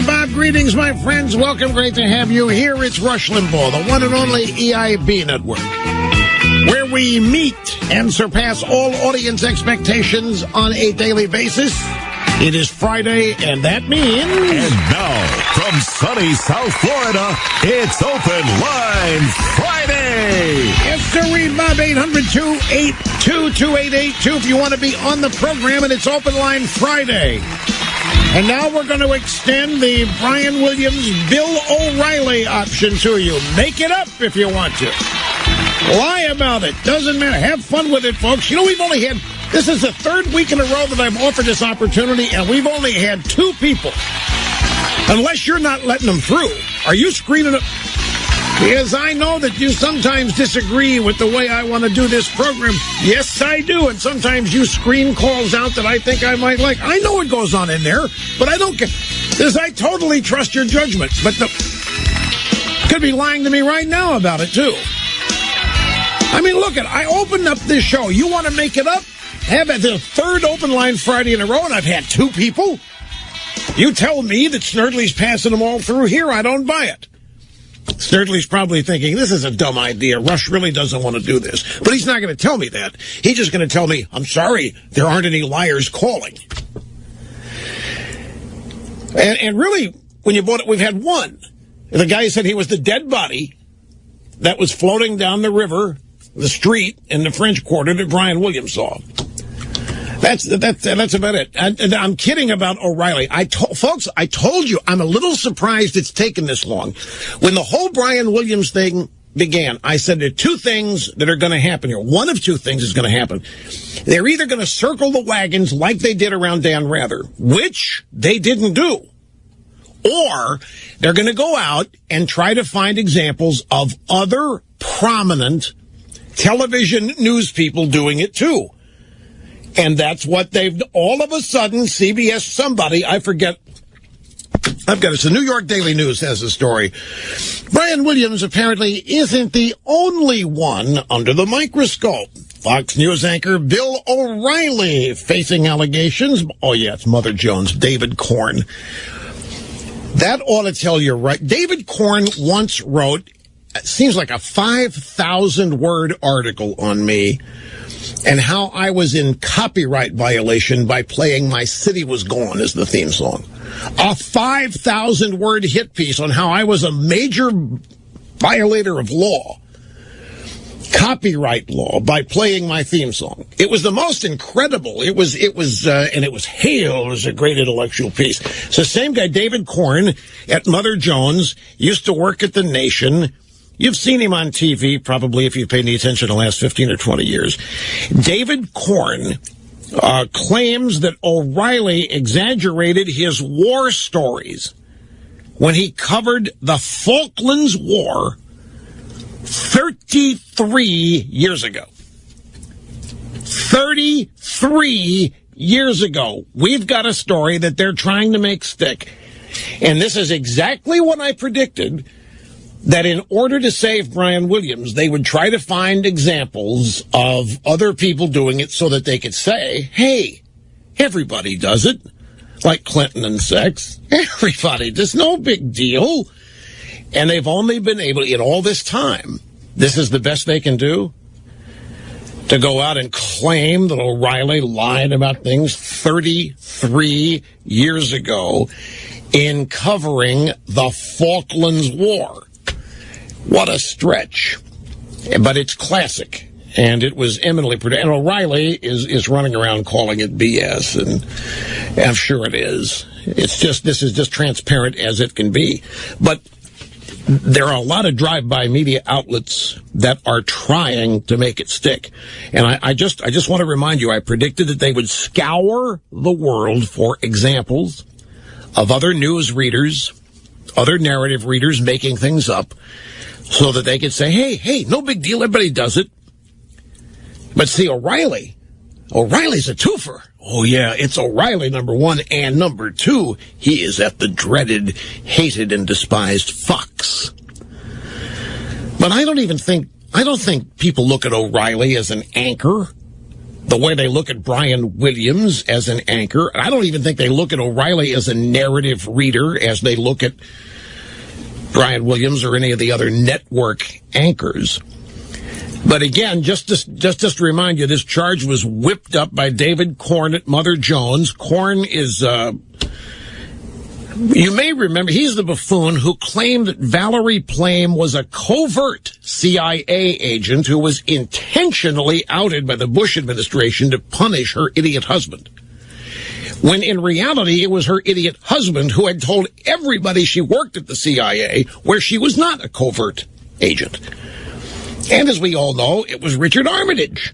Bob, greetings, my friends. Welcome. Great to have you here. It's Rush Limbaugh, the one and only EIB network, where we meet and surpass all audience expectations on a daily basis. It is Friday, and that means... And now, from sunny South Florida, it's Open Line Friday. Yes, sir, Bob, 800-282-2882 if you want to be on the program, and it's Open Line Friday. And now we're going to extend the Brian Williams, Bill O'Reilly option to you. Make it up if you want to. Lie about it. Doesn't matter. Have fun with it, folks. You know, we've only had... This is the third week in a row that I've offered this opportunity, and we've only had two people. Unless you're not letting them through. Are you screening it? Because I know that you sometimes disagree with the way I want to do this program. Yes, I do. And sometimes you screen calls out that I think I might like. I know what goes on in there, but I don't care. Because I totally trust your judgment. But could be lying to me right now about it, too. I mean, look, I opened up this show. You want to make it up? Have it the third Open Line Friday in a row, and I've had two people? You tell me that Snerdley's passing them all through here. I don't buy it. Snerdley's probably thinking, this is a dumb idea. Rush really doesn't want to do this. But he's not going to tell me that. He's just going to tell me, I'm sorry, there aren't any liars calling. And really, when you bought it, we've had one. The guy said he was the dead body that was floating down the river, the street in the French Quarter that Brian Williams saw. That's about it. I'm kidding about O'Reilly. Folks, I told you, I'm a little surprised it's taken this long. When the whole Brian Williams thing began, I said there are two things that are going to happen here. One of two things is going to happen. They're either going to circle the wagons like they did around Dan Rather, which they didn't do, or they're going to go out and try to find examples of other prominent television news people doing it too. And that's what they've... All of a sudden, CBS somebody, I forget... I've got it. It's the New York Daily News has a story. Brian Williams apparently isn't the only one under the microscope. Fox News anchor Bill O'Reilly facing allegations. Oh, yeah, it's Mother Jones, David Corn. That ought to tell you right. David Corn once wrote, it seems like a 5,000-word article on me, and how I was in copyright violation by playing My City Was Gone as the theme song. A 5,000-word hit piece on how I was a major violator of law, copyright law, by playing my theme song. It was the most incredible. It was hailed as a great intellectual piece. So same guy, David Corn, at Mother Jones, used to work at The Nation. You've seen him on TV, probably, if you've paid any attention in the last 15 or 20 years. David Corn claims that O'Reilly exaggerated his war stories when he covered the Falklands War 33 years ago. 33 years ago. We've got a story that they're trying to make stick. And this is exactly what I predicted, that in order to save Brian Williams, they would try to find examples of other people doing it so that they could say, hey, everybody does it, like Clinton and sex. Everybody, there's no big deal. And they've only been able, in all this time, this is the best they can do, to go out and claim that O'Reilly lied about things 33 years ago in covering the Falklands War. What a stretch. But it's classic. And it was eminently predictable. And O'Reilly is running around calling it BS. And I'm sure it is. This is just transparent as it can be. But there are a lot of drive-by media outlets that are trying to make it stick. And I just want to remind you, I predicted that they would scour the world for examples of other news readers, other narrative readers making things up, so that they could say, hey, no big deal, everybody does it. But see, O'Reilly O'Reilly's a twofer. Oh, yeah, it's O'Reilly, number one, and number two, he is at the dreaded, hated, and despised Fox. But I don't think people look at O'Reilly as an anchor the way they look at Brian Williams as an anchor. I don't even think they look at O'Reilly as a narrative reader as they look at Brian Williams or any of the other network anchors. But again, just to remind you, this charge was whipped up by David Korn at Mother Jones. Korn is, you may remember, he's the buffoon who claimed that Valerie Plame was a covert CIA agent who was intentionally outed by the Bush administration to punish her idiot husband. When in reality, it was her idiot husband who had told everybody she worked at the CIA where she was not a covert agent. And as we all know, it was Richard Armitage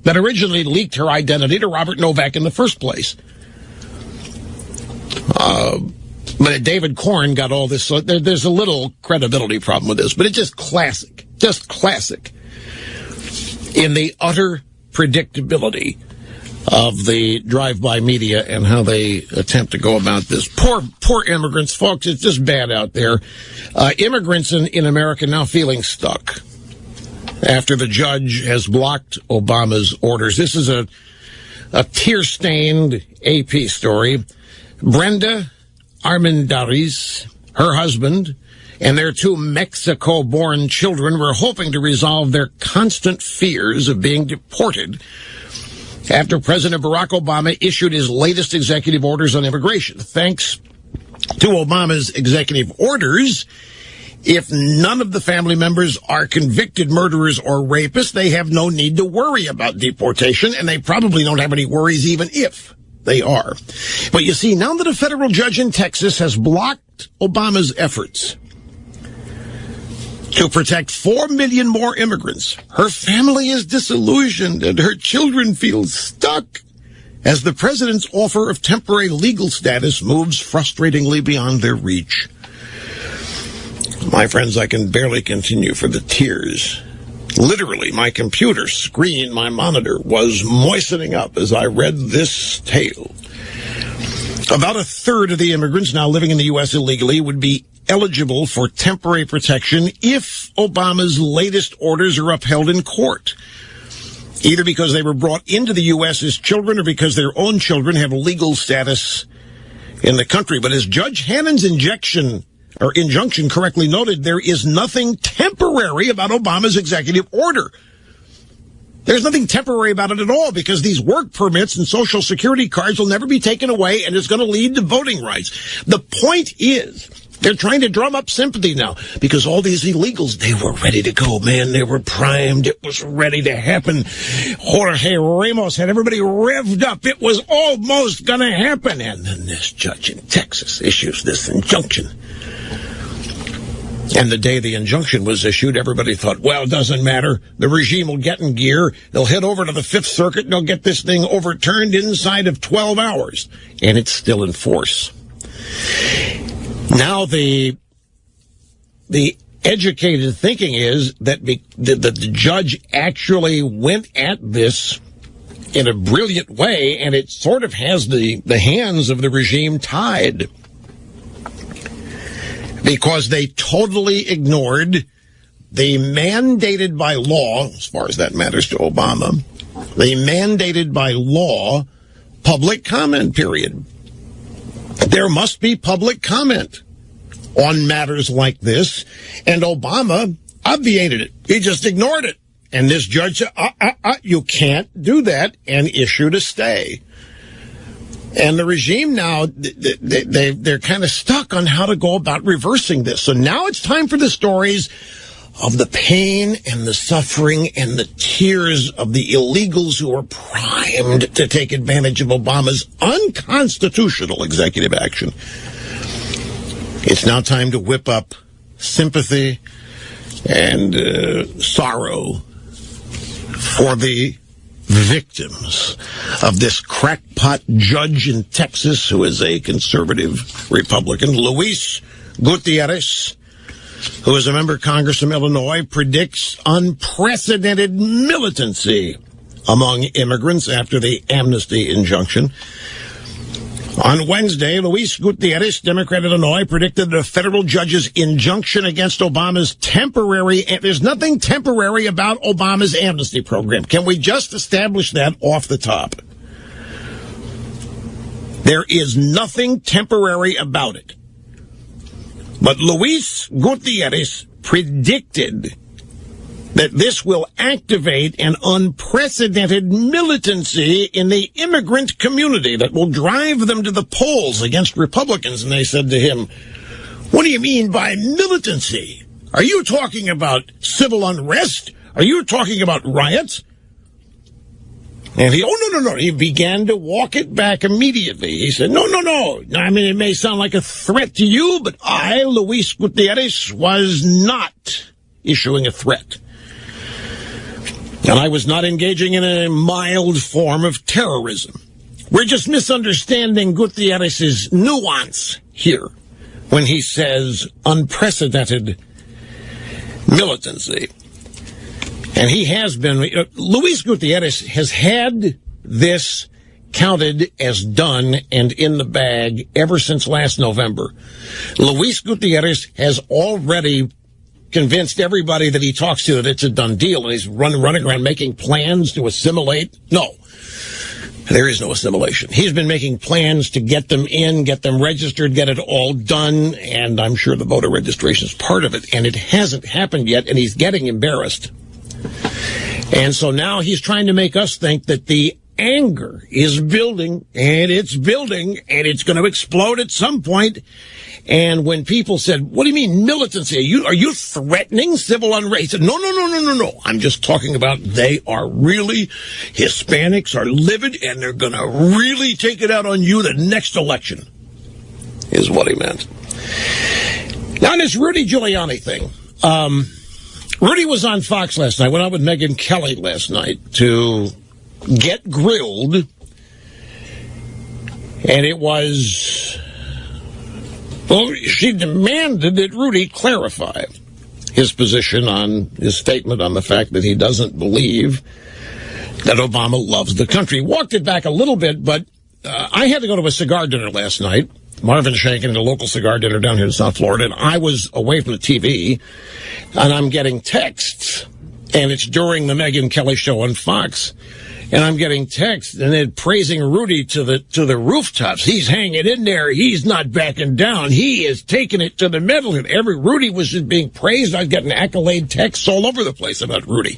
that originally leaked her identity to Robert Novak in the first place. But David Korn got all this, so there's a little credibility problem with this, but it's just classic in the utter predictability of the drive-by media and how they attempt to go about this. Poor immigrants, folks. It's just bad out there. Immigrants in America now feeling stuck after the judge has blocked Obama's orders. This is a tear-stained AP story. Brenda Armendariz, her husband, and their two Mexico-born children were hoping to resolve their constant fears of being deported after President Barack Obama issued his latest executive orders on immigration. Thanks to Obama's executive orders, if none of the family members are convicted murderers or rapists, they have no need to worry about deportation, and they probably don't have any worries even if they are. But you see, now that a federal judge in Texas has blocked Obama's efforts to protect 4 million more immigrants, her family is disillusioned and her children feel stuck as the president's offer of temporary legal status moves frustratingly beyond their reach. My friends, I can barely continue for the tears. Literally, my computer screen, my monitor, was moistening up as I read this tale. About a third of the immigrants now living in the U.S. illegally would be eligible for temporary protection if Obama's latest orders are upheld in court, either because they were brought into the U.S. as children or because their own children have legal status in the country. But as Judge Hannon's injunction correctly noted, there is nothing temporary about Obama's executive order. There's nothing temporary about it at all, because these work permits and Social Security cards will never be taken away, and it's going to lead to voting rights. The point is, they're trying to drum up sympathy now, because all these illegals, they were ready to go, man. They were primed. It was ready to happen. Jorge Ramos had everybody revved up. It was almost going to happen. And then this judge in Texas issues this injunction. And the day the injunction was issued, everybody thought, well, it doesn't matter. The regime will get in gear. They'll head over to the Fifth Circuit and they'll get this thing overturned inside of 12 hours. And it's still in force. Now the educated thinking is that the judge actually went at this in a brilliant way, and it sort of has the hands of the regime tied, because they totally ignored the mandated by law, as far as that matters to Obama, the mandated by law public comment period. There must be public comment on matters like this, and Obama obviated it. He just ignored it. And this judge said, you can't do that, and issued a stay. And the regime now, they're kind of stuck on how to go about reversing this. So now it's time for the stories of the pain and the suffering and the tears of the illegals who are primed to take advantage of Obama's unconstitutional executive action. It's now time to whip up sympathy and sorrow for the victims of this crackpot judge in Texas who is a conservative Republican. Luis Gutierrez, who is a member of Congress from Illinois, predicts unprecedented militancy among immigrants after the amnesty injunction. On Wednesday, Luis Gutierrez, Democrat of Illinois, predicted that a federal judge's injunction against Obama's there's nothing temporary about Obama's amnesty program. Can we just establish that off the top? There is nothing temporary about it. But Luis Gutierrez predicted that this will activate an unprecedented militancy in the immigrant community that will drive them to the polls against Republicans. And they said to him, "What do you mean by militancy? Are you talking about civil unrest? Are you talking about riots?" And no. He began to walk it back immediately. He said, no. I mean, it may sound like a threat to you, but I, Luis Gutierrez, was not issuing a threat. And I was not engaging in a mild form of terrorism. We're just misunderstanding Gutierrez's nuance here when he says unprecedented militancy. And he has been, Luis Gutierrez has had this counted as done and in the bag ever since last November. Luis Gutierrez has already convinced everybody that he talks to that it's a done deal, and he's running around making plans to assimilate. No, there is no assimilation. He's been making plans to get them in, get them registered, get it all done, and I'm sure the voter registration is part of it, and it hasn't happened yet, and he's getting embarrassed. And so now he's trying to make us think that the anger is building, and it's going to explode at some point. And when people said, "What do you mean militancy? Are you threatening civil unrest?" He said, No. I'm just talking about they are really, Hispanics are livid, and they're going to really take it out on you the next election, is what he meant. Now, this Rudy Giuliani thing. Rudy was on Fox last night, went out with Megyn Kelly last night to get grilled, and it was... Well, she demanded that Rudy clarify his position on his statement on the fact that he doesn't believe that Obama loves the country. He walked it back a little bit, but I had to go to a cigar dinner last night. Marvin Shankin at a local cigar dinner down here in South Florida, and I was away from the TV, and I'm getting texts, and it's during the Megyn Kelly show on Fox. And I'm getting texts and then praising Rudy to the rooftops. He's hanging in there. He's not backing down. He is taking it to the middle. And Rudy was just being praised. I was getting accolade texts all over the place about Rudy.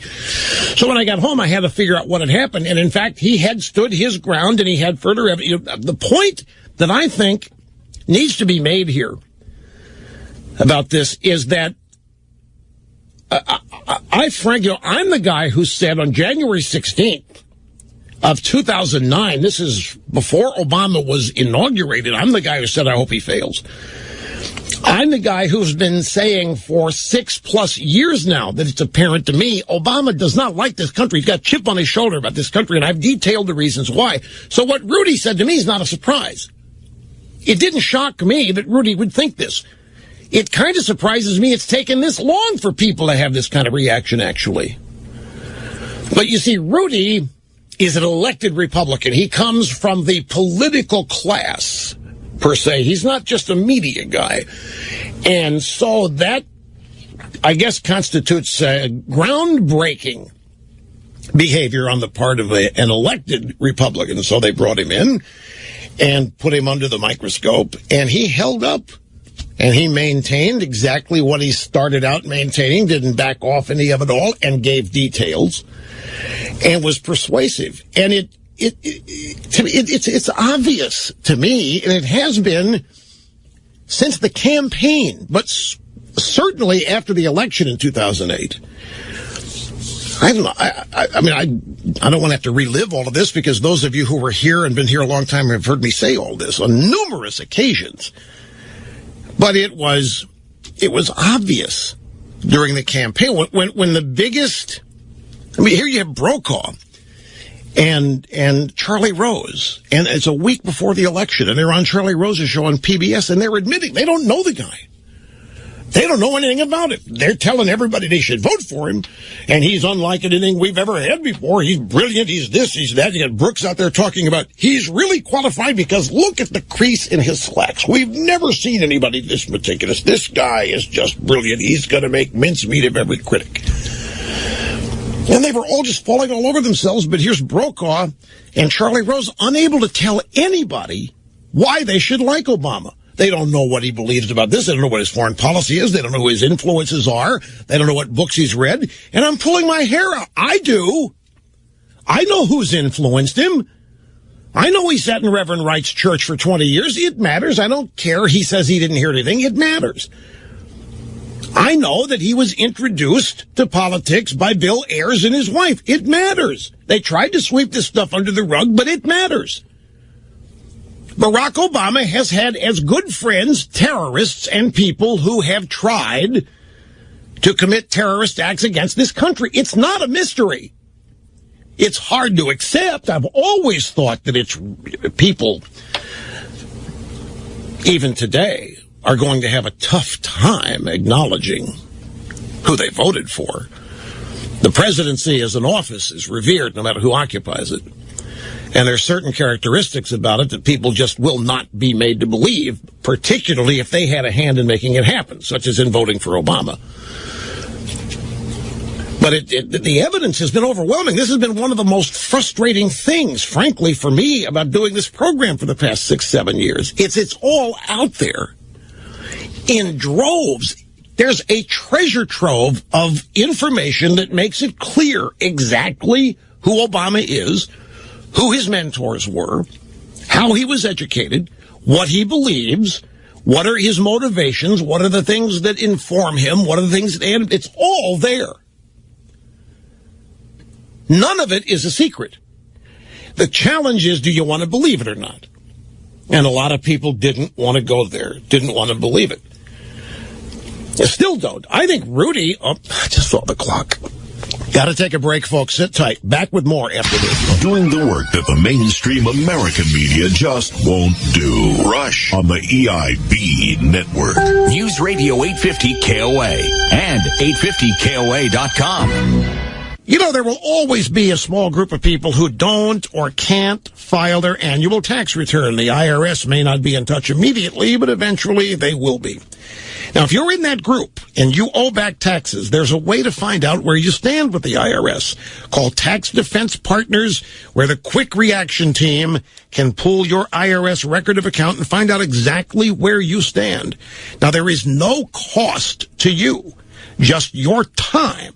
So when I got home, I had to figure out what had happened. And in fact, he had stood his ground and he had further evidence. The point that I think needs to be made here about this is that I'm the guy who said on January 16th, of 2009, this is before Obama was inaugurated, I'm the guy who said, I hope he fails. I'm the guy who's been saying for 6+ years now that it's apparent to me Obama does not like this country. He's got a chip on his shoulder about this country, and I've detailed the reasons why. So what Rudy said to me is not a surprise. It didn't shock me that Rudy would think this. It kind of surprises me it's taken this long for people to have this kind of reaction, actually. But you see, Rudy is an elected Republican. He comes from the political class, per se. He's not just a media guy. And so that, I guess, constitutes groundbreaking behavior on the part of an elected Republican. So they brought him in and put him under the microscope, and he held up. And he maintained exactly what he started out maintaining, didn't back off any of it all, and gave details, and was persuasive. And it's obvious to me, and it has been since the campaign, but certainly after the election in 2008. I don't know. I don't want to have to relive all of this, because those of you who were here and been here a long time have heard me say all this on numerous occasions. But it was obvious during the campaign when the biggest. I mean, here you have Brokaw and Charlie Rose, and it's a week before the election, and they're on Charlie Rose's show on PBS, and they're admitting they don't know the guy. They don't know anything about it. They're telling everybody they should vote for him, and he's unlike anything we've ever had before. He's brilliant, he's this, he's that. You got Brooks out there talking about he's really qualified because look at the crease in his slacks. We've never seen anybody this meticulous. This guy is just brilliant. He's going to make mincemeat of every critic. And they were all just falling all over themselves, but here's Brokaw and Charlie Rose unable to tell anybody why they should like Obama. They don't know what he believes about this. They don't know what his foreign policy is. They don't know who his influences are. They don't know what books he's read. And I'm pulling my hair out. I do. I know who's influenced him. I know he sat in Reverend Wright's church for 20 years. It matters. I don't care. He says he didn't hear anything. It matters. I know that he was introduced to politics by Bill Ayers and his wife. It matters. They tried to sweep this stuff under the rug, but it matters. Barack Obama has had as good friends terrorists and people who have tried to commit terrorist acts against this country. It's not a mystery. It's hard to accept. I've always thought that it's people, even today, are going to have a tough time acknowledging who they voted for. The presidency as an office is revered no matter who occupies it. And there's certain characteristics about it that people just will not be made to believe, particularly if they had a hand in making it happen, such as in voting for Obama. But the evidence has been overwhelming. This has been one of the most frustrating things, frankly, for me about doing this program for the past 6-7 years. It's all out there in droves. There's a treasure trove of information that makes it clear exactly who Obama is, who his mentors were, how he was educated, what he believes, what are his motivations, what are the things that inform him, what are the things that it's all there. None of it is a secret. The challenge is, do you want to believe it or not? And a lot of people didn't want to go there, didn't want to believe it. They still don't. I think Rudy, I just saw the clock. Got to take a break, folks. Sit tight. Back with more after this. Doing the work that the mainstream American media just won't do. Rush on the EIB network. News Radio 850 KOA and 850KOA.com. You know, there will always be a small group of people who don't or can't file their annual tax return. The IRS may not be in touch immediately, but eventually they will be. Now, if you're in that group and you owe back taxes, there's a way to find out where you stand with the IRS. Call Tax Defense Partners, where the quick reaction team can pull your IRS record of account and find out exactly where you stand. Now, there is no cost to you, just your time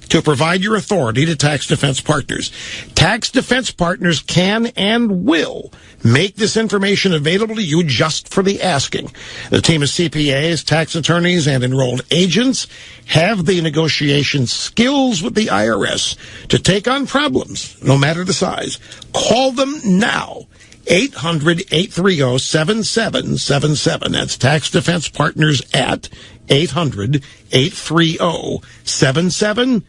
to provide your authority to Tax Defense Partners. Tax Defense Partners can and will make this information available to you just for the asking. The team of CPAs, tax attorneys, and enrolled agents have the negotiation skills with the IRS to take on problems, no matter the size. Call them now. 800-830-7777. That's Tax Defense Partners at 800-830-7777.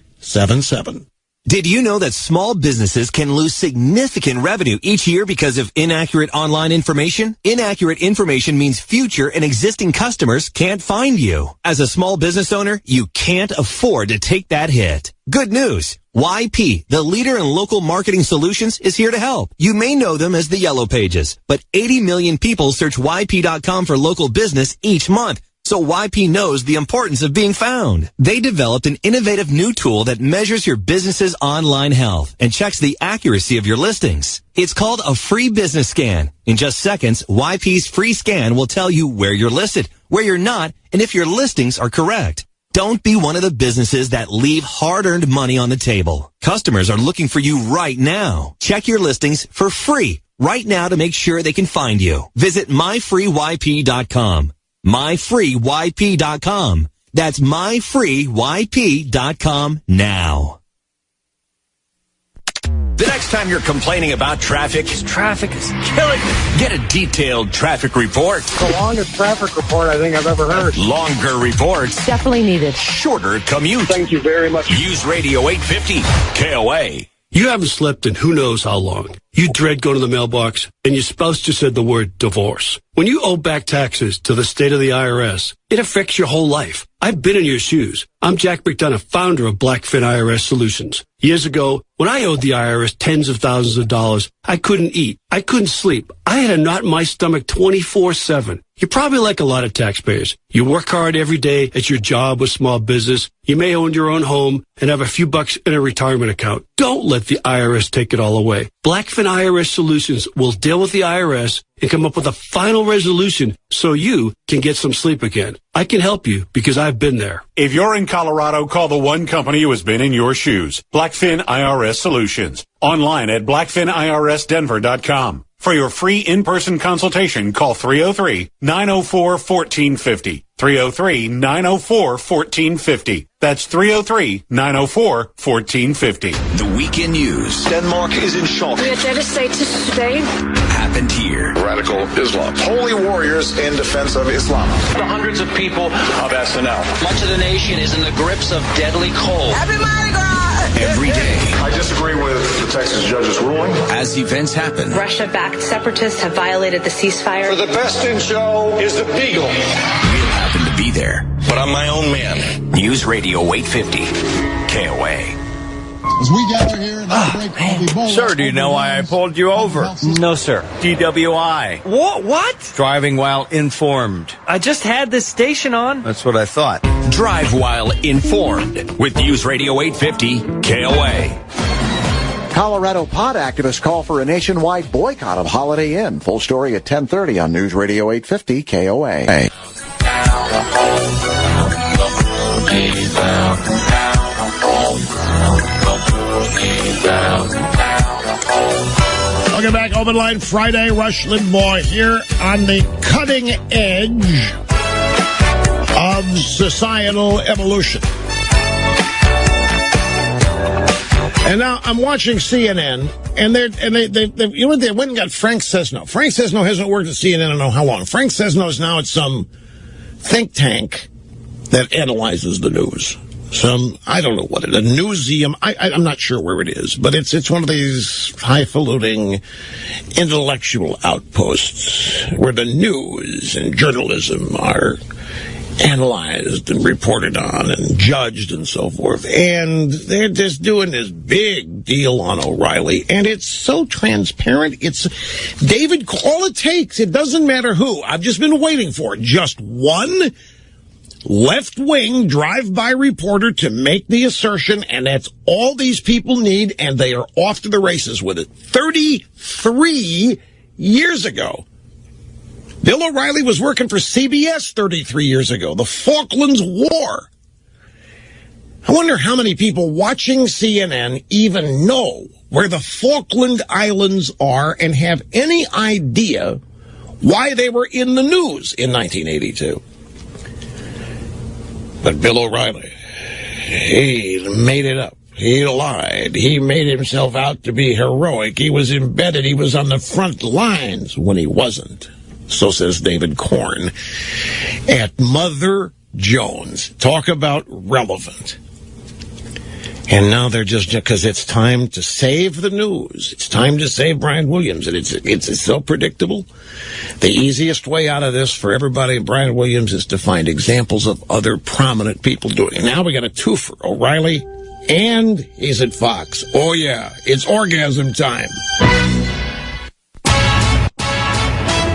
Did you know that small businesses can lose significant revenue each year because of inaccurate online information? Inaccurate information means future and existing customers can't find you. As a small business owner, you can't afford to take that hit. Good news. YP, the leader in local marketing solutions, is here to help. You may know them as the Yellow Pages, but 80 million people search YP.com for local business each month. So YP knows the importance of being found. They developed an innovative new tool that measures your business's online health and checks the accuracy of your listings. It's called a free business scan. In just seconds, YP's free scan will tell you where you're listed, where you're not, and if your listings are correct. Don't be one of the businesses that leave hard-earned money on the table. Customers are looking for you right now. Check your listings for free right now to make sure they can find you. Visit myfreeyp.com. myfreeyp.com. That's myfreeyp.com now. The next time you're complaining about traffic is killing me. Get a detailed traffic report. It's the longest traffic report I think I've ever heard. Longer reports. Definitely needed. Shorter commute. Thank you very much. Use Radio 850 KOA. You haven't slept in who knows how long. You dread going to the mailbox, and your spouse just said the word divorce. When you owe back taxes to the state of the IRS, it affects your whole life. I've been in your shoes. I'm Jack McDonough, founder of Blackfin IRS Solutions. Years ago, when I owed the IRS tens of thousands of dollars, I couldn't eat. I couldn't sleep. I had a knot in my stomach 24/7. You're probably like a lot of taxpayers. You work hard every day at your job or small business. You may own your own home and have a few bucks in a retirement account. Don't let the IRS take it all away. Blackfin IRS Solutions will deal with the IRS and come up with a final resolution so you can get some sleep again. I can help you because I've been there. If you're in Colorado, call the one company who has been in your shoes. Blackfin IRS Solutions. Online at blackfinirsdenver.com. For your free in-person consultation, call 303-904-1450. 303-904-1450. That's 303-904-1450. The weekend news. Denmark is in shock. We are devastated today. Happened here. Radical Islam. Holy warriors in defense of Islam. The hundreds of people of SNL. Much of the nation is in the grips of deadly cold. Happy Mardi Gras! Every day. I disagree with the Texas judge's ruling. As events happen. Russia-backed separatists have violated the ceasefire. For the best in show is the Beagle. We'll happen to be there. But I'm my own man. News Radio 850. KOA. As we gather here in our break, Sir, do you know why I pulled you over? No, sir. DWI. What? Driving while informed. I just had this station on. That's what I thought. Drive while informed with News Radio 850 KOA. Colorado pot activists call for a nationwide boycott of Holiday Inn. Full story at 10:30 on News Radio 850 KOA. Hey. Welcome back, Open Line Friday. Rush Limbaugh here on the cutting edge of societal evolution. And now I'm watching CNN, and they you know, they went and got Frank Sesno. Frank Sesno hasn't worked at CNN I don't know how long. Frank Sesno is now at some think tank that analyzes the news. I don't know what it is, a newseum. I'm not sure where it is, but it's one of these highfalutin intellectual outposts where the news and journalism are analyzed and reported on and judged and so forth. And they're just doing this big deal on O'Reilly, and it's so transparent. It's David, all it takes, it doesn't matter who. I've just been waiting for it. Just one left-wing drive-by reporter to make the assertion, and that's all these people need, and they are off to the races with it. 33 years ago. Bill O'Reilly was working for CBS 33 years ago. The Falklands War. I wonder how many people watching CNN even know where the Falkland Islands are and have any idea why they were in the news in 1982. But Bill O'Reilly, he made it up. He lied. He made himself out to be heroic. He was embedded. He was on the front lines when he wasn't. So says David Korn at Mother Jones. Talk about relevant. And now they're just, because it's time to save the news. It's time to save Brian Williams. And it's so predictable. The easiest way out of this for everybody in Brian Williams is to find examples of other prominent people doing it. Now we got a twofer, O'Reilly, and he's at Fox. Oh, yeah, it's orgasm time.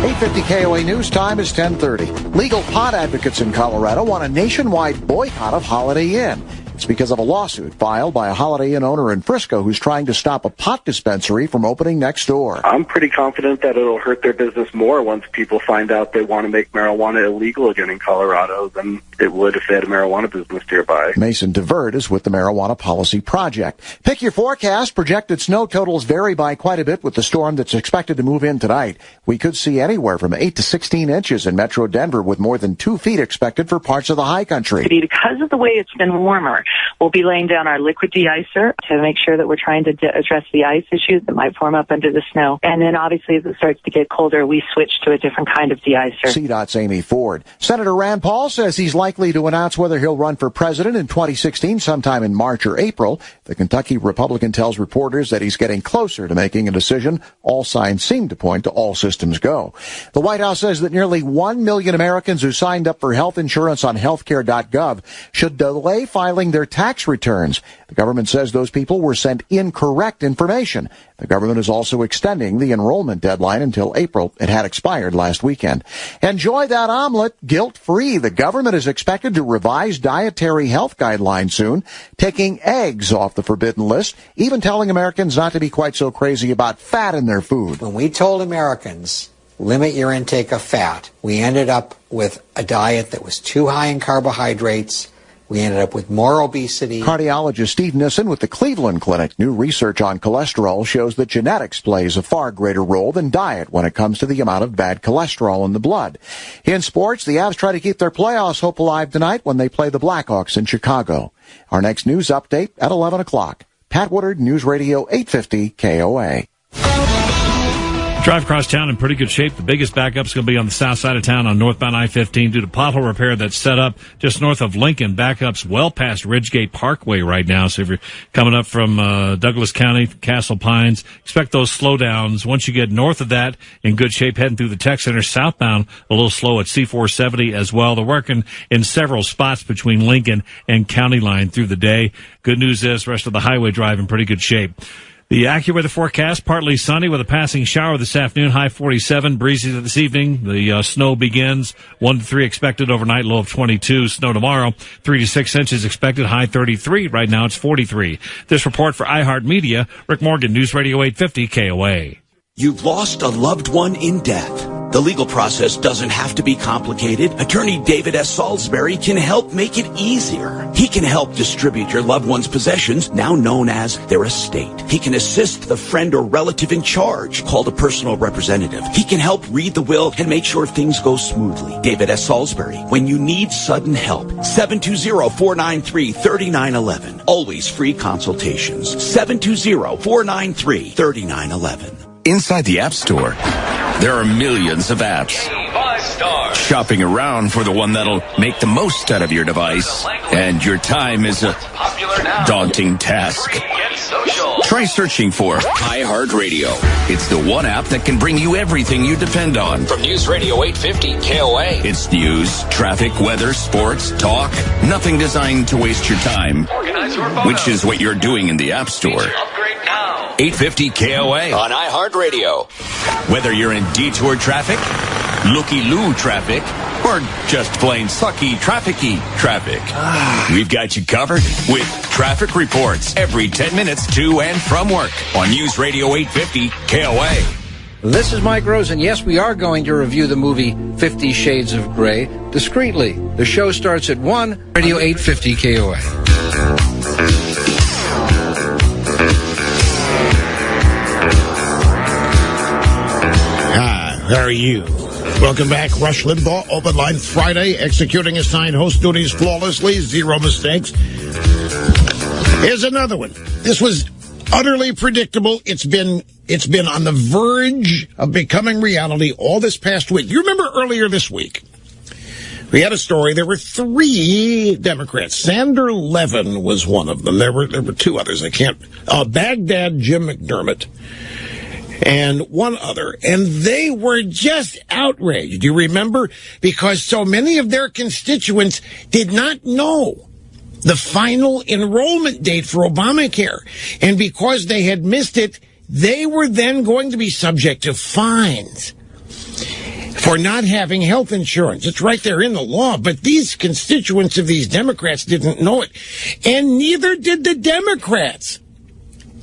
850 KOA News Time is 10:30. Legal pot advocates in Colorado want a nationwide boycott of Holiday Inn. It's because of a lawsuit filed by a Holiday Inn owner in Frisco who's trying to stop a pot dispensary from opening next door. I'm pretty confident that it'll hurt their business more once people find out they want to make marijuana illegal again in Colorado than it would if they had a marijuana business nearby. Mason DeVert is with the Marijuana Policy Project. Pick your forecast. Projected snow totals vary by quite a bit with the storm that's expected to move in tonight. We could see anywhere from 8 to 16 inches in Metro Denver with more than 2 feet expected for parts of the high country. Because of the way it's been warmer, we'll be laying down our liquid de-icer to make sure that we're trying to address the ice issues that might form up under the snow. And then obviously as it starts to get colder, we switch to a different kind of de-icer. CDOT's Amy Ford. Senator Rand Paul says he's likely likely to announce whether he'll run for president in 2016 sometime in March or April. The Kentucky Republican tells reporters that he's getting closer to making a decision. All signs seem to point to all systems go. The White House says that nearly 1 million Americans who signed up for health insurance on healthcare.gov should delay filing their tax returns. The government says those people were sent incorrect information. The government is also extending the enrollment deadline until April. It had expired last weekend. Enjoy that omelet guilt-free. The government is expected to revise dietary health guidelines soon, taking eggs off the forbidden list, even telling Americans not to be quite so crazy about fat in their food. When we told Americans, limit your intake of fat, we ended up with a diet that was too high in carbohydrates. We ended up with more obesity. Cardiologist Steve Nissen with the Cleveland Clinic. New research on cholesterol shows that genetics plays a far greater role than diet when it comes to the amount of bad cholesterol in the blood. In sports, the Avs try to keep their playoffs hope alive tonight when they play the Blackhawks in Chicago. Our next news update at 11 o'clock. Pat Woodard, News Radio 850 KOA. Drive across town in pretty good shape. The biggest backup's going to be on the south side of town on northbound I-15 due to pothole repair that's set up just north of Lincoln. Backups well past Ridgegate Parkway right now. So if you're coming up from Douglas County, Castle Pines, expect those slowdowns. Once you get north of that, in good shape, heading through the Tech Center southbound, a little slow at C-470 as well. They're working in several spots between Lincoln and County Line through the day. Good news is the rest of the highway drive in pretty good shape. The AccuWeather forecast, partly sunny with a passing shower this afternoon, high 47, breezy this evening. The snow begins, 1 to 3 expected overnight, low of 22. Snow tomorrow, 3 to 6 inches expected, high 33. Right now it's 43. This report for iHeartMedia, Rick Morgan, News Radio 850 KOA. You've lost a loved one in death. The legal process doesn't have to be complicated. Attorney David S. Salisbury can help make it easier. He can help distribute your loved one's possessions, now known as their estate. He can assist the friend or relative in charge, called a personal representative. He can help read the will and make sure things go smoothly. David S. Salisbury, when you need sudden help, 720-493-3911. Always free consultations. 720-493-3911. Inside the App Store, there are millions of apps. Shopping around for the one that'll make the most out of your device, and your time is a daunting task. Try searching for iHeartRadio. It's the one app that can bring you everything you depend on. From News Radio 850 KOA. It's news, traffic, weather, sports, talk. Nothing designed to waste your time, which is what you're doing in the App Store. 850 KOA on iHeartRadio. Whether you're in detour traffic, looky-loo traffic, or just plain sucky, traffic-y traffic, we've got you covered with traffic reports every 10 minutes to and from work on News Radio 850 KOA. This is Mike Rose, and yes, we are going to review the movie 50 Shades of Grey discreetly. The show starts at 1, Radio 850 KOA. How are you? Welcome back. Rush Limbaugh, Open Line Friday, executing assigned host duties flawlessly, zero mistakes. Here's another one. This was utterly predictable. It's been on the verge of becoming reality all this past week. You remember earlier this week, we had a story. There were 3 Democrats. Sander Levin was one of them. There were 2 others. Baghdad Jim McDermott. And one other, and they were just outraged. Do you remember? Because so many of their constituents did not know the final enrollment date for Obamacare. And because they had missed it, they were then going to be subject to fines for not having health insurance. It's right there in the law, but these constituents of these Democrats didn't know it. And neither did the Democrats.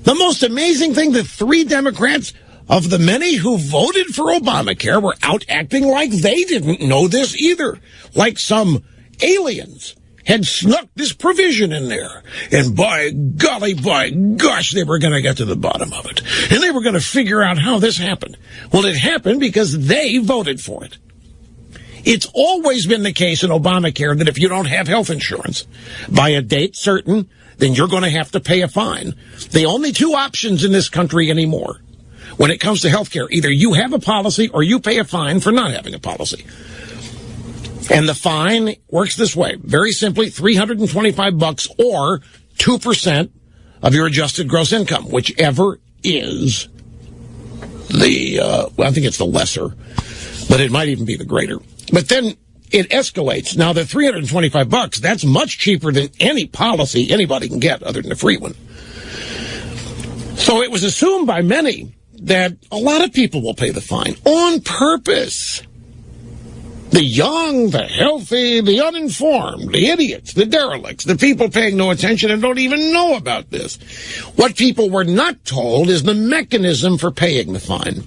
The most amazing thing, the 3 Democrats of the many who voted for Obamacare were out acting like they didn't know this either. Like some aliens had snuck this provision in there. And by golly, by gosh, they were going to get to the bottom of it. And they were going to figure out how this happened. Well, it happened because they voted for it. It's always been the case in Obamacare that if you don't have health insurance by a date certain, then you're going to have to pay a fine. The only 2 options in this country anymore when it comes to health care, either you have a policy or you pay a fine for not having a policy. And the fine works this way. Very simply, $325 or 2% of your adjusted gross income, whichever is I think it's the lesser, but it might even be the greater. But then it escalates. Now, the $325, that's much cheaper than any policy anybody can get other than a free one. So it was assumed by many that a lot of people will pay the fine on purpose. The young, the healthy, the uninformed, the idiots, the derelicts, the people paying no attention and don't even know about this. What people were not told is the mechanism for paying the fine.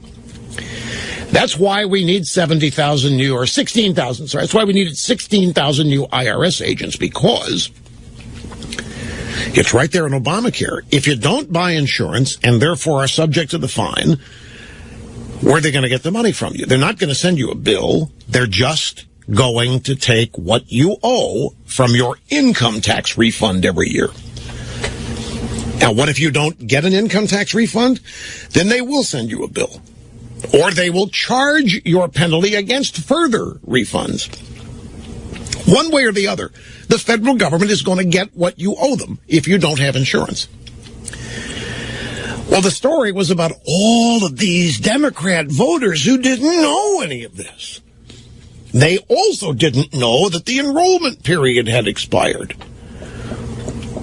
That's why we need 16,000 that's why we needed 16,000 new IRS agents, because it's right there in Obamacare. If you don't buy insurance and therefore are subject to the fine, where are they going to get the money from you? They're not going to send you a bill. They're just going to take what you owe from your income tax refund every year. Now, what if you don't get an income tax refund? Then they will send you a bill. Or they will charge your penalty against further refunds. One way or the other, the federal government is going to get what you owe them if you don't have insurance. Well, the story was about all of these Democrat voters who didn't know any of this. They also didn't know that the enrollment period had expired.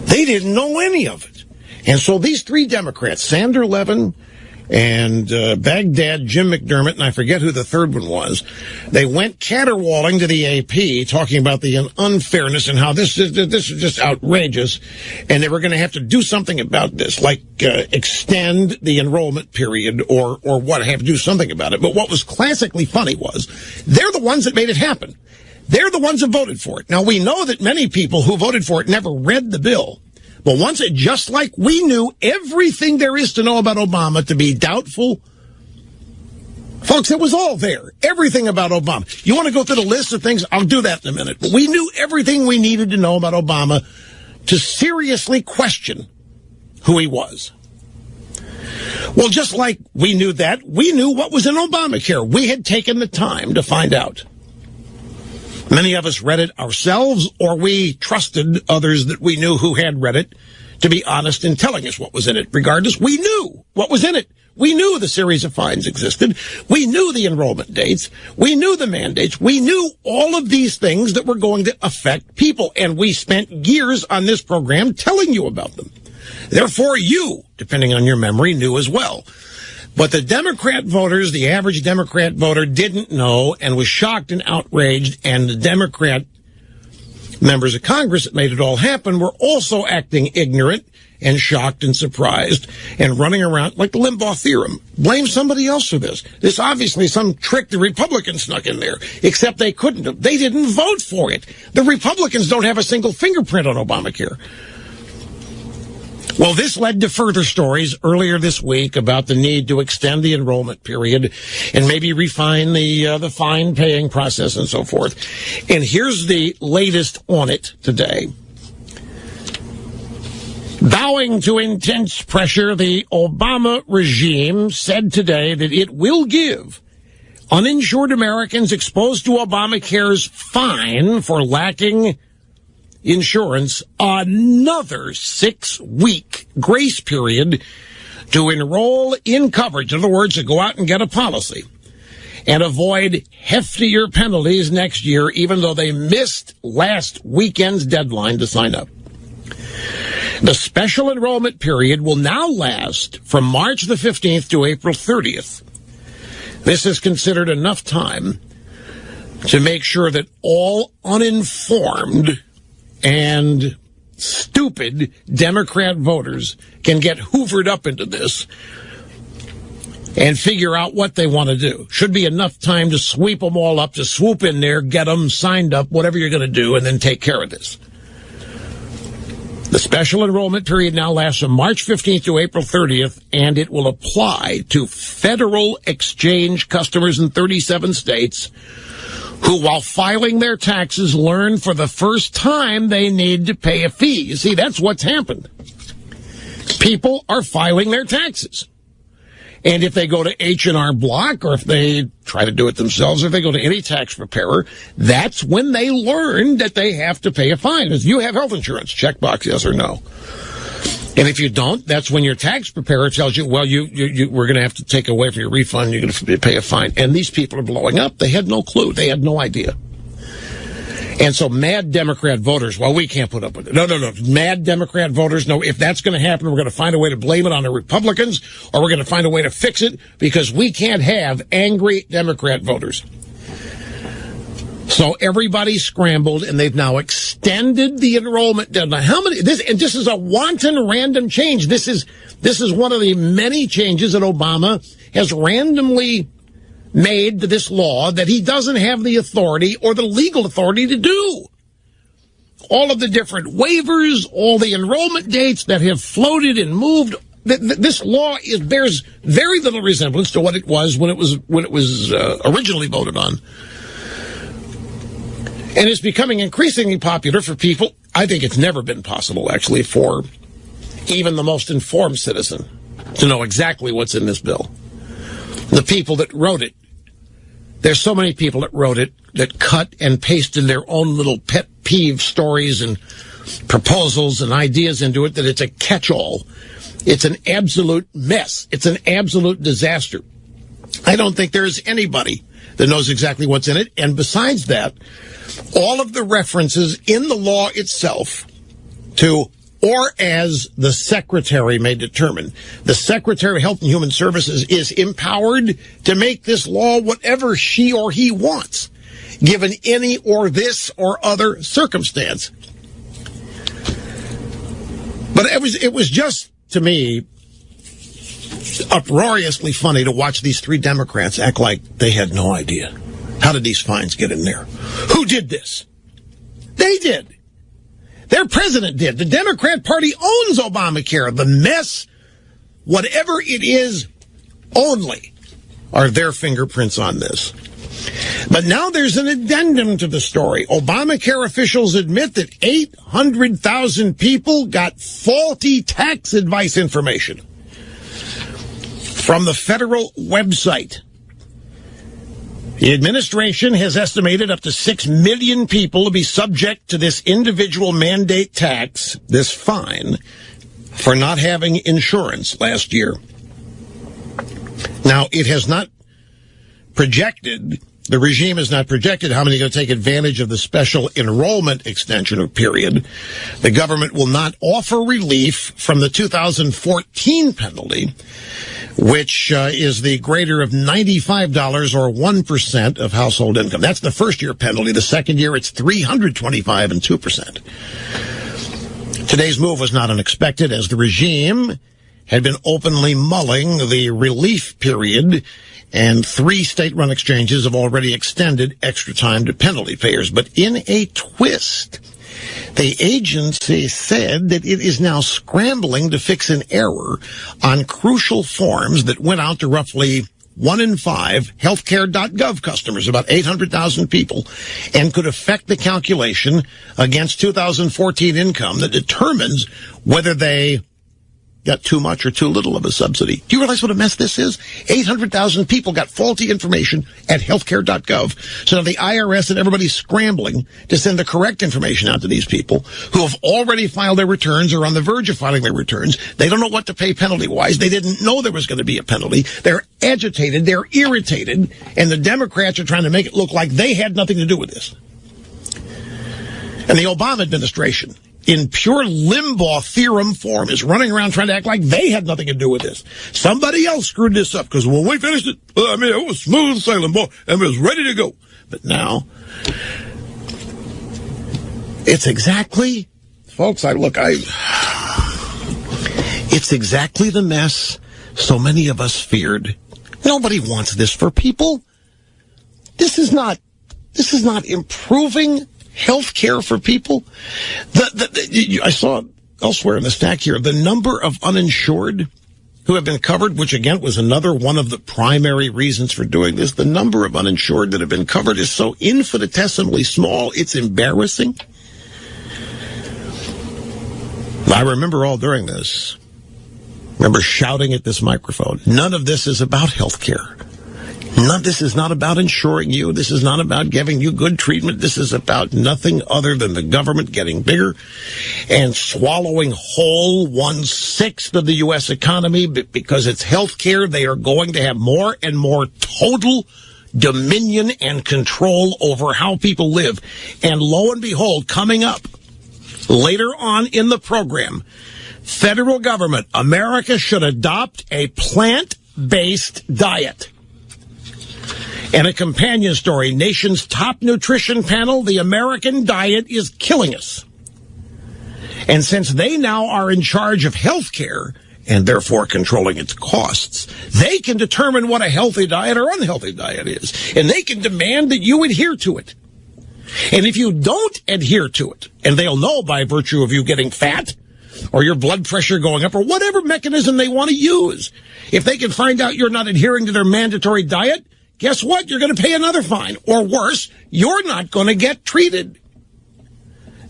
They didn't know any of it. And so these three Democrats, Sander Levin and Baghdad Jim McDermott, and I forget who the third one was, they went caterwauling to the AP talking about the unfairness and how this is just outrageous, and they were going to have to do something about this, like extend the enrollment period or what, have to do something about it. But what was classically funny was they're the ones that made it happen. They're the ones who voted for it. Now, we know that many people who voted for it never read the bill. But once it, just like we knew everything there is to know about Obama to be doubtful, folks, it was all there. Everything about Obama. You want to go through the list of things? I'll do that in a minute. But we knew everything we needed to know about Obama to seriously question who he was. Well, just like we knew that, we knew what was in Obamacare. We had taken the time to find out. Many of us read it ourselves, or we trusted others that we knew who had read it to be honest in telling us what was in it. Regardless, we knew what was in it. We knew the series of fines existed. We knew the enrollment dates. We knew the mandates. We knew all of these things that were going to affect people, and we spent years on this program telling you about them. Therefore, you, depending on your memory, knew as well. But the Democrat voters, the average Democrat voter, didn't know and was shocked and outraged, and the Democrat members of Congress that made it all happen were also acting ignorant and shocked and surprised and running around like the Limbaugh theorem. Blame somebody else for this. This obviously some trick the Republicans snuck in there, except they couldn't have. They didn't vote for it. The Republicans don't have a single fingerprint on Obamacare. Well, this led to further stories earlier this week about the need to extend the enrollment period and maybe refine the fine paying process and so forth. And here's the latest on it today. Bowing to intense pressure, the Obama regime said today that it will give uninsured Americans exposed to Obamacare's fine for lacking insurance another 6-week grace period to enroll in coverage. In other words, to go out and get a policy and avoid heftier penalties next year, even though they missed last weekend's deadline to sign up. The special enrollment period will now last from March the 15th to April 30th. This is considered enough time to make sure that all uninformed and stupid Democrat voters can get hoovered up into this and figure out what they want to do. Should be enough time to sweep them all up, to swoop in there, get them signed up, whatever you're going to do, and then take care of this. The special enrollment period now lasts from March 15th to April 30th, and it will apply to federal exchange customers in 37 states who, while filing their taxes, learn for the first time they need to pay a fee. You see, that's what's happened. People are filing their taxes. And if they go to H&R Block, or if they try to do it themselves, or if they go to any tax preparer, that's when they learn that they have to pay a fine. Do you have health insurance? Checkbox, yes or no. And if you don't, that's when your tax preparer tells you, well, we're going to have to take away from your refund. You're going to pay a fine. And these people are blowing up. They had no clue. They had no idea. And so mad Democrat voters, well, we can't put up with it. No. Mad Democrat voters, no, if that's going to happen, we're going to find a way to blame it on the Republicans, or we're going to find a way to fix it, because we can't have angry Democrat voters. So everybody scrambled, and they've now extended the enrollment deadline. How many? This is a wanton random change. This is one of the many changes that Obama has randomly made to this law that he doesn't have the authority or the legal authority to do. All of the different waivers, all the enrollment dates that have floated and moved. This law bears very little resemblance to what it was when it was originally voted on. And it's becoming increasingly popular for people. I think it's never been possible, actually, for even the most informed citizen to know exactly what's in this bill. The people that wrote it, there's so many people that wrote it that cut and pasted their own little pet peeve stories and proposals and ideas into it, that it's a catch-all. It's an absolute mess. It's an absolute disaster. I don't think there's anybody that knows exactly what's in it. And besides that, all of the references in the law itself to or as the Secretary may determine. The Secretary of Health and Human Services is empowered to make this law whatever she or he wants, given any or this or other circumstance. But it was just, to me, uproariously funny to watch these three Democrats act like they had no idea. How did these fines get in there? Who did this? They did. Their president did. The Democrat Party owns Obamacare. The mess, whatever it is, only are their fingerprints on this. But now there's an addendum to the story. Obamacare officials admit that 800,000 people got faulty tax advice information from the federal website. The administration has estimated up to 6 million people to be subject to this individual mandate tax, this fine, for not having insurance last year. Now, it has not projected, the regime has not projected how many are going to take advantage of the special enrollment extension period. The government will not offer relief from the 2014 penalty, which is the greater of $95 or 1% of household income. That's the first year penalty. The second year, it's $325 and 2%. Today's move was not unexpected, as the regime had been openly mulling the relief period, and 3 state-run exchanges have already extended extra time to penalty payers. But in a twist, the agency said that it is now scrambling to fix an error on crucial forms that went out to roughly 1 in 5 healthcare.gov customers, about 800,000 people, and could affect the calculation against 2014 income that determines whether they got too much or too little of a subsidy. Do you realize what a mess this is? 800,000 people got faulty information at healthcare.gov. So now the IRS and everybody's scrambling to send the correct information out to these people who have already filed their returns or on the verge of filing their returns. They don't know what to pay penalty-wise. They didn't know there was going to be a penalty. They're agitated. They're irritated. And the Democrats are trying to make it look like they had nothing to do with this. And the Obama administration, in pure limbaugh theorem form, is running around trying to act like they had nothing to do with this. Somebody else screwed this up, because when we finished it, it was smooth sailing, boy, and it was ready to go. But now, it's exactly, folks, it's exactly the mess so many of us feared. Nobody wants this for people. This is not improving health care for people. I saw elsewhere in the stack here, the number of uninsured who have been covered, which again was another one of the primary reasons for doing this. The number of uninsured that have been covered is so infinitesimally small, it's embarrassing. I remember all during this, remember shouting at this microphone, none of this is about health care. This is not about insuring you. This is not about giving you good treatment. This is about nothing other than the government getting bigger and swallowing whole 1/6 of the U.S. economy. Because it's health care, they are going to have more and more total dominion and control over how people live. And lo and behold, coming up later on in the program, federal government, America should adopt a plant-based diet. And a companion story, nation's top nutrition panel, the American diet is killing us. And since they now are in charge of health care, and therefore controlling its costs, they can determine what a healthy diet or unhealthy diet is. And they can demand that you adhere to it. And if you don't adhere to it, and they'll know by virtue of you getting fat, or your blood pressure going up, or whatever mechanism they want to use, if they can find out you're not adhering to their mandatory diet, guess what? You're going to pay another fine. Or worse, you're not going to get treated.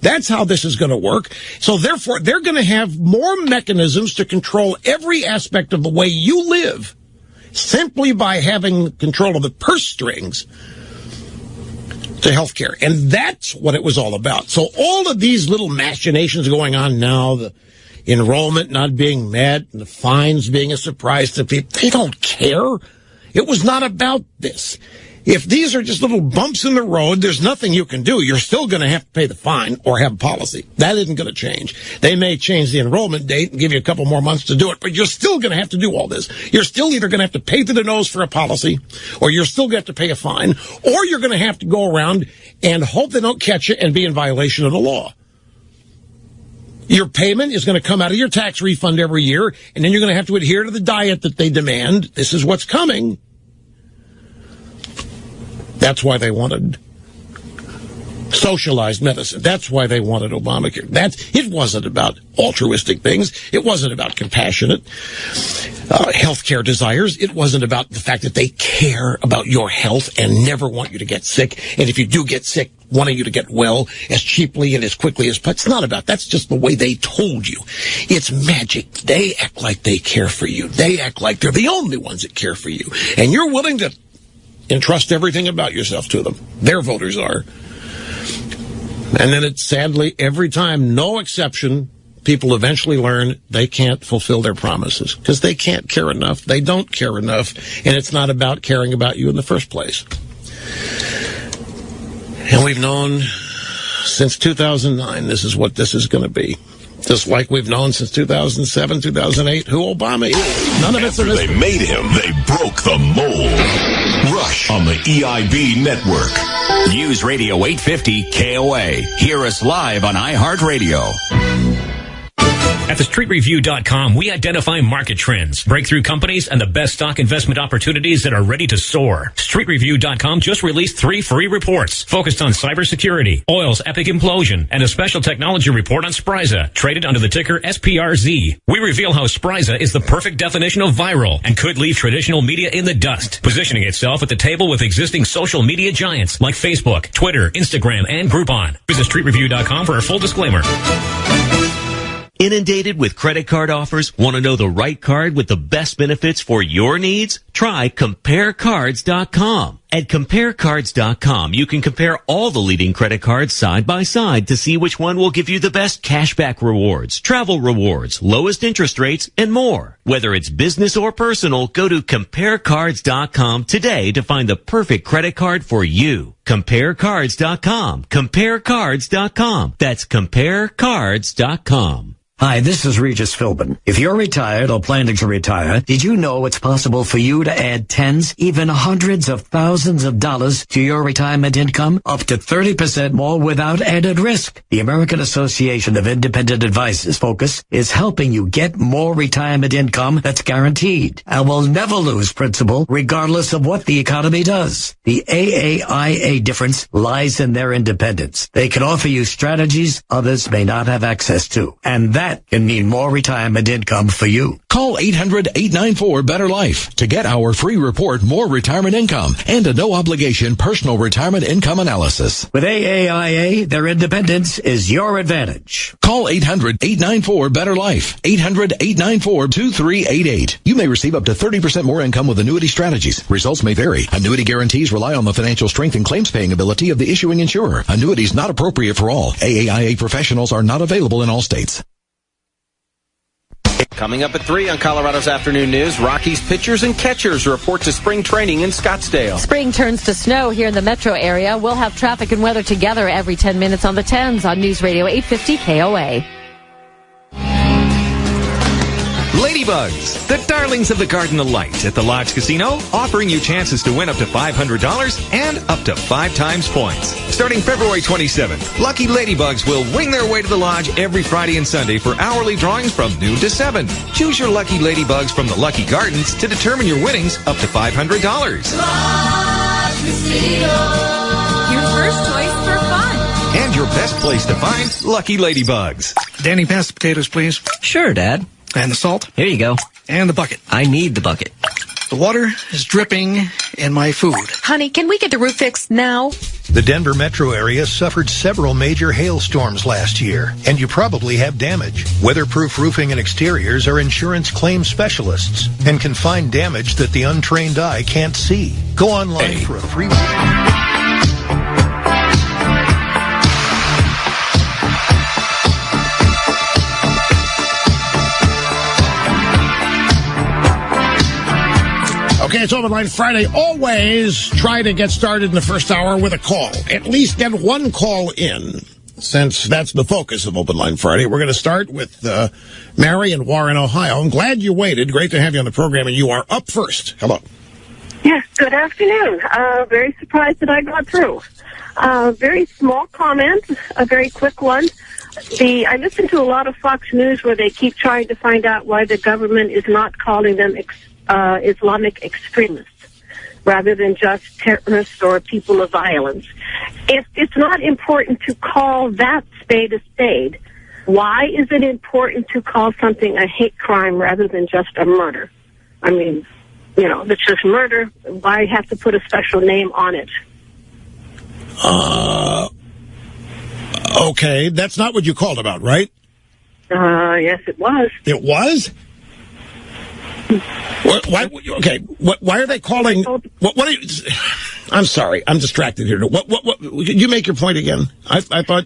That's how this is going to work. So therefore, they're going to have more mechanisms to control every aspect of the way you live simply by having control of the purse strings to healthcare. And that's what it was all about. So all of these little machinations going on now, the enrollment not being met, and the fines being a surprise to people, they don't care. It was not about this. If these are just little bumps in the road, there's nothing you can do. You're still going to have to pay the fine or have a policy. That isn't going to change. They may change the enrollment date and give you a couple more months to do it, but you're still going to have to do all this. You're still either going to have to pay through the nose for a policy, or you're still going to have to pay a fine, or you're going to have to go around and hope they don't catch you and be in violation of the law. Your payment is going to come out of your tax refund every year, and then you're going to have to adhere to the diet that they demand. This is what's coming. That's why they wanted socialized medicine. That's why they wanted Obamacare. It wasn't about altruistic things. It wasn't about compassionate healthcare desires. It wasn't about the fact that they care about your health and never want you to get sick. And if you do get sick, wanting you to get well as cheaply and as quickly as possible. It's not about, that's just the way they told you. It's magic. They act like they care for you. They act like they're the only ones that care for you. And you're willing to entrust everything about yourself to them. Their voters are. And then it's sadly, every time, no exception, people eventually learn they can't fulfill their promises because they can't care enough. They don't care enough. And it's not about caring about you in the first place. And we've known since 2009 this is what this is going to be. Just like we've known since 2007, 2008, who Obama is. None of it's a mystery. They made him. They broke the mold. Rush on the EIB network. News Radio 850 KOA. Hear us live on iHeartRadio. At thestreetreview.com, we identify market trends, breakthrough companies, and the best stock investment opportunities that are ready to soar. StreetReview.com just released 3 free reports focused on cybersecurity, oil's epic implosion, and a special technology report on Spryza, traded under the ticker SPRZ. We reveal how Spryza is the perfect definition of viral and could leave traditional media in the dust, positioning itself at the table with existing social media giants like Facebook, Twitter, Instagram, and Groupon. Visit StreetReview.com for a full disclaimer. Inundated with credit card offers? Want to know the right card with the best benefits for your needs? Try CompareCards.com. At CompareCards.com, you can compare all the leading credit cards side by side to see which one will give you the best cashback rewards, travel rewards, lowest interest rates, and more. Whether it's business or personal, go to CompareCards.com today to find the perfect credit card for you. CompareCards.com. CompareCards.com. That's CompareCards.com. Hi, this is Regis Philbin. If you're retired or planning to retire, did you know it's possible for you to add tens, even hundreds of thousands of dollars to your retirement income? Up to 30% more without added risk. The American Association of Independent Advisors focus is helping you get more retirement income that's guaranteed and will never lose principal regardless of what the economy does. The AAIA difference lies in their independence. They can offer you strategies others may not have access to. And that that can mean more retirement income for you. Call 800-894-BETTER-LIFE to get our free report, More Retirement Income, and a no-obligation personal retirement income analysis. With AAIA, their independence is your advantage. Call 800-894-BETTER-LIFE. 800-894-2388. You may receive up to 30% more income with annuity strategies. Results may vary. Annuity guarantees rely on the financial strength and claims-paying ability of the issuing insurer. Annuities not appropriate for all. AAIA professionals are not available in all states. Coming up at 3 on Colorado's Afternoon News, Rockies pitchers and catchers report to spring training in Scottsdale. Spring turns to snow here in the metro area. We'll have traffic and weather together every 10 minutes on the 10s on News Radio 850 KOA. Ladybugs, the darlings of the Garden of Light at the Lodge Casino, offering you chances to win up to $500 and up to 5 times points. Starting February 27th, lucky Ladybugs will wing their way to the Lodge every Friday and Sunday for hourly drawings from noon to 7. Choose your lucky Ladybugs from the Lucky Gardens to determine your winnings up to $500. Lodge Casino. Your first choice for fun. And your best place to find lucky Ladybugs. Danny, pass the potatoes, please. Sure, Dad. And the salt. Here you go. And the bucket. I need the bucket. The water is dripping in my food. Honey, can we get the roof fixed now? The Denver metro area suffered several major hailstorms last year, and you probably have damage. Weatherproof Roofing and Exteriors are insurance claim specialists and can find damage that the untrained eye can't see. Go online for a free... Okay, it's Open Line Friday. Always try to get started in the first hour with a call. At least get one call in, since that's the focus of Open Line Friday. We're going to start with Mary in Warren, Ohio. I'm glad you waited. Great to have you on the program, and you are up first. Hello. Yes, good afternoon. Very surprised that I got through. Very small comment, a very quick one. I listen to a lot of Fox News where they keep trying to find out why the government is not calling them Islamic extremists rather than just terrorists or people of violence. If it's not important to call that spade a spade, why is it important to call something a hate crime rather than just a murder? I mean, you know, it's just murder. Why have to put a special name on it? Okay, that's not what you called about, right? Yes, it was. It was? Why are they calling? What are you? I'm sorry, I'm distracted here. What? You make your point again? I thought.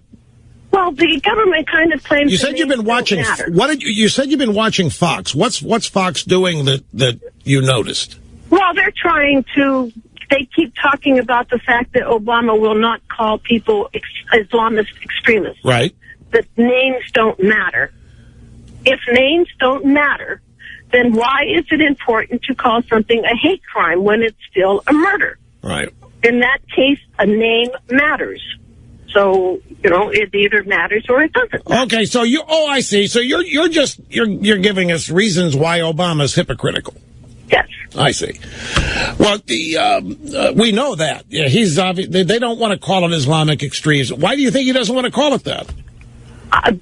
Well, the government kind of claims. You said you've been watching. What did you said you've been watching Fox? What's Fox doing that you noticed? Well, they're trying to. They keep talking about the fact that Obama will not call people Islamist extremists. Right. That names don't matter. If names don't matter, then why is it important to call something a hate crime when it's still a murder? Right. In that case, a name matters. So, you know, it either matters or it doesn't matter. Okay, so I see. So you're giving us reasons why Obama's hypocritical. Yes. I see. Well, we know that. Yeah, he's they don't want to call it Islamic extremism. Why do you think he doesn't want to call it that?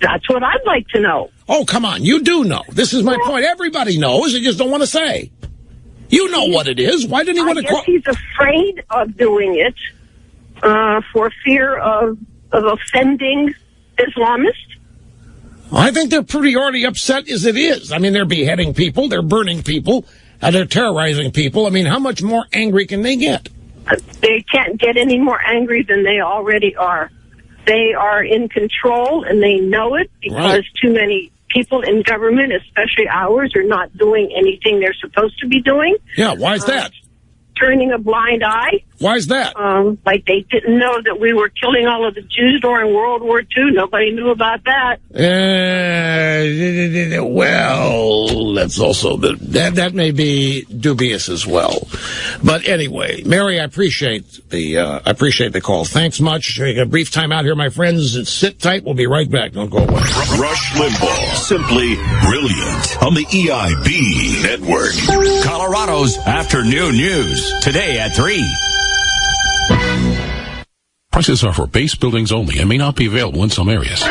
That's what I'd like to know. Oh, come on. You do know. This is my point. Everybody knows. They just don't want to say. You know what it is. Why didn't he want to call? He's afraid of doing it for fear of offending Islamists. I think they're pretty already upset as it is. I mean, they're beheading people. They're burning people. They're terrorizing people. I mean, how much more angry can they get? They can't get any more angry than they already are. They are in control, and they know it because too many people in government, especially ours, are not doing anything they're supposed to be doing. Yeah, why is that? Turning a blind eye. Why is that? Like they didn't know that we were killing all of the Jews during World War II. Nobody knew about that. Well, that's also that may be dubious as well. But anyway, Mary, I appreciate the call. Thanks much. A brief time out here, my friends. Sit tight. We'll be right back. Don't go away. Rush Limbaugh, simply brilliant on the EIB network. Colorado's Afternoon News, today at 3. Prices are for base buildings only and may not be available in some areas.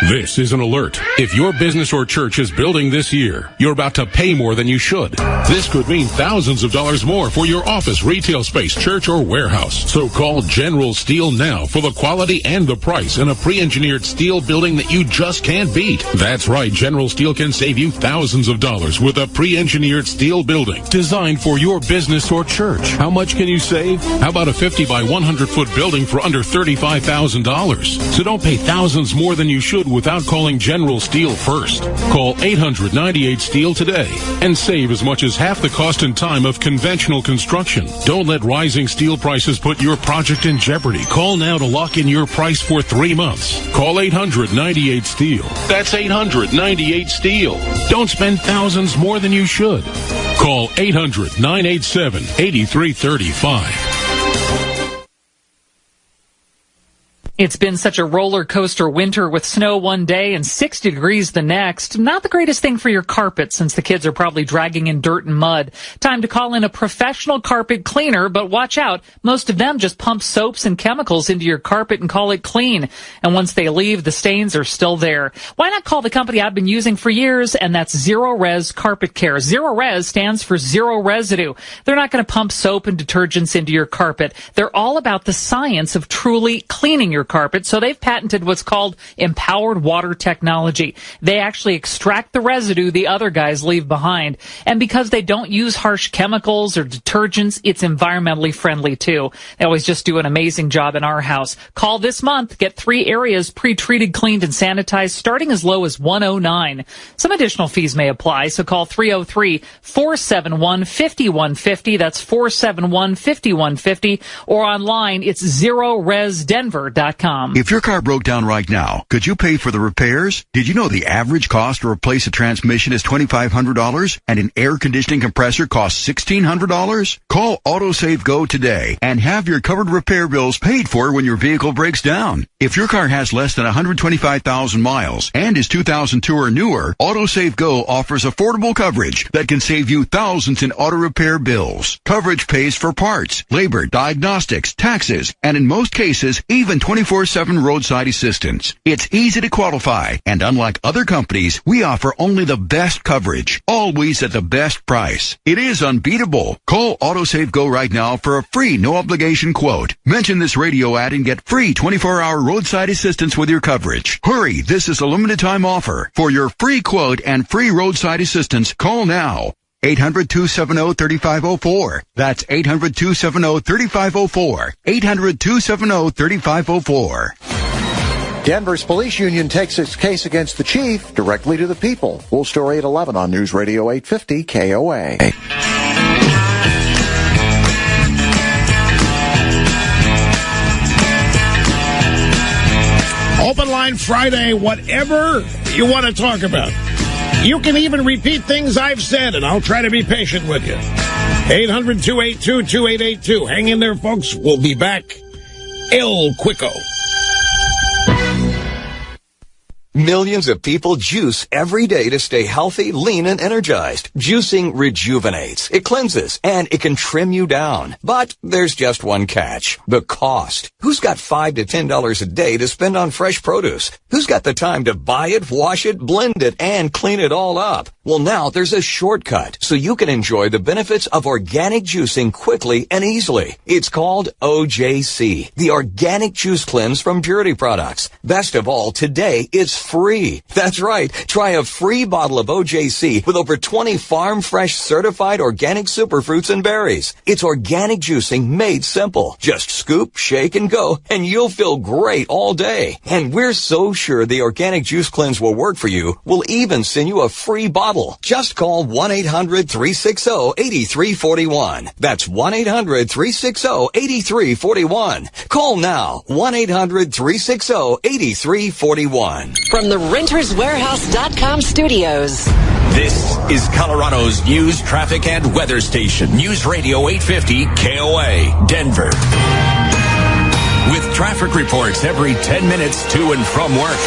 This is an alert. If your business or church is building this year, you're about to pay more than you should. This could mean thousands of dollars more for your office, retail space, church, or warehouse. So call General Steel now for the quality and the price in a pre-engineered steel building that you just can't beat. That's right, General Steel can save you thousands of dollars with a pre-engineered steel building designed for your business or church. How much can you save? How about a 50 by 100 foot building for under $35,000? So don't pay thousands more than you should without calling General Steel first. Call 800-98-STEEL today and save as much as half the cost and time of conventional construction. Don't let rising steel prices put your project in jeopardy. Call now to lock in your price for 3 months. Call 800-98-STEEL. That's 800-98-STEEL. Don't spend thousands more than you should. Call 800-987-8335. It's been such a roller coaster winter with snow one day and 60 degrees the next. Not the greatest thing for your carpet since the kids are probably dragging in dirt and mud. Time to call in a professional carpet cleaner, but watch out. Most of them just pump soaps and chemicals into your carpet and call it clean. And once they leave, the stains are still there. Why not call the company I've been using for years, and that's Zero Res Carpet Care. Zero Res stands for zero residue. They're not going to pump soap and detergents into your carpet. They're all about the science of truly cleaning your carpet, so they've patented what's called empowered water technology. They actually extract the residue the other guys leave behind. And because they don't use harsh chemicals or detergents, it's environmentally friendly too. They always just do an amazing job in our house. Call this month. Get 3 areas pre-treated, cleaned, and sanitized starting as low as $109. Some additional fees may apply, so call 303-471-5150. That's 471-5150. Or online, it's ZeroResDenver.com. If your car broke down right now, could you pay for the repairs? Did you know the average cost to replace a transmission is $2,500 and an air conditioning compressor costs $1,600? Call AutoSave Go today and have your covered repair bills paid for when your vehicle breaks down. If your car has less than 125,000 miles and is 2002 or newer, AutoSave Go offers affordable coverage that can save you thousands in auto repair bills. Coverage pays for parts, labor, diagnostics, taxes, and in most cases, even 24/7 roadside assistance. It's easy to qualify, and unlike other companies, we offer only the best coverage, always at the best price. It is unbeatable. Call AutoSave Go right now for a free, no-obligation quote. Mention this radio ad and get free 24-hour roadside assistance with your coverage. Hurry, this is a limited-time offer. For your free quote and free roadside assistance, call now. 800-270-3504. That's 800-270-3504. 800-270-3504. Denver's police union takes its case against the chief directly to the people. Full story at 11 on News Radio 850 KOA. Open Line Friday, whatever you want to talk about. You can even repeat things I've said, and I'll try to be patient with you. 800-282-2882. Hang in there, folks. We'll be back. El Quico. Millions of people juice every day to stay healthy, lean, and energized. Juicing rejuvenates, it cleanses, and it can trim you down. But there's just one catch: the cost. Who's got $5 to $10 a day to spend on fresh produce? Who's got the time to buy it, wash it, blend it, and clean it all up? Well, now there's a shortcut so you can enjoy the benefits of organic juicing quickly and easily. It's called OJC, the Organic Juice Cleanse from Purity Products. Best of all, today it's free. That's right. Try a free bottle of OJC with over 20 farm fresh certified organic superfruits and berries. It's organic juicing made simple. Just scoop, shake, and go, and you'll feel great all day. And we're so sure the Organic Juice Cleanse will work for you, we'll even send you a free bottle. Just call 1-800-360-8341. That's 1-800-360-8341. Call now. 1-800-360-8341. From the RentersWarehouse.com studios. This is Colorado's news, traffic, and weather station. News Radio 850 KOA, Denver. With traffic reports every 10 minutes to and from work.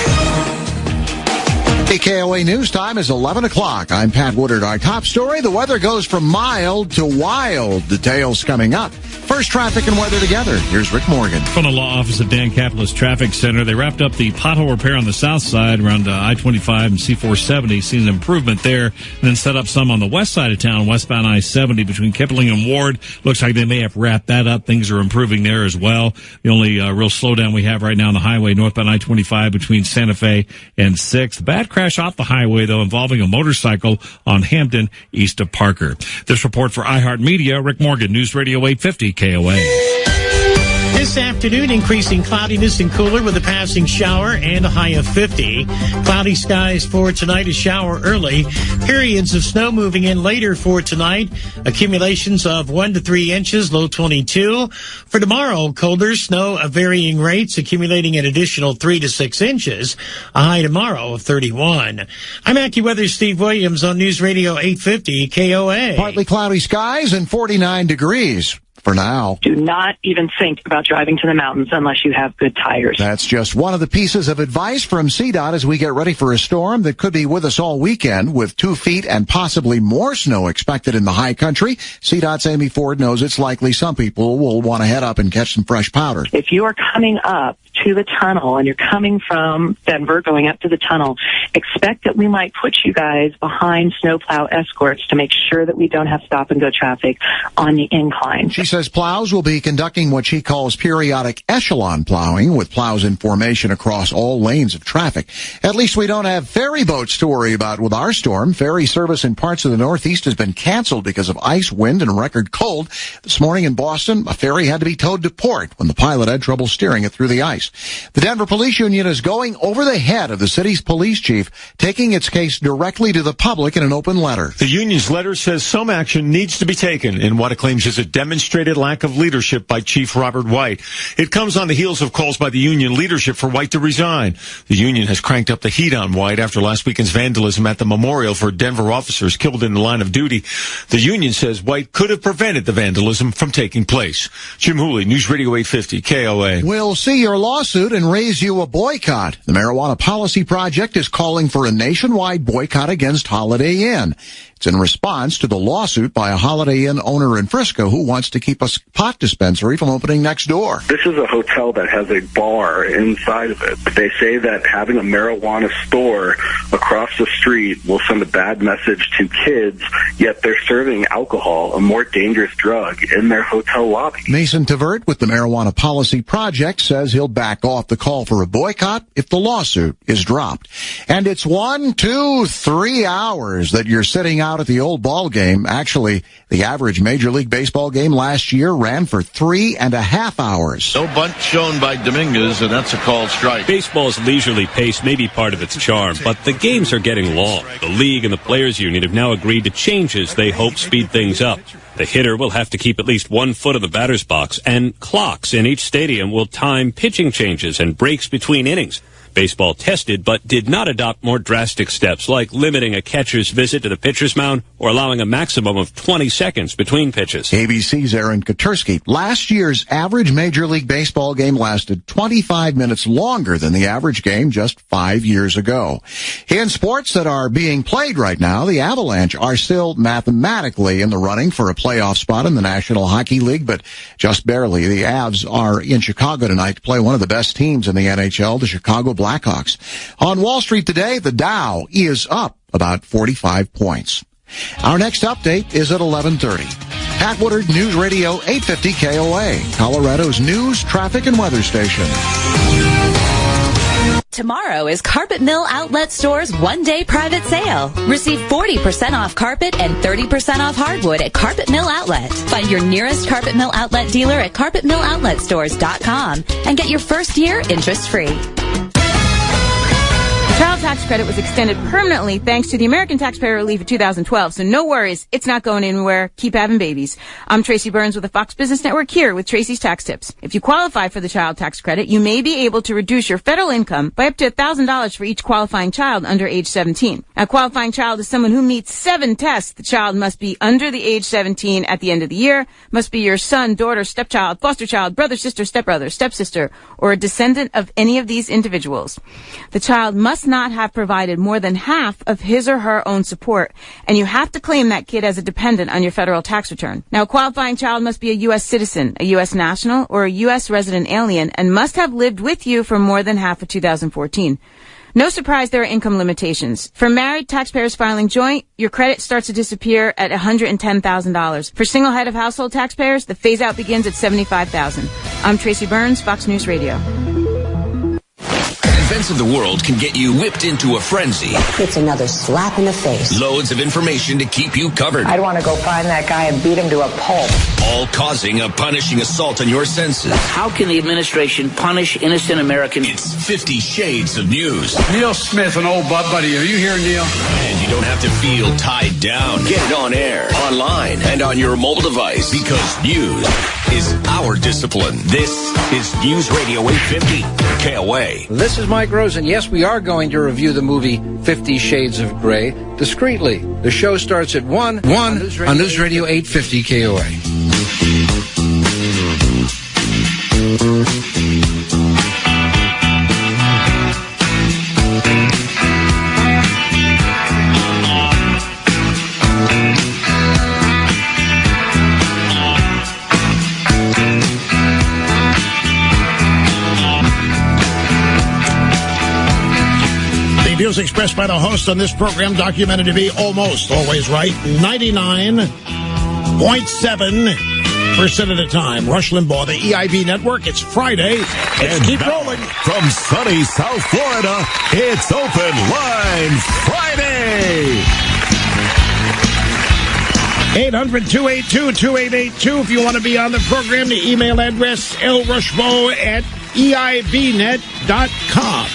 KOA News Time is 11 o'clock. I'm Pat Woodard. Our top story, the weather goes from mild to wild. Details coming up. First, traffic and weather together. Here's Rick Morgan. From the law office at Dan Capital's Traffic Center, they wrapped up the pothole repair on the south side around I-25 and C-470. Seen an improvement there, and then set up some on the west side of town, westbound I-70 between Kipling and Ward. Looks like they may have wrapped that up. Things are improving there as well. The only real slowdown we have right now on the highway, northbound I-25 between Santa Fe and 6th. Bad crash off the highway, though, involving a motorcycle on Hampton east of Parker. This report for iHeartMedia, Rick Morgan, News Radio 850 KOA. This afternoon, increasing cloudiness and cooler with a passing shower and a high of 50. Cloudy skies for tonight, a shower early. Periods of snow moving in later for tonight. Accumulations of 1 to 3 inches, low 22. For tomorrow, colder, snow of varying rates, accumulating an additional 3 to 6 inches. A high tomorrow of 31. I'm AccuWeather's Steve Williams on News Radio 850 KOA. Partly cloudy skies and 49 degrees. For now. Do not even think about driving to the mountains unless you have good tires. That's just one of the pieces of advice from CDOT as we get ready for a storm that could be with us all weekend with 2 feet and possibly more snow expected in the high country. CDOT's Amy Ford knows it's likely some people will want to head up and catch some fresh powder. If you are coming up to the tunnel and you're coming from Denver going up to the tunnel, expect that we might put you guys behind snowplow escorts to make sure that we don't have stop and go traffic on the incline. She says plows will be conducting what she calls periodic echelon plowing with plows in formation across all lanes of traffic. At least we don't have ferry boats to worry about with our storm. Ferry service in parts of the Northeast has been canceled because of ice, wind, and record cold. This morning in Boston, a ferry had to be towed to port when the pilot had trouble steering it through the ice. The Denver Police Union is going over the head of the city's police chief, taking its case directly to the public in an open letter. The union's letter says some action needs to be taken in what it claims is a demonstrated lack of leadership by Chief Robert White. It comes on the heels of calls by the union leadership for White to resign. The union has cranked up the heat on White after last weekend's vandalism at the memorial for Denver officers killed in the line of duty. The union says White could have prevented the vandalism from taking place. Jim Hooley, News Radio 850 KOA. We'll see your lawsuit and raise you a boycott. The Marijuana Policy Project is calling for a nationwide boycott against Holiday Inn. It's in response to the lawsuit by a Holiday Inn owner in Frisco who wants to keep a pot dispensary from opening next door. This is a hotel that has a bar inside of it. They say that having a marijuana store across the street will send a bad message to kids, yet they're serving alcohol, a more dangerous drug, in their hotel lobby. Mason Tavert with the Marijuana Policy Project says he'll back off the call for a boycott if the lawsuit is dropped. And it's 1, 2, 3 hours that you're sitting out at the old ball game. Actually, the average Major League Baseball game last year ran for 3.5 hours. No bunt shown by Dominguez, and that's a called strike. Baseball's leisurely pace may be part of its charm, but the games are getting long. The league and the players' union have now agreed to changes they hope speed things up. The hitter will have to keep at least 1 foot of the batter's box, and clocks in each stadium will time pitching changes and breaks between innings. Baseball tested but did not adopt more drastic steps like limiting a catcher's visit to the pitcher's mound or allowing a maximum of 20 seconds between pitches. ABC's Aaron Kotursky. Last year's average Major League Baseball game lasted 25 minutes longer than the average game just 5 years ago. In sports that are being played right now, the Avalanche are still mathematically in the running for a playoff spot in the National Hockey League, but just barely. The Avs are in Chicago tonight to play one of the best teams in the NHL, the Chicago Blackhawks. On Wall Street today, the Dow is up about 45 points. Our next update is at 11:30. Pat Woodard, News Radio 850 KOA, Colorado's news, traffic, and weather station. Tomorrow is Carpet Mill Outlet Store's one-day private sale. Receive 40% off carpet and 30% off hardwood at Carpet Mill Outlet. Find your nearest Carpet Mill Outlet dealer at carpetmilloutletstores.com and get your first year interest-free. Child tax credit was extended permanently thanks to the American Taxpayer Relief of 2012, so no worries, it's not going anywhere. Keep having babies. I'm Tracy Burns with the Fox Business Network here with Tracy's Tax Tips. If you qualify for the child tax credit, you may be able to reduce your federal income by up to $1,000 for each qualifying child under age 17. A qualifying child is someone who meets 7 tests. The child must be under the age 17 at the end of the year, must be your son, daughter, stepchild, foster child, brother, sister, stepbrother, stepsister, or a descendant of any of these individuals. The child must must not have provided more than half of his or her own support, and you have to claim that kid as a dependent on your federal tax return. Now, a qualifying child must be a U.S. citizen, a U.S. national, or a U.S. resident alien, and must have lived with you for more than half of 2014. No surprise there are income limitations. For married taxpayers filing joint, your credit starts to disappear at $110,000. For single head of household taxpayers, the phase-out begins at $75,000. I'm Tracy Burns, Fox News Radio. Events of the world can get you whipped into a frenzy. It's another slap in the face. Loads of information to keep you covered. I'd want to go find that guy and beat him to a pulp. All causing a punishing assault on your senses. How can the administration punish innocent Americans? It's 50 Shades of News. Neil Smith, an old buddy. Are you here, Neil? And you don't have to feel tied down. Get it on air, online, and on your mobile device. Because news is our discipline. This is News Radio 850 KOA. This is Mike Rosen. Yes, we are going to review the movie 50 Shades of Grey discreetly. The show starts at 1 on News Radio 850 KOA. Views expressed by the host on this program documented to be almost always right, 99.7% of the time. Rush Limbaugh, the EIB network. It's Friday. Let's keep rolling. From sunny South Florida, it's Open Line Friday. 800-282-2882 if you want to be on the program. The email address, lrushbo@eibnet.com.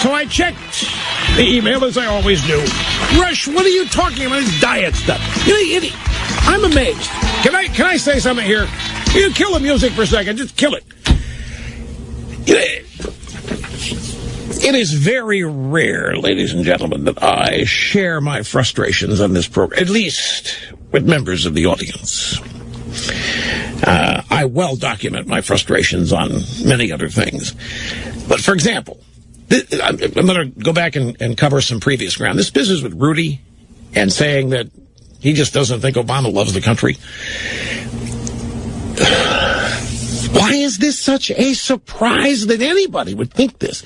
So I checked the email, as I always do. Rush, what are you talking about? This diet stuff. I'm amazed. Can I say something here? You kill the music for a second. Just kill it. It is very rare, ladies and gentlemen, that I share my frustrations on this program, at least with members of the audience. I well document my frustrations on many other things. But for example, I'm going to go back and cover some previous ground. This business with Rudy and saying that he just doesn't think Obama loves the country. Why is this such a surprise that anybody would think this?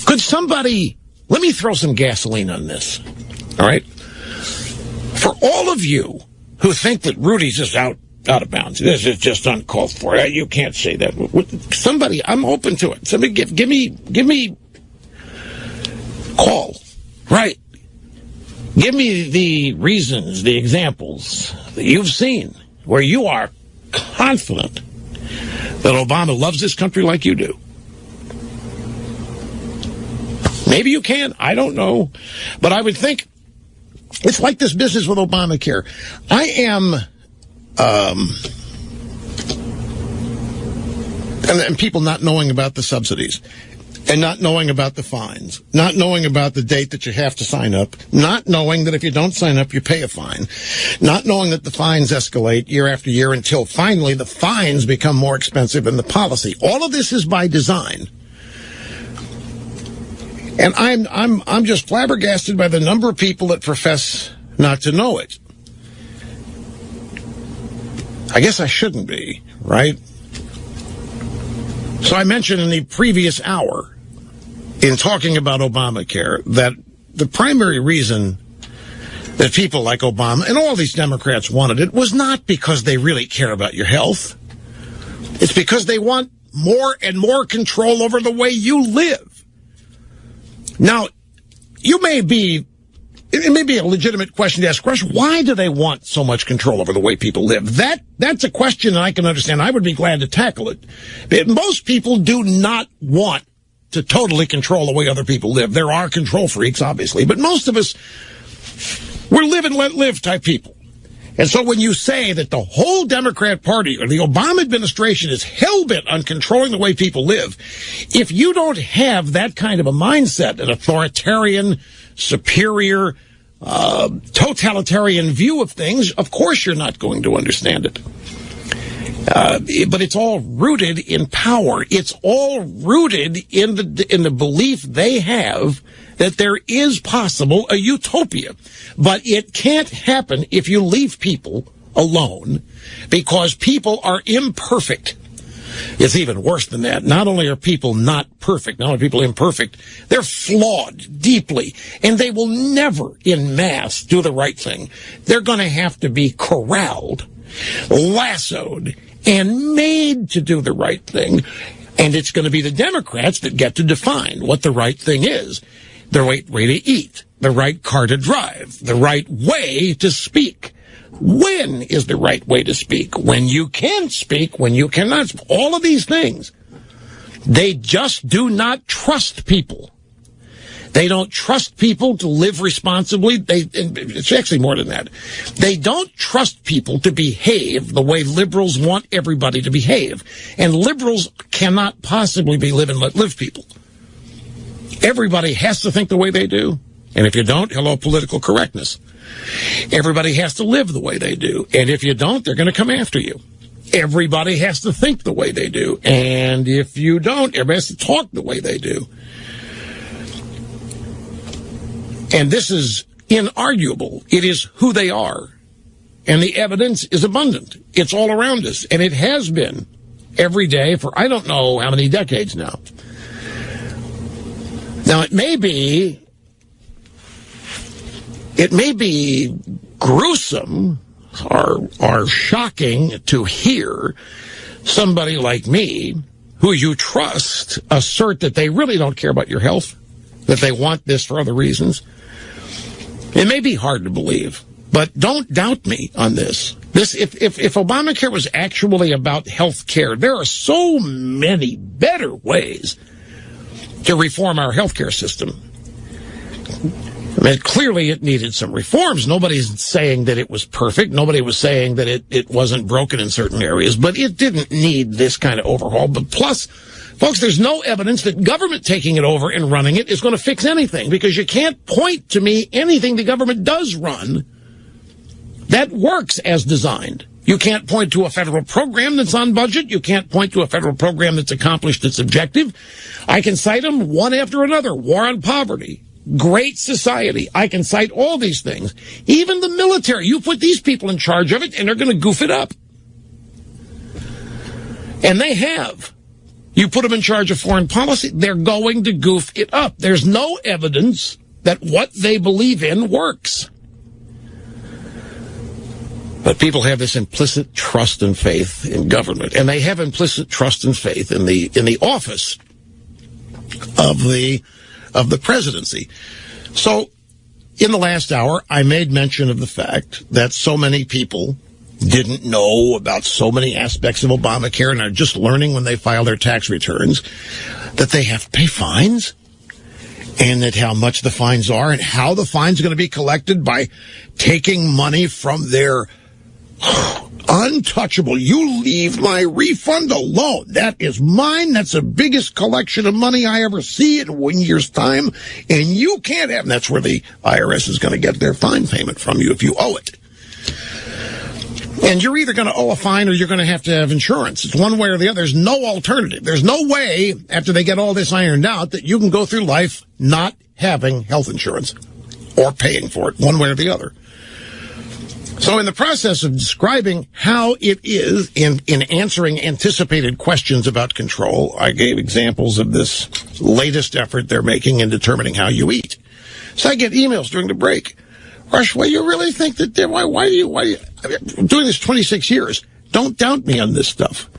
Could somebody, let me throw some gasoline on this, all right? For all of you who think that Rudy's just out of bounds, this is just uncalled for. You can't say that. Somebody, I'm open to it. Somebody give me call. Right. Give me the reasons, the examples that you've seen where you are confident that Obama loves this country like you do. Maybe you can. I don't know. But I would think it's like this business with Obamacare. I am... and people not knowing about the subsidies, and not knowing about the fines, not knowing about the date that you have to sign up, not knowing that if you don't sign up, you pay a fine, not knowing that the fines escalate year after year until finally the fines become more expensive than the policy. All of this is by design. And I'm just flabbergasted by the number of people that profess not to know it. I guess I shouldn't be, right? So I mentioned in the previous hour, in talking about Obamacare, that the primary reason that people like Obama and all these Democrats wanted it was not because they really care about your health. It's because they want more and more control over the way you live. Now, it may be a legitimate question to ask, Rush, why do they want so much control over the way people live? That's a question I can understand. I would be glad to tackle it. But most people do not want to totally control the way other people live. There are control freaks, obviously, but most of us, we're live and let live type people. And so when you say that the whole Democrat Party or the Obama administration is hell-bent on controlling the way people live, if you don't have that kind of a mindset, an authoritarian, superior, totalitarian view of things, of course you're not going to understand it. But it's all rooted in power. It's all rooted in the belief they have that there is possible a utopia. But it can't happen if you leave people alone, because people are imperfect. It's even worse than that. Not only are people not perfect, not only are people imperfect, they're flawed deeply, and they will never en masse do the right thing. They're going to have to be corralled, lassoed, and made to do the right thing. And it's going to be the Democrats that get to define what the right thing is. The right way to eat, the right car to drive, the right way to speak. When is the right way to speak? When you can speak, when you cannot speak. All of these things. They just do not trust people. They don't trust people to live responsibly. It's actually more than that. They don't trust people to behave the way liberals want everybody to behave. And liberals cannot possibly be live and let live people. Everybody has to think the way they do. And if you don't, hello, political correctness. Everybody has to live the way they do. And if you don't, they're going to come after you. Everybody has to think the way they do. And if you don't, everybody has to talk the way they do. And this is inarguable. It is who they are. And the evidence is abundant. It's all around us. And it has been every day for I don't know how many decades now. Now, it may be gruesome or shocking to hear somebody like me, who you trust, assert that they really don't care about your health, that they want this for other reasons. It may be hard to believe, but don't doubt me on this. If Obamacare was actually about health care, there are so many better ways to reform our healthcare system. I mean, clearly it needed some reforms. Nobody's saying that it was perfect. Nobody was saying that it wasn't broken in certain areas, but it didn't need this kind of overhaul. But plus, folks, there's no evidence that government taking it over and running it is going to fix anything, because you can't point to me anything the government does run that works as designed. You can't point to a federal program that's on budget. You can't point to a federal program that's accomplished its objective. I can cite them one after another. War on poverty. Great society. I can cite all these things. Even the military. You put these people in charge of it, and they're going to goof it up. And they have. You put them in charge of foreign policy, they're going to goof it up. There's no evidence that what they believe in works. But people have this implicit trust and faith in government, and they have implicit trust and faith in the office of the presidency. So, in the last hour, I made mention of the fact that so many people didn't know about so many aspects of Obamacare and are just learning when they file their tax returns that they have to pay fines, and that how much the fines are and how the fines are going to be collected by taking money from their untouchable. You leave my refund alone. That is mine. That's the biggest collection of money I ever see in 1 year's time, and you can't have. And that's where the IRS is going to get their fine payment from you if you owe it. And you're either going to owe a fine or you're going to have insurance. It's one way or the other. There's no alternative. There's no way, after they get all this ironed out, that you can go through life not having health insurance or paying for it, one way or the other. So in the process of describing how it is in answering anticipated questions about control, I gave examples of this latest effort they're making in determining how you eat. So I get emails during the break. Rush, well, you really think that, why do you, I'm doing this 26 years. Don't doubt me on this stuff.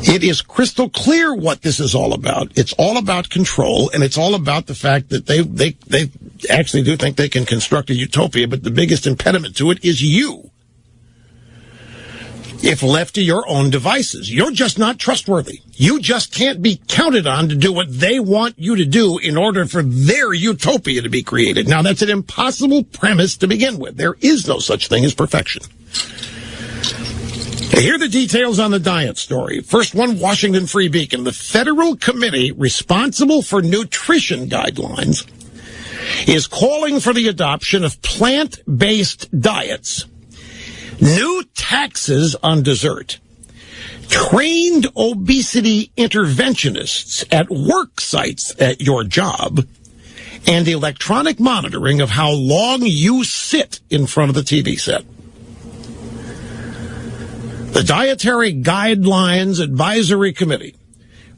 It is crystal clear what this is all about. It's all about control, and it's all about the fact that they actually do think they can construct a utopia, but the biggest impediment to it is you. If left to your own devices, you're just not trustworthy. You just can't be counted on to do what they want you to do in order for their utopia to be created. Now, that's an impossible premise to begin with. There is no such thing as perfection. Here are the details on the diet story. First one, Washington Free Beacon. The federal committee responsible for nutrition guidelines is calling for the adoption of plant-based diets. New taxes on dessert, trained obesity interventionists at work sites at your job, and electronic monitoring of how long you sit in front of the TV set. The Dietary Guidelines Advisory Committee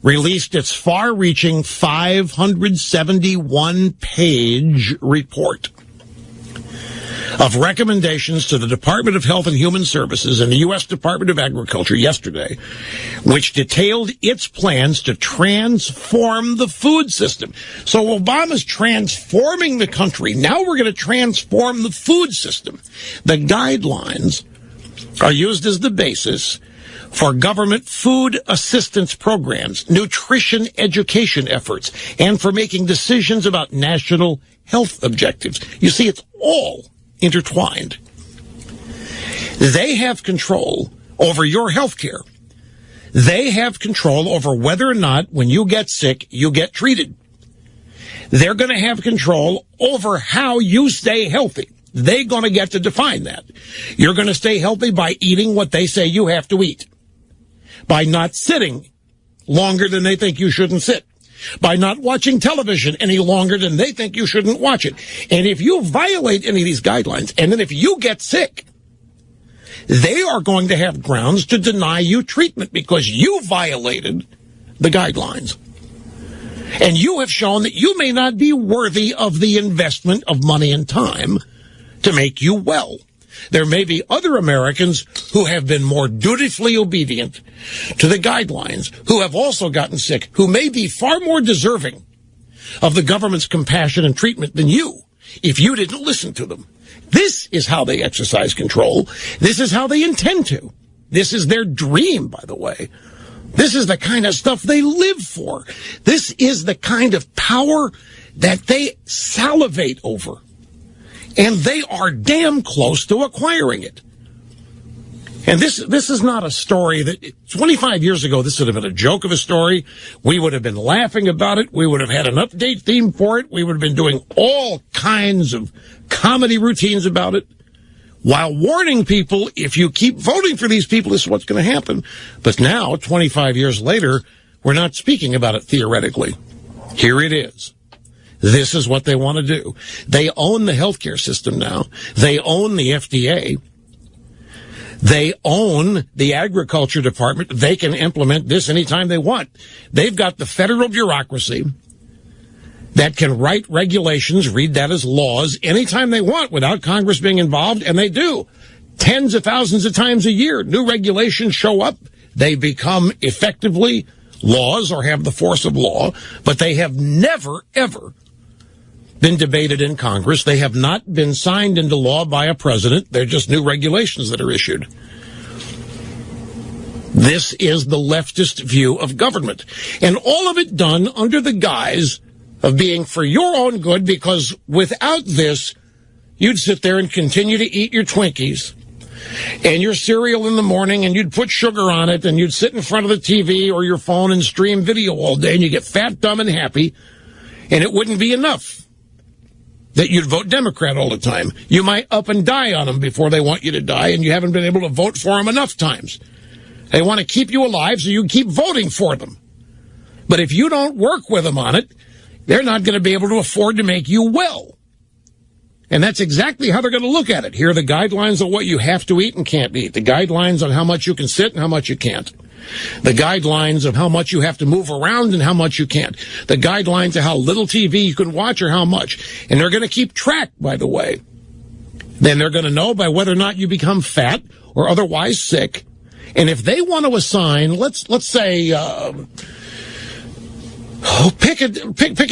released its far-reaching 571-page report of recommendations to the Department of Health and Human Services and the U.S. Department of Agriculture yesterday, which detailed its plans to transform the food system. So Obama's transforming the country. Now we're going to transform the food system. The guidelines are used as the basis for government food assistance programs, nutrition education efforts, and for making decisions about national health objectives. You see, it's all intertwined. They have control over your health care. They have control over whether or not when you get sick, you get treated. They're going to have control over how you stay healthy. They're going to get to define that. You're going to stay healthy by eating what they say you have to eat, by not sitting longer than they think you shouldn't sit, by not watching television any longer than they think you shouldn't watch it. And if you violate any of these guidelines, and then if you get sick, they are going to have grounds to deny you treatment because you violated the guidelines. And you have shown that you may not be worthy of the investment of money and time to make you well. There may be other Americans who have been more dutifully obedient to the guidelines, who have also gotten sick, who may be far more deserving of the government's compassion and treatment than you, if you didn't listen to them. This is how they exercise control. This is how they intend to. This is their dream, by the way. This is the kind of stuff they live for. This is the kind of power that they salivate over. And they are damn close to acquiring it. And this is not a story that 25 years ago, this would have been a joke of a story. We would have been laughing about it. We would have had an update theme for it. We would have been doing all kinds of comedy routines about it, while warning people, if you keep voting for these people, this is what's going to happen. But now, 25 years later, we're not speaking about it theoretically. Here it is. This is what they want to do. They own the healthcare system now. They own the FDA. They own the agriculture department. They can implement this anytime they want. They've got the federal bureaucracy that can write regulations, read that as laws, anytime they want without Congress being involved, and they do. Tens of thousands of times a year, new regulations show up. They become effectively laws or have the force of law, but they have never, ever been debated in Congress. They have not been signed into law by a president. They're just new regulations that are issued. This is the leftist view of government. And all of it done under the guise of being for your own good, because without this, you'd sit there and continue to eat your Twinkies and your cereal in the morning, and you'd put sugar on it, and you'd sit in front of the TV or your phone and stream video all day, and you get fat, dumb, and happy, and it wouldn't be enough that you'd vote Democrat all the time. You might up and die on them before they want you to die, and you haven't been able to vote for them enough times. They want to keep you alive so you keep voting for them. But if you don't work with them on it, they're not going to be able to afford to make you well. And that's exactly how they're going to look at it. Here are the guidelines on what you have to eat and can't eat. The guidelines on how much you can sit and how much you can't. The guidelines of how much you have to move around and how much you can't. The guidelines of how little TV you can watch or how much. And they're going to keep track, by the way. Then they're going to know by whether or not you become fat or otherwise sick. And if they want to assign, let's say, pick a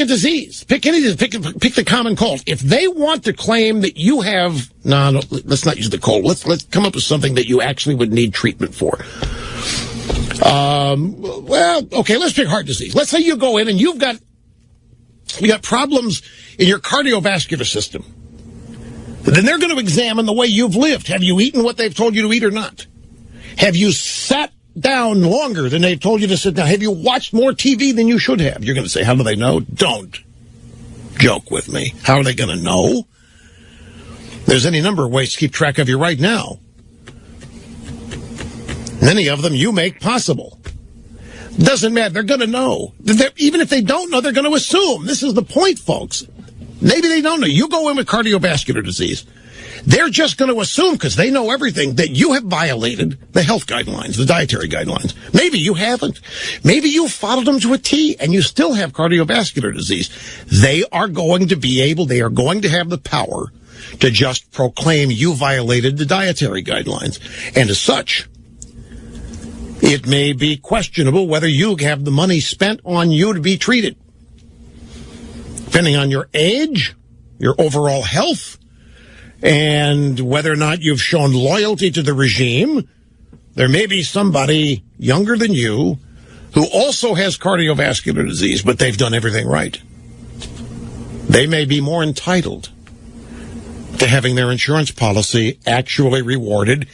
disease. Pick any disease. Pick the common cold. If they want to claim that you have, no, let's not use the cold. Let's come up with something that you actually would need treatment for. Well, okay, let's pick heart disease. Let's say you go in and you got problems in your cardiovascular system. Then they're going to examine the way you've lived. Have you eaten what they've told you to eat or not? Have you sat down longer than they've told you to sit down? Have you watched more TV than you should have? You're going to say, how do they know? Don't joke with me. How are they going to know? There's any number of ways to keep track of you right now. Many of them you make possible. Doesn't matter. They're going to know. Even if they don't know, they're going to assume. This is the point, folks. Maybe they don't know. You go in with cardiovascular disease. They're just going to assume, because they know everything, that you have violated the health guidelines, the dietary guidelines. Maybe you haven't. Maybe you followed them to a T and you still have cardiovascular disease. They are going to have the power to just proclaim you violated the dietary guidelines. And as such, it may be questionable whether you have the money spent on you to be treated. Depending on your age, your overall health, and whether or not you've shown loyalty to the regime, there may be somebody younger than you who also has cardiovascular disease, but they've done everything right. They may be more entitled to having their insurance policy actually rewarded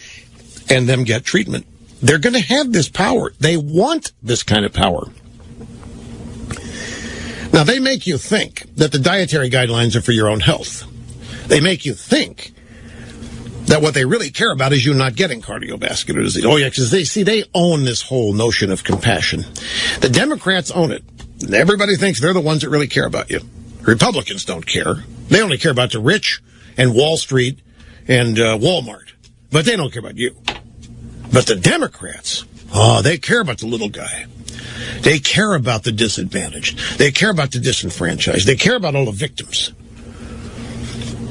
and them get treatment. They're going to have this power. They want this kind of power. Now, they make you think that the dietary guidelines are for your own health. They make you think that what they really care about is you not getting cardiovascular disease. Oh, yeah, because they own this whole notion of compassion. The Democrats own it. Everybody thinks they're the ones that really care about you. Republicans don't care. They only care about the rich and Wall Street and Walmart. But they don't care about you. But the Democrats, they care about the little guy. They care about the disadvantaged. They care about the disenfranchised. They care about all the victims.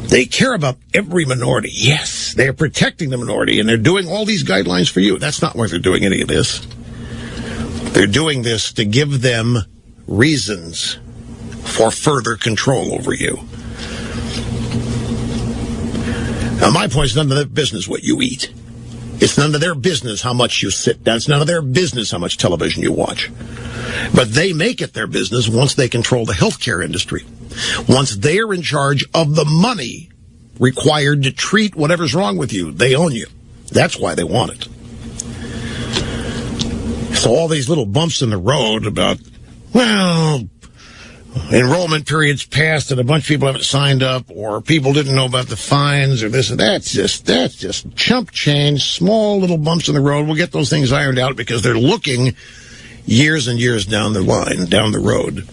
They care about every minority. Yes, they are protecting the minority, and they're doing all these guidelines for you. That's not why they're doing any of this. They're doing this to give them reasons for further control over you. Now, my point is none of their business what you eat. It's none of their business how much you sit down. It's none of their business how much television you watch. But they make it their business once they control the healthcare industry. Once they're in charge of the money required to treat whatever's wrong with you, they own you. That's why they want it. So all these little bumps in the road about, well, enrollment periods passed and a bunch of people haven't signed up, or people didn't know about the fines, or this and that's just chump change, small little bumps in the road. We'll get those things ironed out because they're looking years and years down the line, down the road.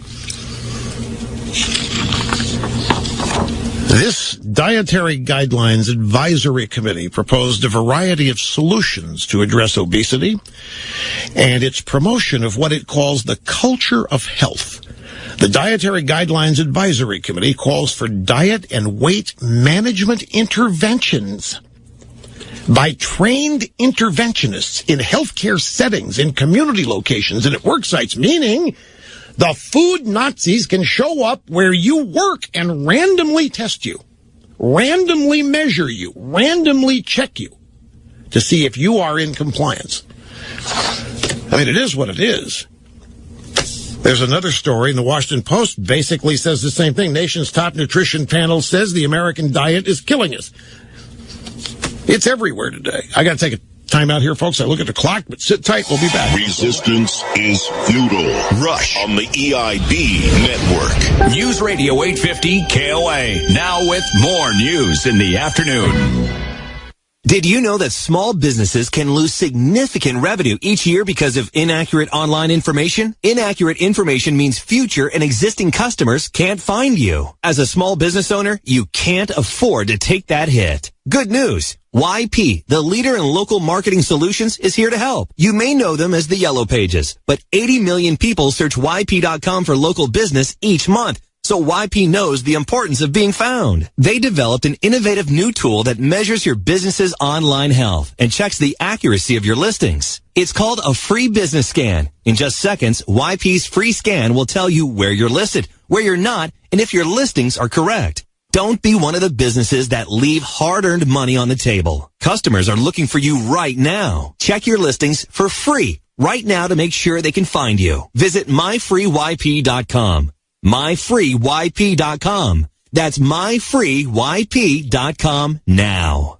This Dietary Guidelines Advisory Committee proposed a variety of solutions to address obesity and its promotion of what it calls the culture of health. The Dietary Guidelines Advisory Committee calls for diet and weight management interventions by trained interventionists in healthcare settings, in community locations, and at work sites, meaning the food Nazis can show up where you work and randomly test you, randomly measure you, randomly check you to see if you are in compliance. I mean, it is what it is. There's another story in the Washington Post basically says the same thing. Nation's top nutrition panel says the American diet is killing us. It's everywhere today. I got to take a time out here, folks. I look at the clock, but sit tight. We'll be back. Resistance is futile. Rush on the EIB network. News Radio 850 KOA. Now with more news in the afternoon. Did you know that small businesses can lose significant revenue each year because of inaccurate online information? Inaccurate information means future and existing customers can't find you. As a small business owner, you can't afford to take that hit. Good news. YP, the leader in local marketing solutions, is here to help. You may know them as the Yellow Pages, but 80 million people search YP.com for local business each month. So YP knows the importance of being found. They developed an innovative new tool that measures your business's online health and checks the accuracy of your listings. It's called a free business scan. In just seconds, YP's free scan will tell you where you're listed, where you're not, and if your listings are correct. Don't be one of the businesses that leave hard-earned money on the table. Customers are looking for you right now. Check your listings for free right now to make sure they can find you. Visit myfreeyp.com. myfreeyp.com. That's myfreeyp.com now.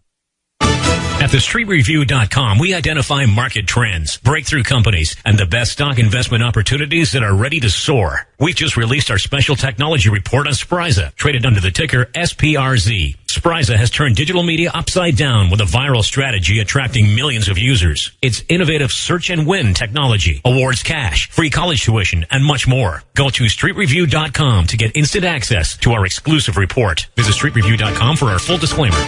At thestreetreview.com, we identify market trends, breakthrough companies, and the best stock investment opportunities that are ready to soar. We've just released our special technology report on Spryza, traded under the ticker SPRZ. Spryza has turned digital media upside down with a viral strategy attracting millions of users. Its innovative search and win technology, awards cash, free college tuition, and much more. Go to streetreview.com to get instant access to our exclusive report. Visit streetreview.com for our full disclaimer.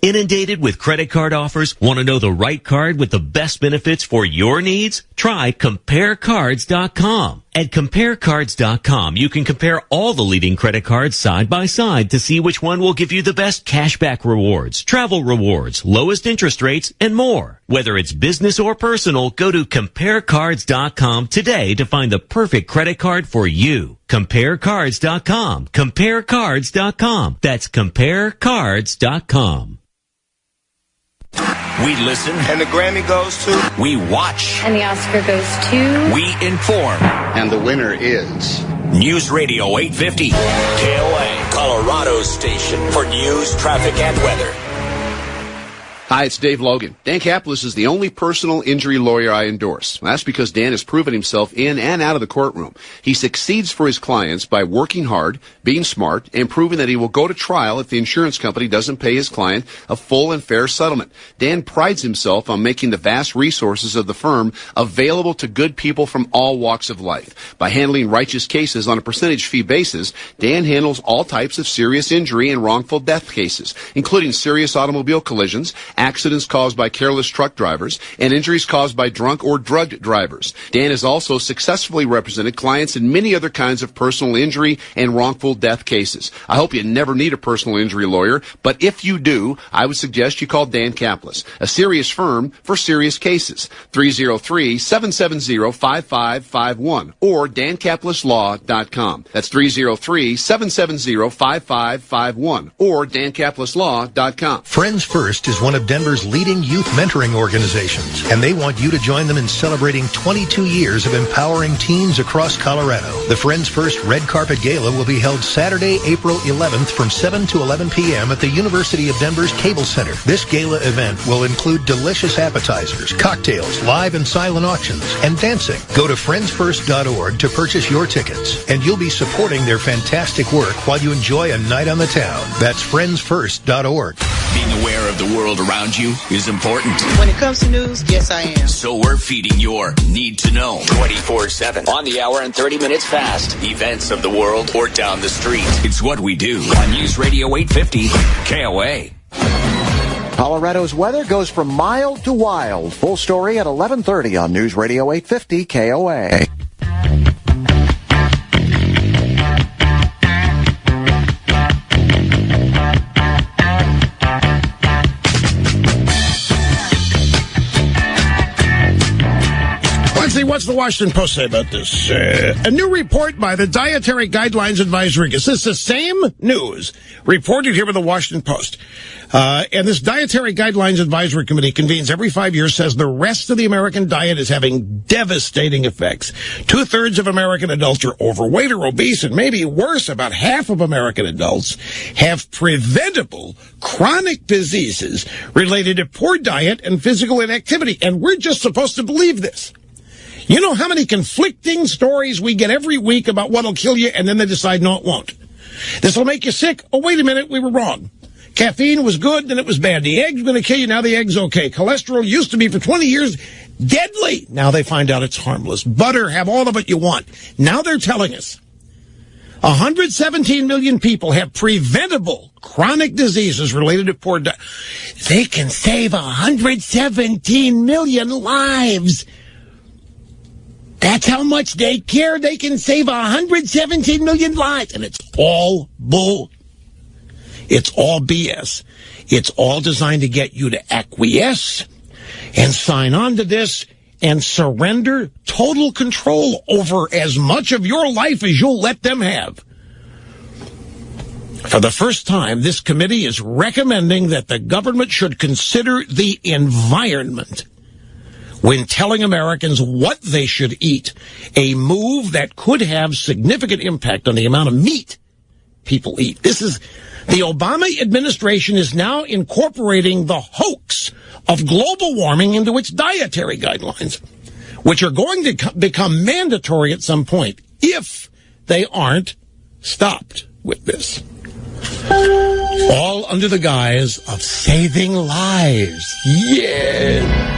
Inundated with credit card offers? Want to know the right card with the best benefits for your needs? Try CompareCards.com. At CompareCards.com, you can compare all the leading credit cards side by side to see which one will give you the best cashback rewards, travel rewards, lowest interest rates, and more. Whether it's business or personal, go to CompareCards.com today to find the perfect credit card for you. CompareCards.com. CompareCards.com. That's CompareCards.com. We listen. And the Grammy goes to. We watch. And the Oscar goes to. We inform. And the winner is. News Radio 850. KOA, Colorado's station for news, traffic, and weather. Hi, it's Dave Logan. Dan Caplis is the only personal injury lawyer I endorse. That's because Dan has proven himself in and out of the courtroom. He succeeds for his clients by working hard, being smart, and proving that he will go to trial if the insurance company doesn't pay his client a full and fair settlement. Dan prides himself on making the vast resources of the firm available to good people from all walks of life. By handling righteous cases on a percentage fee basis, Dan handles all types of serious injury and wrongful death cases, including serious automobile collisions, accidents caused by careless truck drivers, and injuries caused by drunk or drugged drivers. Dan has also successfully represented clients in many other kinds of personal injury and wrongful death cases. I hope you never need a personal injury lawyer, but if you do, I would suggest you call Dan Caplis, a serious firm for serious cases. 303-770-5551 or dancaplislaw.com. That's 303-770-5551 or dancaplislaw.com. Friends First is one of Denver's leading youth mentoring organizations, and they want you to join them in celebrating 22 years of empowering teens across Colorado. The Friends First Red Carpet Gala will be held Saturday, April 11th from 7 to 11 p.m. at the University of Denver's Cable Center. This gala event will include delicious appetizers, cocktails, live and silent auctions, and dancing. Go to friendsfirst.org to purchase your tickets, and you'll be supporting their fantastic work while you enjoy a night on the town. That's friendsfirst.org. Being aware of the world around you is important. When it comes to news, yes, I am. So we're feeding your need to know 24/7 on the hour and 30 minutes fast. Events of the world or down the street. It's what we do on News Radio 850 KOA. Colorado's weather goes from mild to wild. Full story at 11:30 on News Radio 850 KOA. What's the Washington Post say about this? A new report by the Dietary Guidelines Advisory. Is this the same news reported here by the Washington Post? And this Dietary Guidelines Advisory Committee convenes every 5 years, says the rest of the American diet is having devastating effects. 2/3 of American adults are overweight or obese, and maybe worse, about half of American adults have preventable chronic diseases related to poor diet and physical inactivity. And we're just supposed to believe this. You know how many conflicting stories we get every week about what'll kill you, and then they decide, no, it won't. This will make you sick. Oh, wait a minute, we were wrong. Caffeine was good, then it was bad. The egg's going to kill you, now the egg's okay. Cholesterol used to be, for 20 years, deadly. Now they find out it's harmless. Butter, have all of it you want. Now they're telling us 117 million people have preventable chronic diseases related to poor diet. They can save 117 million lives. That's how much they care. They can save 117 million lives. And it's all bull. It's all BS. It's all designed to get you to acquiesce and sign on to this and surrender total control over as much of your life as you'll let them have. For the first time, this committee is recommending that the government should consider the environment when telling Americans what they should eat, a move that could have significant impact on the amount of meat people eat. This is The Obama administration is now incorporating the hoax of global warming into its dietary guidelines, which are going to become mandatory at some point if they aren't stopped with this. All under the guise of saving lives. Yeah.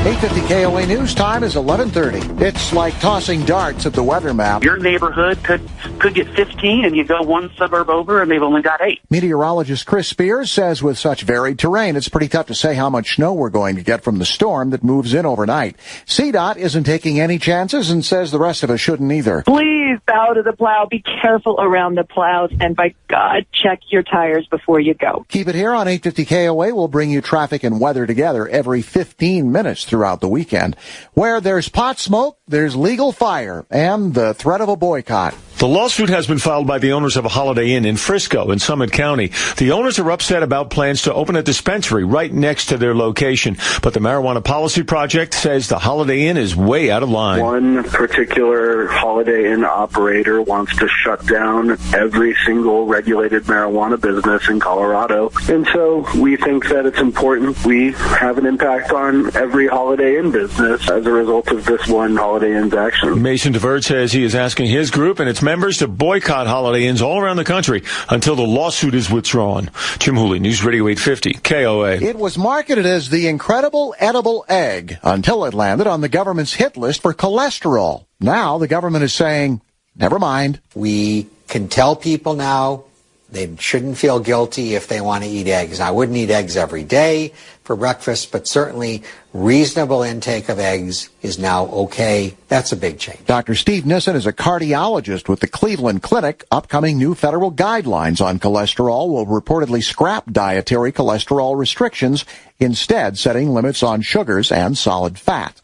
850 KOA News time is 11:30. It's like tossing darts at the weather map. Your neighborhood could get 15 and you go one suburb over and they've only got 8. Meteorologist Chris Spears says with such varied terrain, it's pretty tough to say how much snow we're going to get from the storm that moves in overnight. CDOT isn't taking any chances and says the rest of us shouldn't either. Please bow to the plow. Be careful around the plows. And by God, check your tires before you go. Keep it here on 850 KOA. We'll bring you traffic and weather together every 15 minutes throughout the weekend. Where there's pot smoke, there's legal fire and the threat of a boycott. The lawsuit has been filed by the owners of a Holiday Inn in Frisco in Summit County. The owners are upset about plans to open a dispensary right next to their location. But the Marijuana Policy Project says the Holiday Inn is way out of line. One particular Holiday Inn operator wants to shut down every single regulated marijuana business in Colorado. And so we think that it's important we have an impact on every Holiday Inn business as a result of this one Holiday Inn's action. Mason DeVert says he is asking his group and its members to boycott Holiday Inns all around the country until the lawsuit is withdrawn. Jim Hooley, News Radio 850, KOA. It was marketed as the incredible edible egg until it landed on the government's hit list for cholesterol. Now the government is saying, never mind. We can tell people now they shouldn't feel guilty if they want to eat eggs. I wouldn't eat eggs every day for breakfast, but certainly reasonable intake of eggs is now okay. That's a big change. Dr. Steve Nissen is a cardiologist with the Cleveland Clinic. Upcoming new federal guidelines on cholesterol will reportedly scrap dietary cholesterol restrictions, instead setting limits on sugars and solid fat.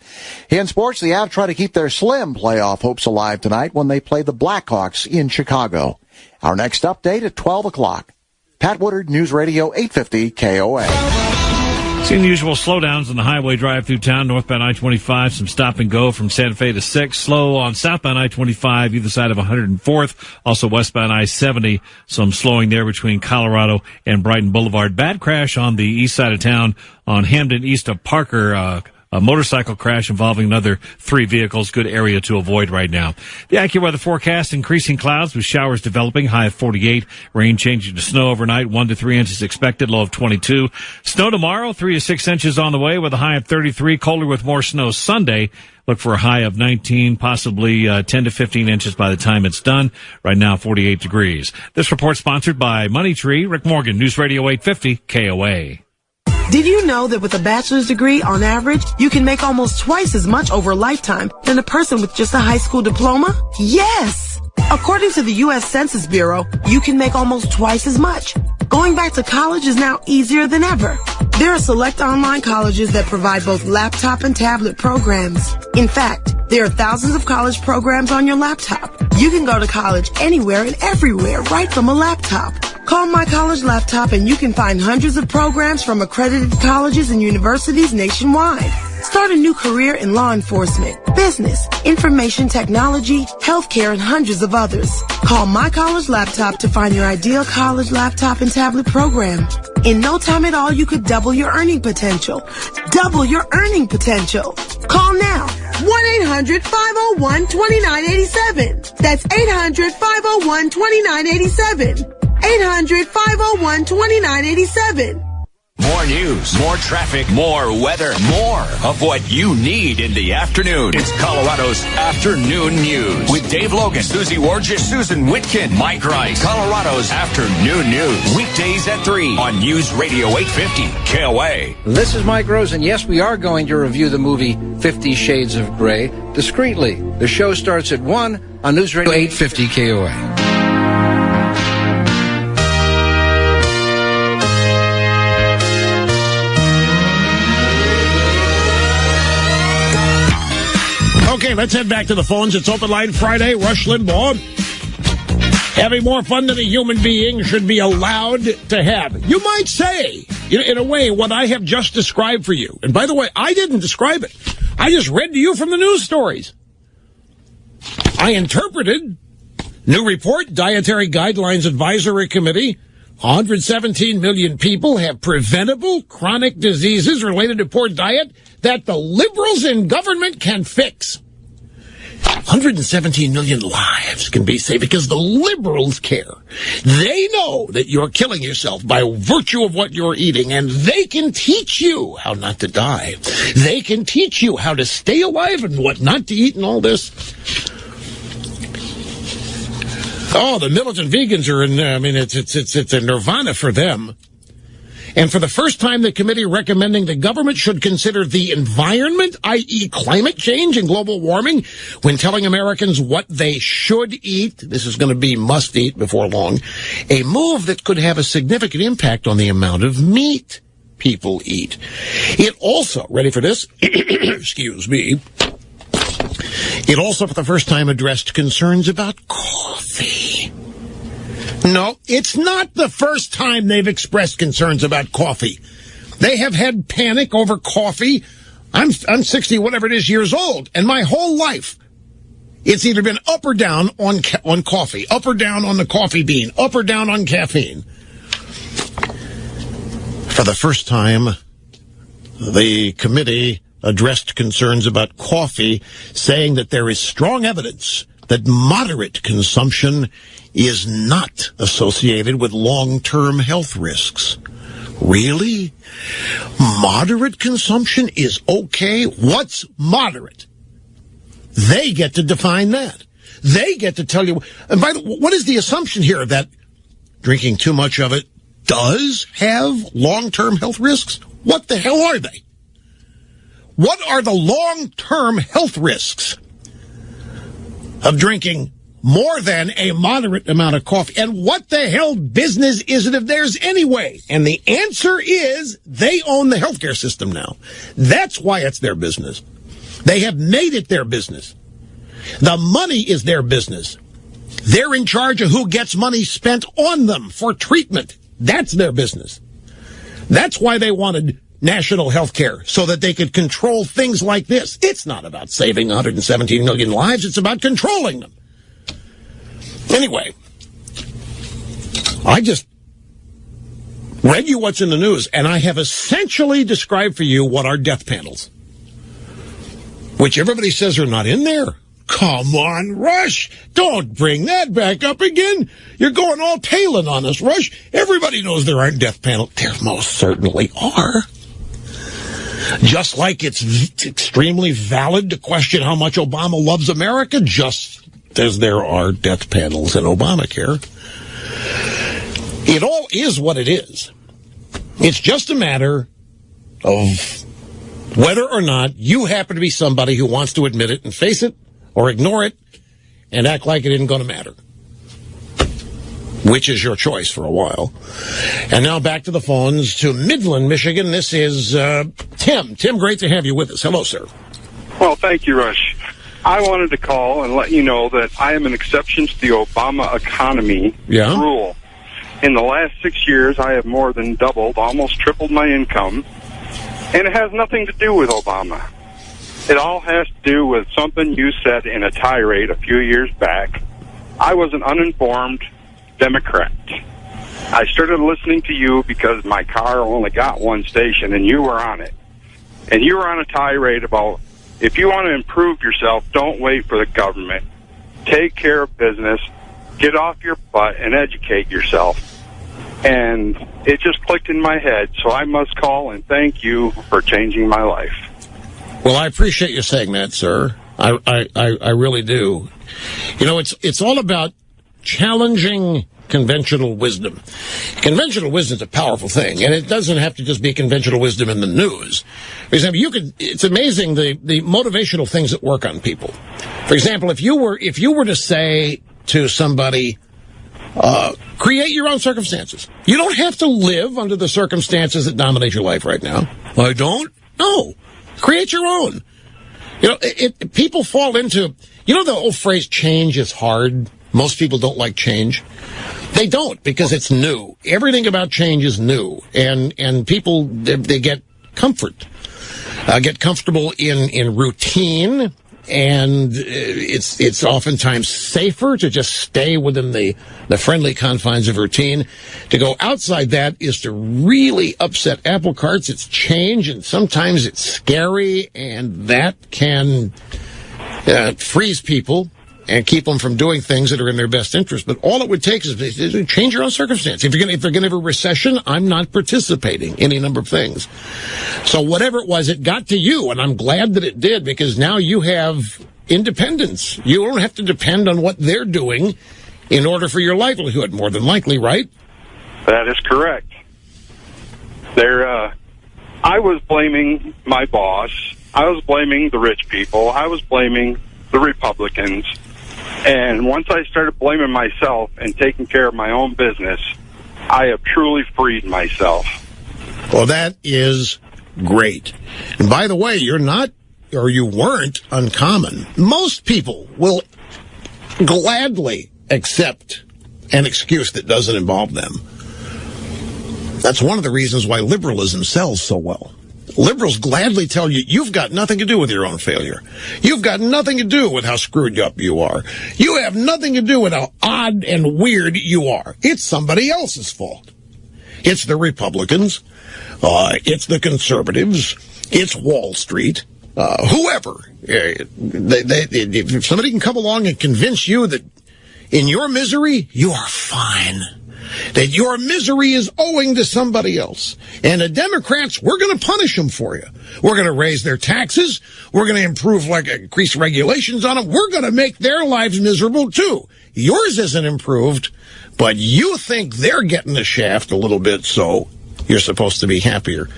In sports, the Avs try to keep their slim playoff hopes alive tonight when they play the Blackhawks in Chicago. Our next update at 12 o'clock. Pat Woodard, News Radio 850 KOA. Seeing the usual slowdowns on the highway drive through town, northbound I-25, some stop and go from Santa Fe to 6. Slow on southbound I-25, either side of 104th. Also westbound I-70, some slowing there between Colorado and Brighton Boulevard. Bad crash on the east side of town on Hamden east of Parker. A motorcycle crash involving another 3 vehicles. Good area to avoid right now. The AccuWeather forecast, increasing clouds with showers developing, high of 48. Rain changing to snow overnight, 1 to 3 inches expected, low of 22. Snow tomorrow, 3 to 6 inches on the way with a high of 33. Colder with more snow Sunday. Look for a high of 19, possibly 10 to 15 inches by the time it's done. Right now, 48 degrees. This report sponsored by Money Tree. Rick Morgan, News Radio 850, KOA. Did you know that with a bachelor's degree, on average, you can make almost twice as much over a lifetime than a person with just a high school diploma? Yes! According to the U.S. Census Bureau, you can make almost twice as much. Going back to college is now easier than ever. There are select online colleges that provide both laptop and tablet programs. In fact, there are thousands of college programs on your laptop. You can go to college anywhere and everywhere right from a laptop. Call My College Laptop and you can find hundreds of programs from accredited colleges and universities nationwide. Start a new career in law enforcement, business, information technology, healthcare, and hundreds of others. Call My College Laptop to find your ideal college laptop and tablet program. In no time at all, you could double your earning potential. Double your earning potential. Call now. 1-800-501-2987. That's 800-501-2987. 800-501-2987. More news, more traffic, more weather, more of what you need in the afternoon. It's Colorado's Afternoon News with Dave Logan, Susie Wargis, Susan Whitkin, Mike Rice. Colorado's Afternoon News, weekdays at 3 on News Radio 850 KOA. This is Mike Rose, and yes, we are going to review the movie 50 Shades of Grey discreetly. The show starts at 1 on News Radio 850 KOA. Okay, let's head back to the phones. It's Open Line Friday. Rush Limbaugh. Having more fun than a human being should be allowed to have. You might say, in a way, what I have just described for you. And by the way, I didn't describe it. I just read to you from the news stories. I interpreted New report, Dietary Guidelines Advisory Committee. 117 million people have preventable chronic diseases related to poor diet that the liberals in government can fix. 117 million lives can be saved because the liberals care. They know that you're killing yourself by virtue of what you're eating, and they can teach you how not to die. They can teach you how to stay alive and what not to eat and all this. Oh, the militant vegans are in, it's a nirvana for them. And for the first time, the committee recommending the government should consider the environment, i.e. climate change and global warming, when telling Americans what they should eat. This is going to be must eat before long. A move that could have a significant impact on the amount of meat people eat. It also, ready for this? Excuse me. It also, for the first time, addressed concerns about coffee. No, it's not the first time they've expressed concerns about coffee. They have had panic over coffee. I'm 60, whatever it is, years old, and my whole life, it's either been up or down on coffee, up or down on the coffee bean, up or down on caffeine. For the first time, the committee addressed concerns about coffee, saying that there is strong evidence that moderate consumption is not associated with long-term health risks. Really? Moderate consumption is okay? What's moderate? They get to define that. They get to tell you. And by the way, what is the assumption here? That drinking too much of it does have long-term health risks? What the hell are they? What are the long-term health risks of drinking more than a moderate amount of coffee? And what the hell business is it of theirs anyway? And the answer is they own the healthcare system now. That's why it's their business. They have made it their business. The money is their business. They're in charge of who gets money spent on them for treatment. That's their business. That's why they wanted national health care, so that they could control things like this. It's not about saving 117 million lives. It's about controlling them. Anyway, I just read you what's in the news, and I have essentially described for you what are death panels, which everybody says are not in there. Come on, Rush. Don't bring that back up again. You're going all Palin on us, Rush. Everybody knows there aren't death panels. There most certainly are. Just like it's extremely valid to question how much Obama loves America, just as there are death panels in Obamacare. It all is what it is. It's just a matter of whether or not you happen to be somebody who wants to admit it and face it, or ignore it and act like it isn't going to matter. Which is your choice for a while. And now back to the phones to Midland, Michigan. This is Tim. Tim, great to have you with us. Hello, sir. Well, thank you, Rush. I wanted to call and let you know that I am an exception to the Obama economy rule. In the last 6 years, I have more than doubled, almost tripled my income, and it has nothing to do with Obama. It all has to do with something you said in a tirade a few years back. I was an uninformed Democrat. I started listening to you because my car only got one station, and you were on it. And you were on a tirade about, if you want to improve yourself, don't wait for the government. Take care of business, get off your butt, and educate yourself. And it just clicked in my head, so I must call and thank you for changing my life. Well, I appreciate you saying that, sir. I really do. You know, it's all about challenging conventional wisdom. Conventional wisdom is a powerful thing, and it doesn't have to just be conventional wisdom in the news. For example, it's amazing the motivational things that work on people. For example, if you were to say to somebody, create your own circumstances. You don't have to live under the circumstances that dominate your life right now. I don't? No. Create your own. You know, people fall into, you know the old phrase, change is hard? Most people don't like change. They don't, because it's new. Everything about change is new. And people, they get comfort. Get comfortable in routine and it's oftentimes safer to just stay within the friendly confines of routine. To go outside that is to really upset apple carts. It's change, and sometimes it's scary, and that can freeze people and keep them from doing things that are in their best interest. But all it would take is to change your own circumstance. If they're going to have a recession, I'm not participating in any number of things. So whatever it was, it got to you, and I'm glad that it did, because now you have independence. You don't have to depend on what they're doing in order for your livelihood, more than likely, right? That is correct. I was blaming my boss. I was blaming the rich people. I was blaming the Republicans. And once I started blaming myself and taking care of my own business, I have truly freed myself. Well, that is great. And by the way, you're not, or you weren't, uncommon. Most people will gladly accept an excuse that doesn't involve them. That's one of the reasons why liberalism sells so well. Liberals gladly tell you, you've got nothing to do with your own failure. You've got nothing to do with how screwed up you are. You have nothing to do with how odd and weird you are. It's somebody else's fault. It's the Republicans. It's the conservatives. It's Wall Street. Whoever. If somebody can come along and convince you that in your misery, you are fine. That your misery is owing to somebody else. And the Democrats, we're going to punish them for you. We're going to raise their taxes. We're going to increase regulations on them. We're going to make their lives miserable, too. Yours isn't improved, but you think they're getting the shaft a little bit, so you're supposed to be happier.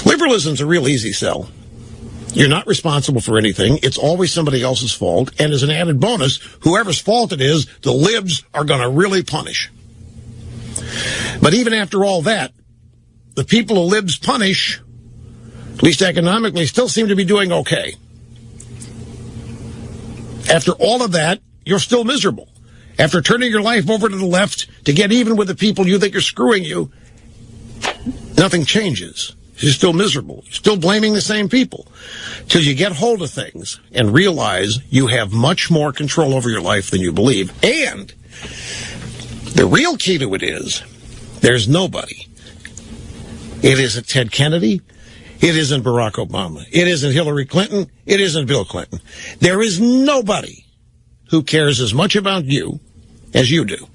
Liberalism's a real easy sell. You're not responsible for anything. It's always somebody else's fault. And as an added bonus, whoever's fault it is, the libs are going to really punish. But even after all that, the people the libs punish, at least economically, still seem to be doing okay. After all of that, you're still miserable. After turning your life over to the left to get even with the people you think are screwing you, nothing changes. You're still miserable. You're still blaming the same people. Till you get hold of things and realize you have much more control over your life than you believe. And the real key to it is, there's nobody. It isn't Ted Kennedy. It isn't Barack Obama. It isn't Hillary Clinton. It isn't Bill Clinton. There is nobody who cares as much about you as you do.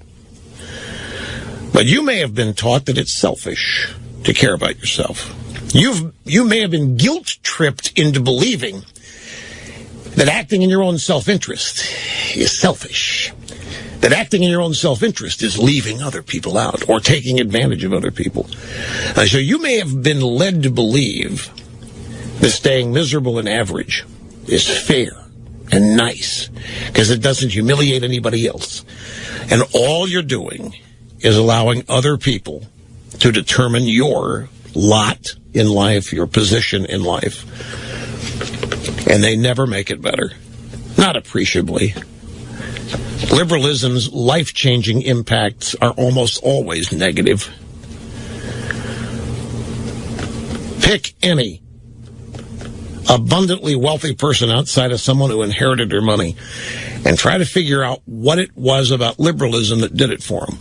But you may have been taught that it's selfish to care about yourself. You may have been guilt-tripped into believing that acting in your own self-interest is selfish. That acting in your own self-interest is leaving other people out or taking advantage of other people. So you may have been led to believe that staying miserable and average is fair and nice because it doesn't humiliate anybody else. And all you're doing is allowing other people to determine your lot in life, your position in life. And they never make it better. Not appreciably. Liberalism's life-changing impacts are almost always negative. Pick any abundantly wealthy person outside of someone who inherited their money and try to figure out what it was about liberalism that did it for them.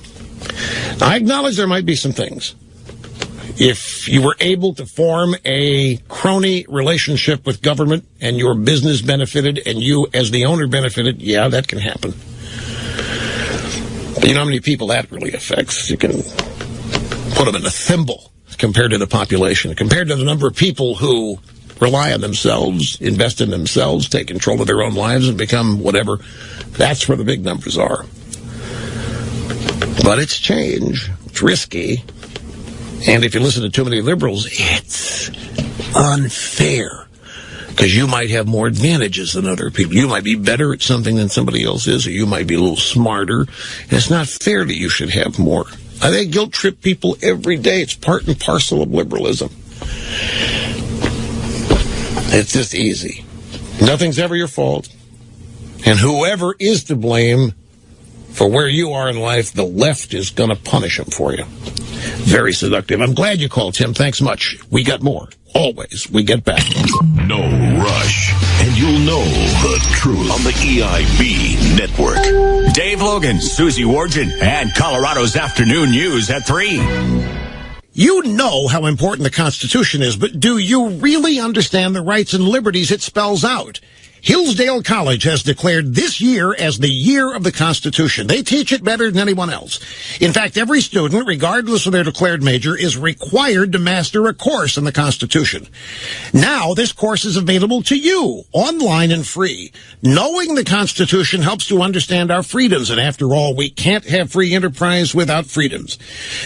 I acknowledge there might be some things. If you were able to form a crony relationship with government and your business benefited and you as the owner benefited, yeah, that can happen. But you know how many people that really affects? You can put them in a thimble compared to the population, compared to the number of people who rely on themselves, invest in themselves, take control of their own lives and become whatever. That's where the big numbers are. But it's change. It's risky. And if you listen to too many liberals, it's unfair. Because you might have more advantages than other people. You might be better at something than somebody else is, or you might be a little smarter. And it's not fair that you should have more. I think guilt trip people every day. It's part and parcel of liberalism. It's just easy. Nothing's ever your fault. And whoever is to blame for where you are in life, the left is going to punish them for you. Very seductive. I'm glad you called, Tim. Thanks much. We got more. Always. We get back. No rush. And you'll know the truth on the EIB Network. Dave Logan, Susie Wargin, and Colorado's Afternoon News at 3. You know how important the Constitution is, but do you really understand the rights and liberties it spells out? Hillsdale College has declared this year as the year of the Constitution. They teach it better than anyone else. In fact, every student, regardless of their declared major, is required to master a course in the Constitution. Now, this course is available to you, online and free. Knowing the Constitution helps to understand our freedoms, and after all, we can't have free enterprise without freedoms.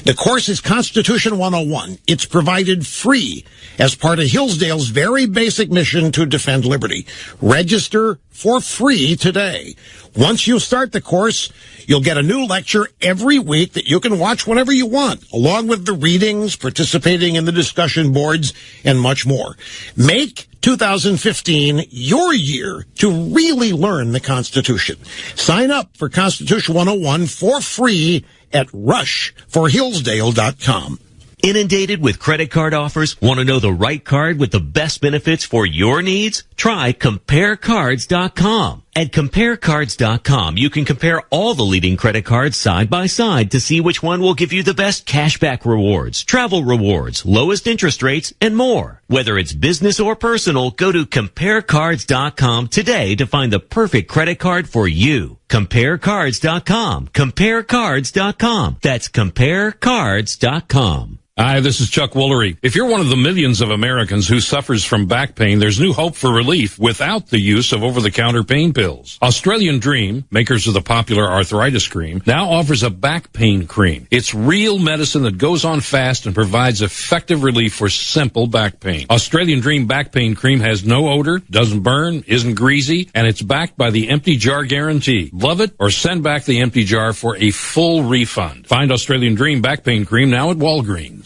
The course is Constitution 101. It's provided free as part of Hillsdale's very basic mission to defend liberty. Register for free today. Once you start the course, you'll get a new lecture every week that you can watch whenever you want, along with the readings, participating in the discussion boards, and much more. Make 2015 your year to really learn the Constitution. Sign up for Constitution 101 for free at rushforhillsdale.com. Inundated with credit card offers? Want to know the right card with the best benefits for your needs? Try CompareCards.com. At CompareCards.com, you can compare all the leading credit cards side by side to see which one will give you the best cashback rewards, travel rewards, lowest interest rates, and more. Whether it's business or personal, go to CompareCards.com today to find the perfect credit card for you. CompareCards.com. CompareCards.com. That's CompareCards.com. Hi, this is Chuck Woolery. If you're one of the millions of Americans who suffers from back pain, there's new hope for relief without the use of over-the-counter pain pills. Australian Dream, makers of the popular arthritis cream, now offers a back pain cream. It's real medicine that goes on fast and provides effective relief for simple back pain. Australian Dream back pain cream has no odor, doesn't burn, isn't greasy, and it's backed by the empty jar guarantee. Love it or send back the empty jar for a full refund. Find Australian Dream back pain cream now at Walgreens.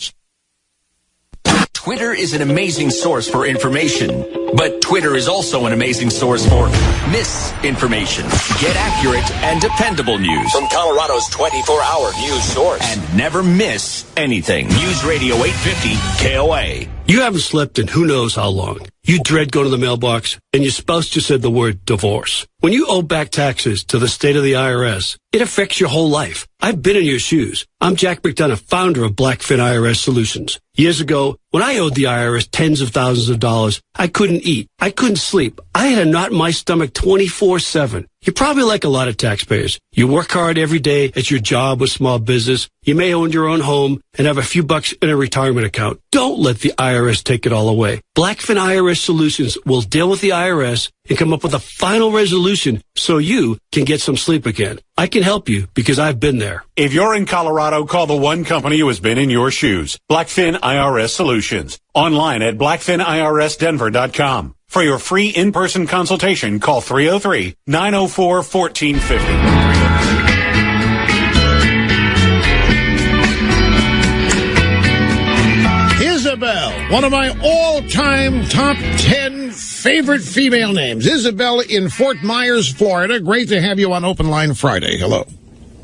Twitter is an amazing source for information, but Twitter is also an amazing source for misinformation. Get accurate and dependable news from Colorado's 24-hour news source and never miss anything. News Radio 850 KOA. You haven't slept in who knows how long. You dread going to the mailbox, and your spouse just said the word divorce. When you owe back taxes to the state of the IRS, it affects your whole life. I've been in your shoes. I'm Jack McDonough, founder of Blackfin IRS Solutions. Years ago, when I owed the IRS tens of thousands of dollars, I couldn't eat. I couldn't sleep. I had a knot in my stomach 24/7. You're probably like a lot of taxpayers. You work hard every day at your job or small business. You may own your own home and have a few bucks in a retirement account. Don't let the IRS take it all away. Blackfin IRS Solutions will deal with the IRS and come up with a final resolution so you can get some sleep again. I can help you because I've been there. If you're in Colorado, call the one company who has been in your shoes. Blackfin IRS Solutions. Online at blackfinirsdenver.com. For your free in-person consultation, call 303-904-1450. Isabel, one of my all-time top 10 favorite female names. Isabel in Fort Myers, Florida. Great to have you on Open Line Friday. Hello.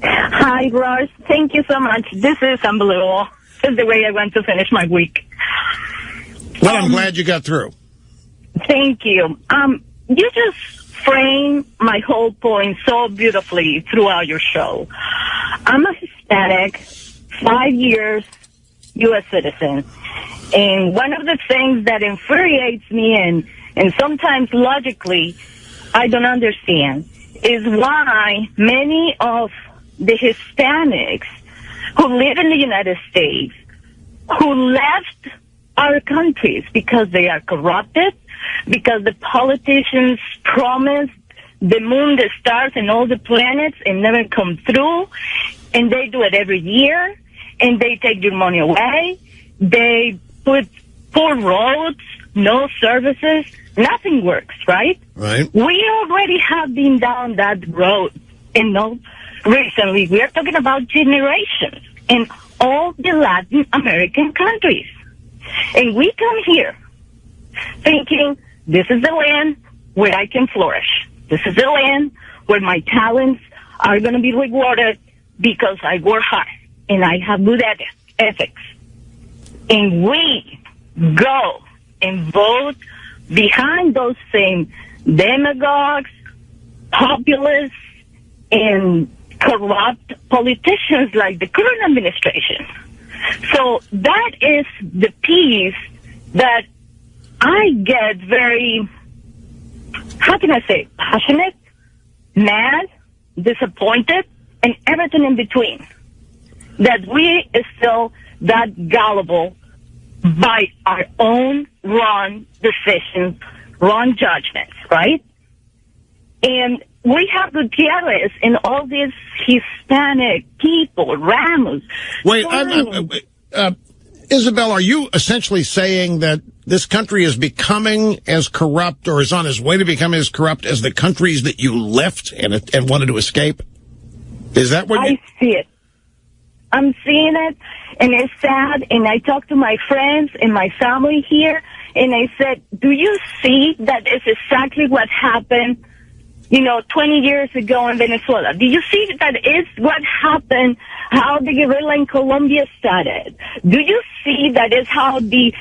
Hi, Rush. Thank you so much. This is unbelievable. It's the way I want to finish my week. Well, I'm glad you got through. Thank you. You just framed my whole point so beautifully throughout your show. I'm a Hispanic, 5 years U.S. citizen. And one of the things that infuriates me and sometimes logically I don't understand is why many of the Hispanics who live in the United States, who left our countries because they are corrupted, because the politicians promised the moon, the stars, and all the planets and never come through, and they do it every year, and they take your money away. They put poor roads, no services, nothing works, right? Right. We already have been down that road, recently. We are talking about generations in all the Latin American countries. And we come here thinking, this is the land where I can flourish. This is the land where my talents are going to be rewarded because I work hard and I have good ethics. And we go and vote behind those same demagogues, populists, and corrupt politicians like the current administration. So that is the piece that I get very, how can I say, passionate, mad, disappointed, and everything in between. That we are still that gullible by our own wrong decisions, wrong judgments, right? And we have Gutierrez and all these Hispanic people, Ramos. Wait, Isabel, are you essentially saying that this country is becoming as corrupt or is on its way to become as corrupt as the countries that you left and wanted to escape? Is that what I see it. I'm seeing it, and it's sad, and I talk to my friends and my family here, and I said, do you see that is exactly what happened 20 years ago in Venezuela? Do you see that is what happened, how the guerrilla in Colombia started? Do you see that is how the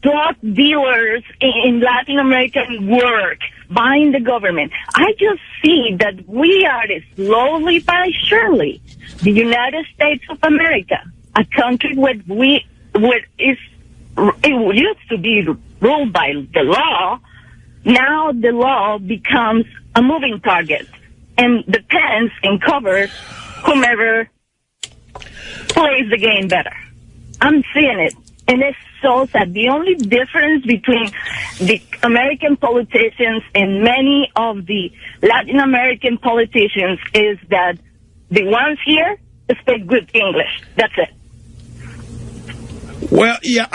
drug dealers in Latin America work, buying the government? I just see that we are slowly but surely the United States of America, a country it used to be ruled by the law. Now the law becomes a moving target and depends and covers whomever plays the game better. I'm seeing it, and it's so sad. The only difference between the American politicians and many of the Latin American politicians is that the ones here speak good English. That's it. Well, yeah,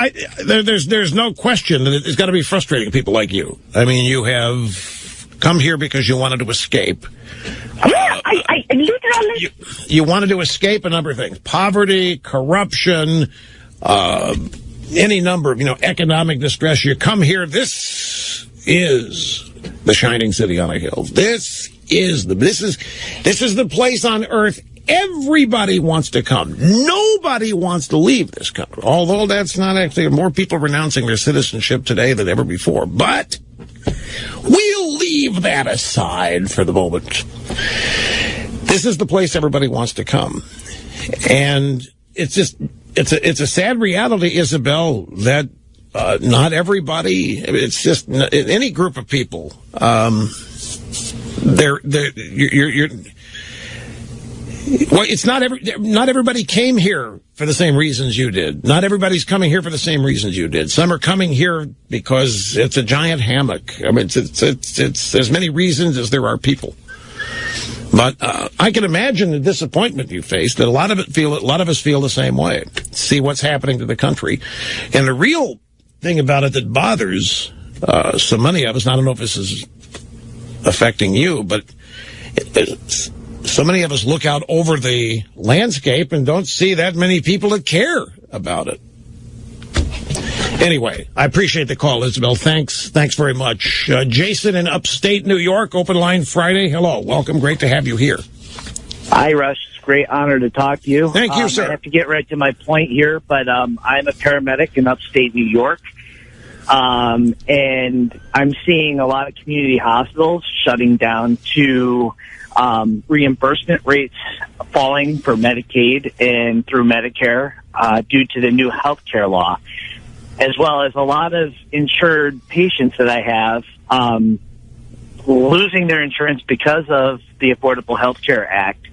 there's no question that it's got to be frustrating people like you. I mean, you have come here because you wanted to escape. Yeah, I literally... You wanted to escape a number of things. Poverty, corruption, any number of, economic distress. You come here, this is the shining city on a hill. This is the place on earth everybody wants to come. Nobody wants to leave this country, although that's not actually, more people renouncing their citizenship today than ever before. But we'll leave that aside for the moment. This is the place everybody wants to come. And it's a sad reality, Isabel, that not everybody, it's just any group of people, it's not everybody came here for the same reasons you did. Not everybody's coming here for the same reasons you did. Some are coming here because it's a giant hammock. I mean, it's there's many reasons as there are people. But I can imagine the disappointment you faced. That a lot of us feel the same way. See what's happening to the country, and the real thing about it that bothers so many of us. And I don't know if this is affecting you, but so many of us look out over the landscape and don't see that many people that care about it. Anyway, I appreciate the call, Isabel. Thanks very much. Jason in upstate New York, Open Line Friday. Hello, welcome. Great to have you here. Hi, Rush. It's a great honor to talk to you. Thank you, sir. I have to get right to my point here, but I'm a paramedic in upstate New York. And I'm seeing a lot of community hospitals shutting down to reimbursement rates falling for Medicaid and through Medicare due to the new health care law, as well as a lot of insured patients that I have losing their insurance because of the Affordable Health Care Act.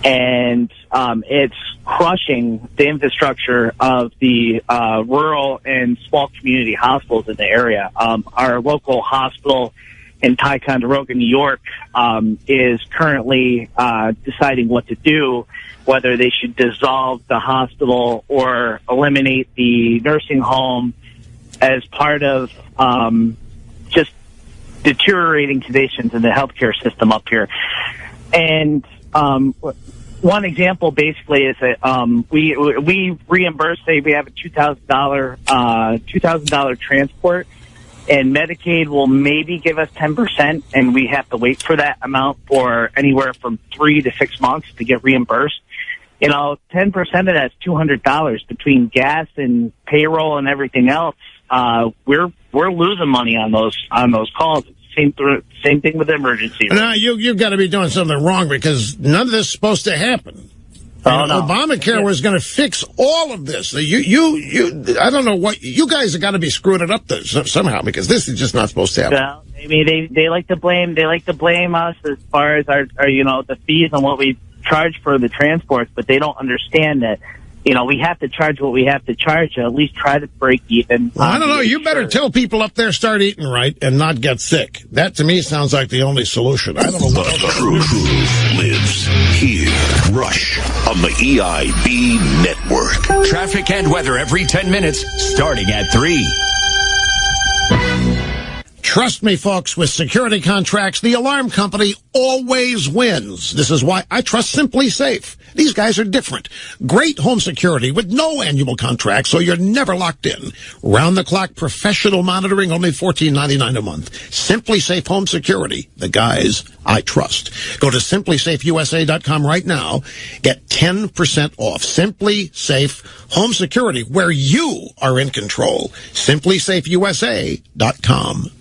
And it's crushing the infrastructure of the rural and small community hospitals in the area. Our local hospital in Ticonderoga, New York, is currently deciding what to do, whether they should dissolve the hospital or eliminate the nursing home as part of just deteriorating conditions in the healthcare system up here. And one example basically is that we reimburse, say we have a $2,000 transport, and Medicaid will maybe give us 10%, and we have to wait for that amount for anywhere from 3 to 6 months to get reimbursed. 10% of that's $200 between gas and payroll and everything else. We're losing money on those calls. It's Same thing with the emergency room. Now, you've got to be doing something wrong because none of this is supposed to happen. Oh, no. Obamacare was going to fix all of this. I don't know what you guys have got to be screwing it up somehow because this is just not supposed to happen. Well, I mean, they like to blame us as far as our the fees and what we charge for the transports, but they don't understand that. We have to charge what we have to charge, at least try to break even. Well, I don't know. You better tell people up there start eating right and not get sick. That, to me, sounds like the only solution. I don't know what the truth lives here. Rush on the EIB network. Traffic and weather every 10 minutes, starting at 3. Trust me, folks, with security contracts, the alarm company always wins. This is why I trust Simply Safe. These guys are different. Great home security with no annual contract, so you're never locked in. Round-the-clock professional monitoring, only $14.99 a month. Simply Safe Home Security, the guys I trust. Go to simplysafeusa.com right now. Get 10% off. Simply Safe Home Security, where you are in control. simplysafeusa.com.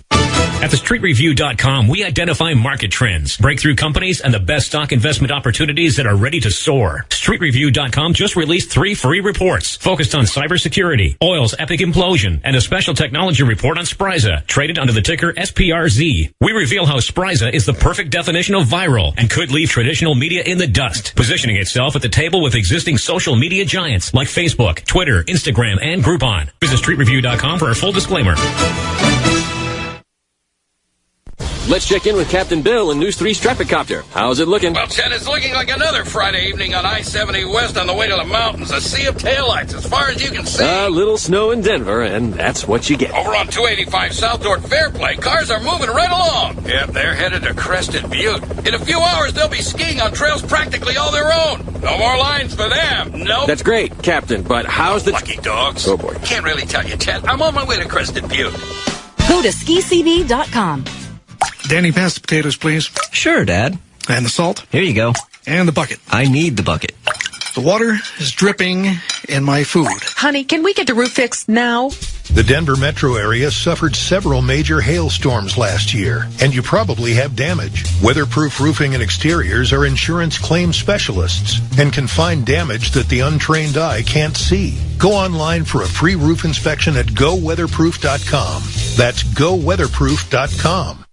At thestreetreview.com, we identify market trends, breakthrough companies, and the best stock investment opportunities that are ready to soar. StreetReview.com just released 3 free reports focused on cybersecurity, oil's epic implosion, and a special technology report on Spryza, traded under the ticker SPRZ. We reveal how Spryza is the perfect definition of viral and could leave traditional media in the dust, positioning itself at the table with existing social media giants like Facebook, Twitter, Instagram, and Groupon. Visit StreetReview.com for our full disclaimer. Let's check in with Captain Bill in News 3's traffic copter. How's it looking? Well, Ted, it's looking like another Friday evening on I-70 West on the way to the mountains. A sea of taillights as far as you can see. A little snow in Denver, and that's what you get. Over on 285 South toward Fairplay, cars are moving right along. Yep, they're headed to Crested Butte. In a few hours, they'll be skiing on trails practically all their own. No more lines for them. Nope. That's great, Captain, but how's the... Lucky dogs. Oh, boy. Can't really tell you, Ted. I'm on my way to Crested Butte. Go to skicb.com. Danny, pass the potatoes, please. Sure, Dad. And the salt. Here you go. And the bucket. I need the bucket. The water is dripping in my food. Honey, can we get the roof fixed now? The Denver metro area suffered several major hailstorms last year, and you probably have damage. Weatherproof Roofing and Exteriors are insurance claim specialists and can find damage that the untrained eye can't see. Go online for a free roof inspection at goweatherproof.com. That's goweatherproof.com.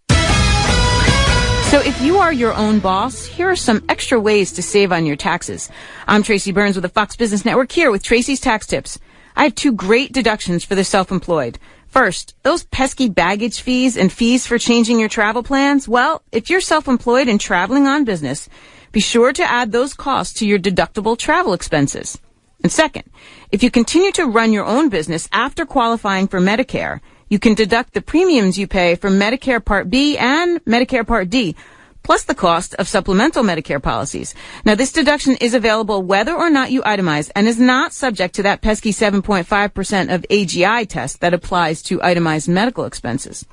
So if you are your own boss, here are some extra ways to save on your taxes. I'm Tracy Burns with the Fox Business Network here with Tracy's Tax Tips. I have 2 great deductions for the self-employed. First, those pesky baggage fees and fees for changing your travel plans. Well, if you're self-employed and traveling on business, be sure to add those costs to your deductible travel expenses. And second, if you continue to run your own business after qualifying for Medicare, you can deduct the premiums you pay for Medicare Part B and Medicare Part D, plus the cost of supplemental Medicare policies. Now, this deduction is available whether or not you itemize and is not subject to that pesky 7.5% of AGI test that applies to itemized medical expenses.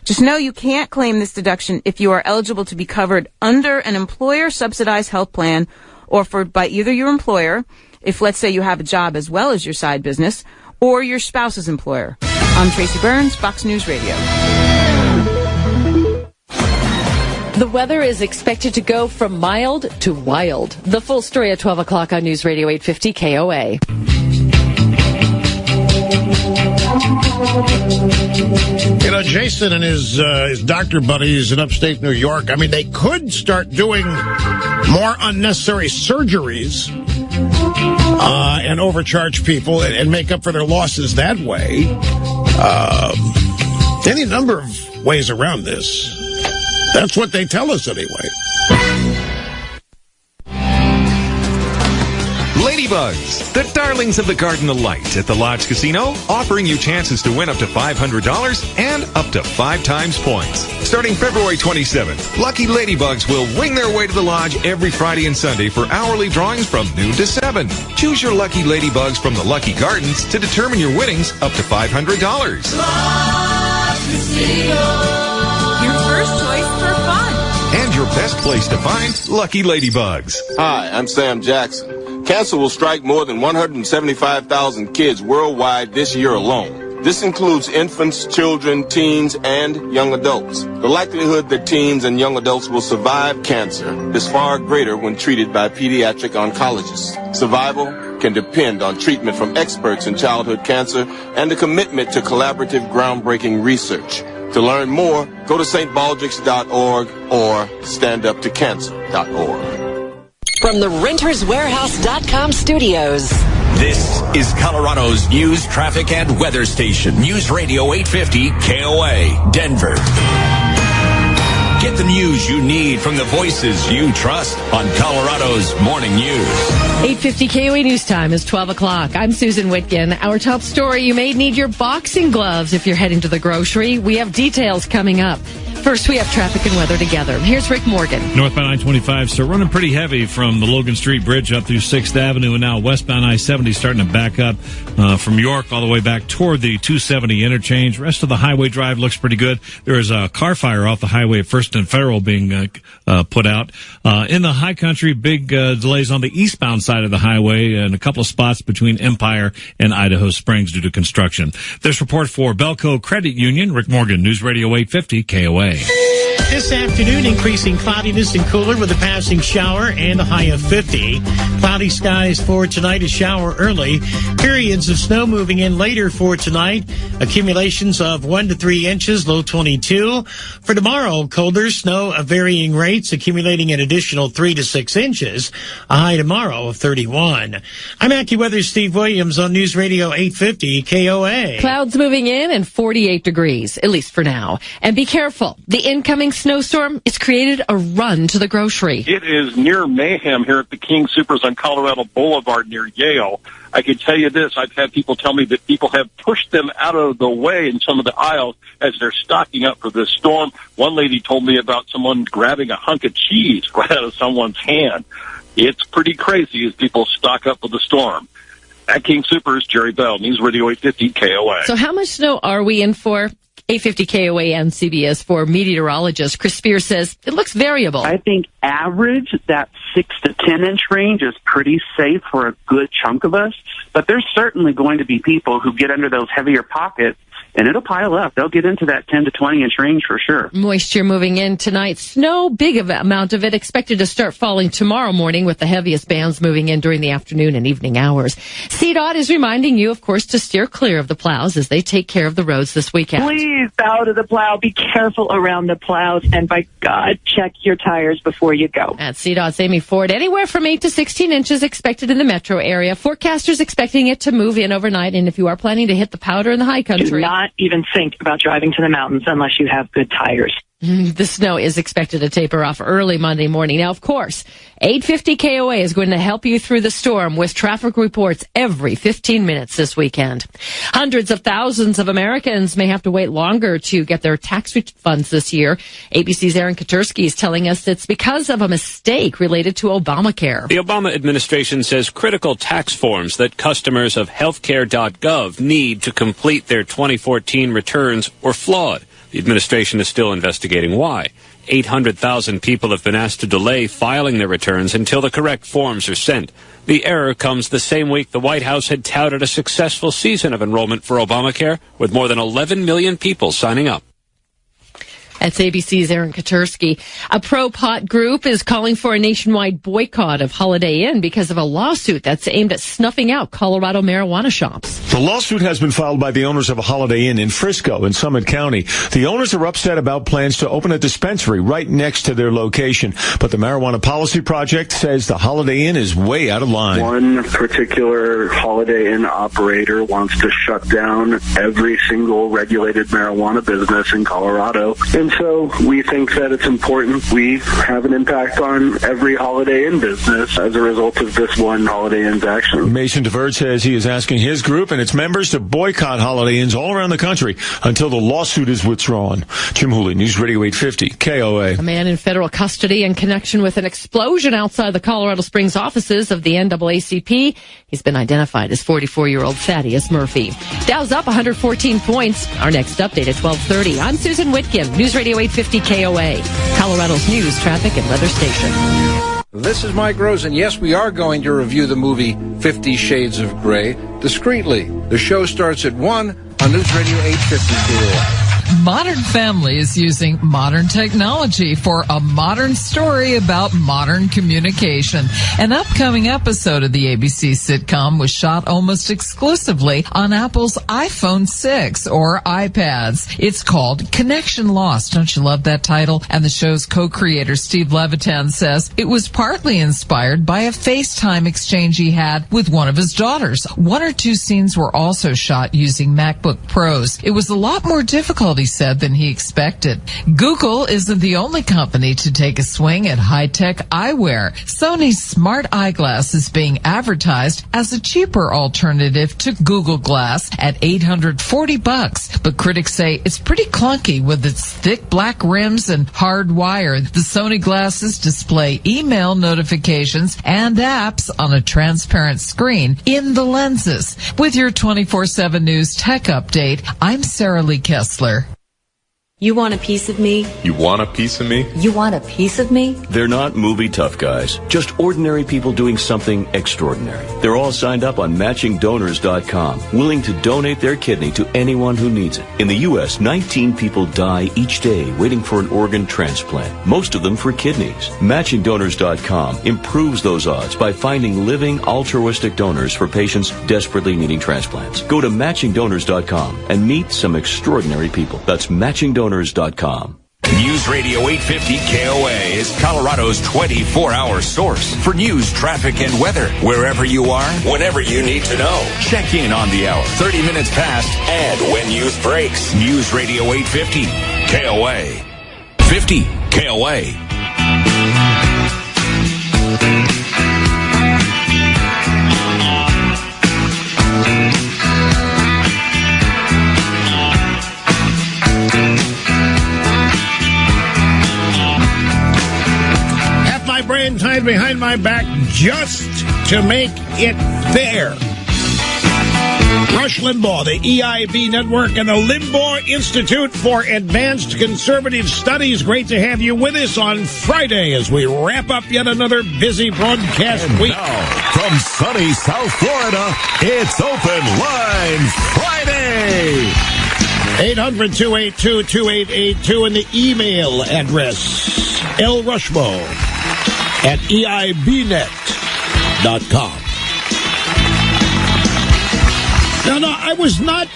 Just know you can't claim this deduction if you are eligible to be covered under an employer-subsidized health plan offered by either your employer, if let's say you have a job as well as your side business, or your spouse's employer. I'm Tracy Burns, Fox News Radio. The weather is expected to go from mild to wild. The full story at 12 o'clock on News Radio 850 KOA. You know, Jason and his doctor buddies in upstate New York, I mean, they could start doing more unnecessary surgeries and overcharge people and make up for their losses that way. Any number of ways around this. That's what they tell us anyway. Ladybugs, the darlings of the Garden of Light at the Lodge Casino, offering you chances to win up to $500 and up to 5 times points. Starting February 27th, lucky Ladybugs will wing their way to the Lodge every Friday and Sunday for hourly drawings from noon to 7. Choose your lucky Ladybugs from the Lucky Gardens to determine your winnings up to $500. Lodge Casino. Your first choice for fun. And your best place to find lucky Ladybugs. Hi, I'm Sam Jackson. Cancer will strike more than 175,000 kids worldwide this year alone. This includes infants, children, teens, and young adults. The likelihood that teens and young adults will survive cancer is far greater when treated by pediatric oncologists. Survival can depend on treatment from experts in childhood cancer and a commitment to collaborative, groundbreaking research. To learn more, go to stbaldrix.org or standuptocancer.org. From the renterswarehouse.com studios. This is Colorado's news, traffic, and weather station. News Radio 850 KOA, Denver. Get the news you need from the voices you trust on Colorado's Morning News. 850 KOA News Time is 12 o'clock. I'm Susan Whitkin. Our top story, you may need your boxing gloves if you're heading to the grocery. We have details coming up. First, we have traffic and weather together. Here's Rick Morgan. Northbound I-25, so running pretty heavy from the Logan Street Bridge up through 6th Avenue, and now westbound I-70 starting to back up from York all the way back toward the 270 interchange. Rest of the highway drive looks pretty good. There is a car fire off the highway at 1st and Federal being put out. In the high country, big delays on the eastbound side of the highway and a couple of spots between Empire and Idaho Springs due to construction. This report for Belco Credit Union. Rick Morgan, News Radio 850 KOA. This afternoon, increasing cloudiness and cooler with a passing shower and a high of 50. Cloudy skies for tonight, a shower early. Periods of snow moving in later for tonight. Accumulations of 1 to 3 inches, low 22. For tomorrow, colder snow of varying rates, accumulating an additional 3 to 6 inches. A high tomorrow of 31. I'm AccuWeather's Steve Williams on News Radio 850 KOA. Clouds moving in and 48 degrees, at least for now. And be careful. The incoming snowstorm, it's created a run to the grocery. It is near mayhem here at the King Supers on Colorado Boulevard near Yale. I can tell you this, I've had people tell me that people have pushed them out of the way in some of the aisles as they're stocking up for this storm. One lady told me about someone grabbing a hunk of cheese right out of someone's hand. It's pretty crazy as people stock up for the storm. At King Supers, Jerry Bell, News Radio 850 KOA. So how much snow are we in for? 850 KOA and CBS for meteorologist Chris Spears says it looks variable. I think average, that 6 to 10 inch range is pretty safe for a good chunk of us. But there's certainly going to be people who get under those heavier pockets, and it'll pile up. They'll get into that 10 to 20 inch range for sure. Moisture moving in tonight. Snow, big amount of it expected to start falling tomorrow morning with the heaviest bands moving in during the afternoon and evening hours. CDOT is reminding you, of course, to steer clear of the plows as they take care of the roads this weekend. Please bow to the plow. Be careful around the plows. And by God, check your tires before you go. At CDOT's Amy Ford, anywhere from 8 to 16 inches expected in the metro area. Forecasters expecting it to move in overnight. And if you are planning to hit the powder in the high country, do not even think about driving to the mountains unless you have good tires. The snow is expected to taper off early Monday morning. Now, of course, 850 KOA is going to help you through the storm with traffic reports every 15 minutes this weekend. Hundreds of thousands of Americans may have to wait longer to get their tax refunds this year. ABC's Aaron Katursky is telling us it's because of a mistake related to Obamacare. The Obama administration says critical tax forms that customers of healthcare.gov need to complete their 2014 returns were flawed. The administration is still investigating why. 800,000 people have been asked to delay filing their returns until the correct forms are sent. The error comes the same week the White House had touted a successful season of enrollment for Obamacare, with more than 11 million people signing up. That's ABC's Aaron Katursky. A pro-pot group is calling for a nationwide boycott of Holiday Inn because of a lawsuit that's aimed at snuffing out Colorado marijuana shops. The lawsuit has been filed by the owners of a Holiday Inn in Frisco in Summit County. The owners are upset about plans to open a dispensary right next to their location. But the Marijuana Policy Project says the Holiday Inn is way out of line. One particular Holiday Inn operator wants to shut down every single regulated marijuana business in Colorado. And so we think that it's important we have an impact on every Holiday Inn business as a result of this one Holiday Inn's action. Mason DeVert says he is asking his group and its members to boycott Holiday Inns all around the country until the lawsuit is withdrawn. Jim Hooley, News Radio 850, KOA. A man in federal custody in connection with an explosion outside the Colorado Springs offices of the NAACP. He's been identified as 44-year-old Thaddeus Murphy. Dow's up 114 points. Our next update at 12:30. I'm Susan Whitkin, News Radio 850 KOA, Colorado's news, traffic, and weather station. This is Mike Rosen. Yes, we are going to review the movie 50 Shades of Grey discreetly. The show starts at 1 on News Radio 850 KOA. Modern Family is using modern technology for a modern story about modern communication. An upcoming episode of the ABC sitcom was shot almost exclusively on Apple's iPhone 6 or iPads. It's called Connection Lost. Don't you love that title? And the show's co-creator Steve Levitan says it was partly inspired by a FaceTime exchange he had with one of his daughters. One or two scenes were also shot using MacBook Pros. It was a lot more difficult, he said, than he expected. Google isn't the only company to take a swing at high-tech eyewear. Sony's smart eyeglass is being advertised as a cheaper alternative to Google Glass at $840, but critics say it's pretty clunky with its thick black rims and hard wire. The Sony glasses display email notifications and apps on a transparent screen in the lenses. With your 24/7 News Tech Update, I'm Sarah Lee Kessler. You want a piece of me? You want a piece of me? You want a piece of me? They're not movie tough guys, just ordinary people doing something extraordinary. They're all signed up on matchingdonors.com, willing to donate their kidney to anyone who needs it. In the U.S., 19 people die each day waiting for an organ transplant, most of them for kidneys. Matchingdonors.com improves those odds by finding living altruistic donors for patients desperately needing transplants. Go to matchingdonors.com and meet some extraordinary people. That's matchingdonors.com. News Radio 850 KOA is Colorado's 24-hour source for news, traffic, and weather. Wherever you are, whenever you need to know. Check in on the hour, 30 minutes past, and when news breaks. News Radio 850 KOA. 50 KOA. Brain tied behind my back just to make it fair. Rush Limbaugh, the EIB Network, and the Limbaugh Institute for Advanced Conservative Studies. Great to have you with us on Friday as we wrap up yet another busy broadcast week. Now, from sunny South Florida, it's Open Line Friday. 800-282-2882 and the email address lrushmo@eibnet.com. No, I was not.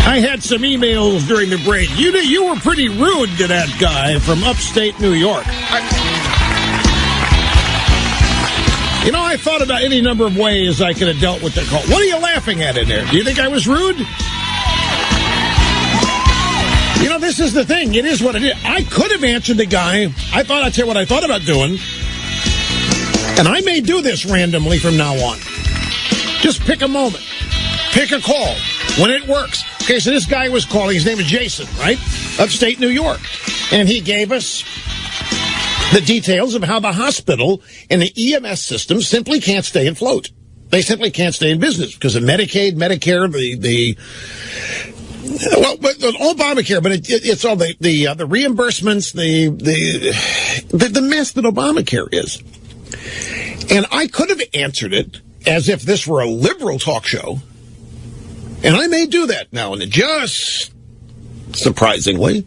I had some emails during the break. You were pretty rude to that guy from upstate New York. I thought about any number of ways I could have dealt with the call. What are you laughing at in there? Do you think I was rude? This is the thing. It is what it is. I could have answered the guy. I'll tell you what I thought about doing. And I may do this randomly from now on. Just pick a moment. Pick a call when it works. Okay, so this guy was calling. His name is Jason, right? Upstate New York. And he gave us the details of how the hospital and the EMS system simply can't stay afloat. They simply can't stay in business because of Medicaid, Medicare, Obamacare, but it's all the reimbursements, the mess that Obamacare is. And I could have answered it as if this were a liberal talk show, and I may do that now and then, just surprisingly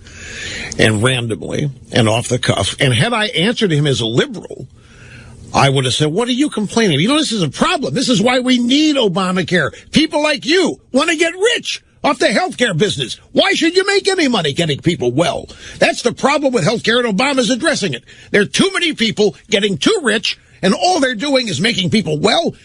and randomly and off the cuff. And had I answered him as a liberal, I would have said, what are you complaining? This is a problem. This is why we need Obamacare. People like you want to get rich off the healthcare business. Why should you make any money getting people well? That's the problem with healthcare, and Obama's addressing it. There are too many people getting too rich, and all they're doing is making people well.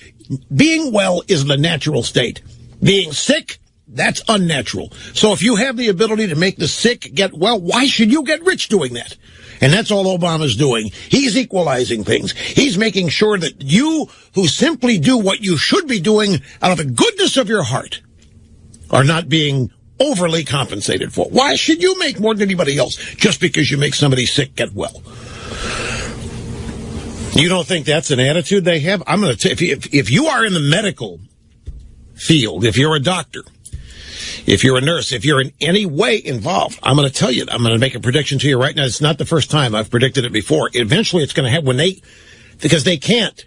Being well is the natural state. Being sick, that's unnatural. So if you have the ability to make the sick get well, why should you get rich doing that? And that's all Obama's doing. He's equalizing things. He's making sure that you, who simply do what you should be doing out of the goodness of your heart, are not being overly compensated for. Why should you make more than anybody else just because you make somebody sick get well? You don't think that's an attitude they have? I'm going to tell you, if you are in the medical field, if you're a doctor, if you're a nurse, if you're in any way involved, I'm going to tell you, I'm going to make a prediction to you right now. It's not the first time I've predicted it before. Eventually it's going to happen because they can't.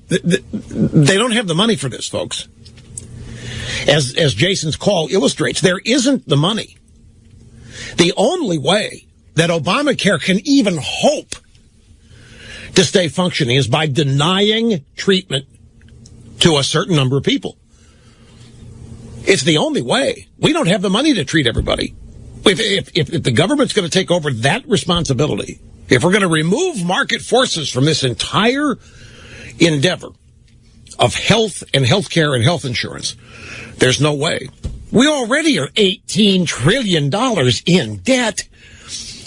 They don't have the money for this, folks. As Jason's call illustrates, there isn't the money. The only way that Obamacare can even hope to stay functioning is by denying treatment to a certain number of people. It's the only way. We don't have the money to treat everybody. If the government's going to take over that responsibility, if we're going to remove market forces from this entire endeavor of health and healthcare and health insurance, there's no way. We already are $18 trillion in debt,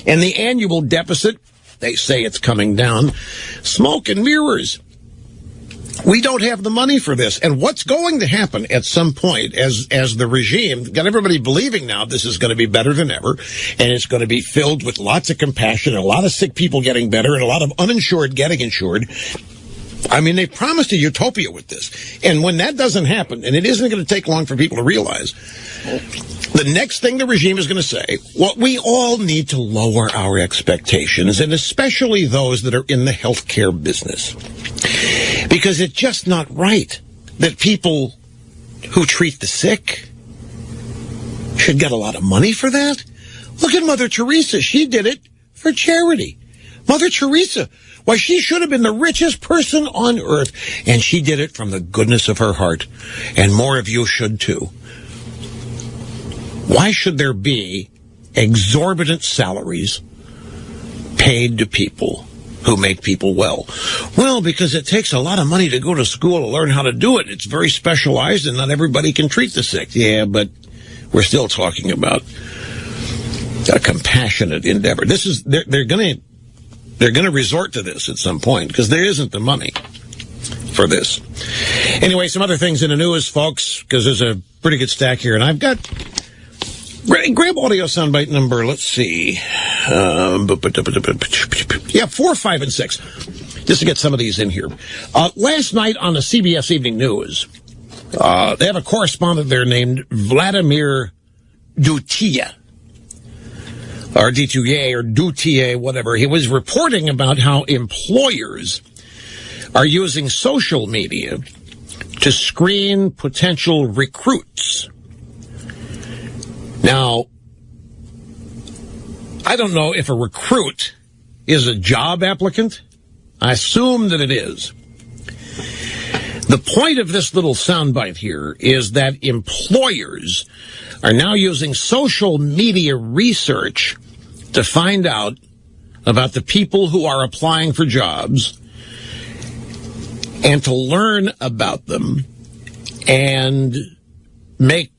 and the annual deficit, they say it's coming down. Smoke and mirrors. We don't have the money for this. And what's going to happen at some point as the regime got everybody believing now this is going to be better than ever, and it's going to be filled with lots of compassion and a lot of sick people getting better and a lot of uninsured getting insured. I mean, they promised a utopia with this. And when that doesn't happen, and it isn't going to take long for people to realize, the next thing the regime is going to say, well, we all need to lower our expectations, and especially those that are in the healthcare business. Because it's just not right that people who treat the sick should get a lot of money for that. Look at Mother Teresa. She did it for charity. Mother Teresa, why, she should have been the richest person on earth, and she did it from the goodness of her heart. And more of you should too. Why should there be exorbitant salaries paid to people who make people well? Well, because it takes a lot of money to go to school to learn how to do it. It's very specialized, and not everybody can treat the sick. Yeah, but we're still talking about a compassionate endeavor. This is they're going to resort to this at some point because there isn't the money for this. Anyway, some other things in the news, folks, because there's a pretty good stack here, and I've got. Grab audio soundbite number, let's see. 4, 5, and 6. Just to get some of these in here. Last night on the CBS Evening News, they have a correspondent there named Vladimir Dutya. Or D2A or Dutya, whatever. He was reporting about how employers are using social media to screen potential recruits. Now, I don't know if a recruit is a job applicant. I assume that it is. The point of this little soundbite here is that employers are now using social media research to find out about the people who are applying for jobs and to learn about them and make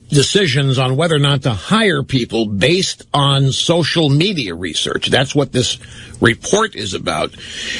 decisions on whether or not to hire people based on social media research. That's what this report is about.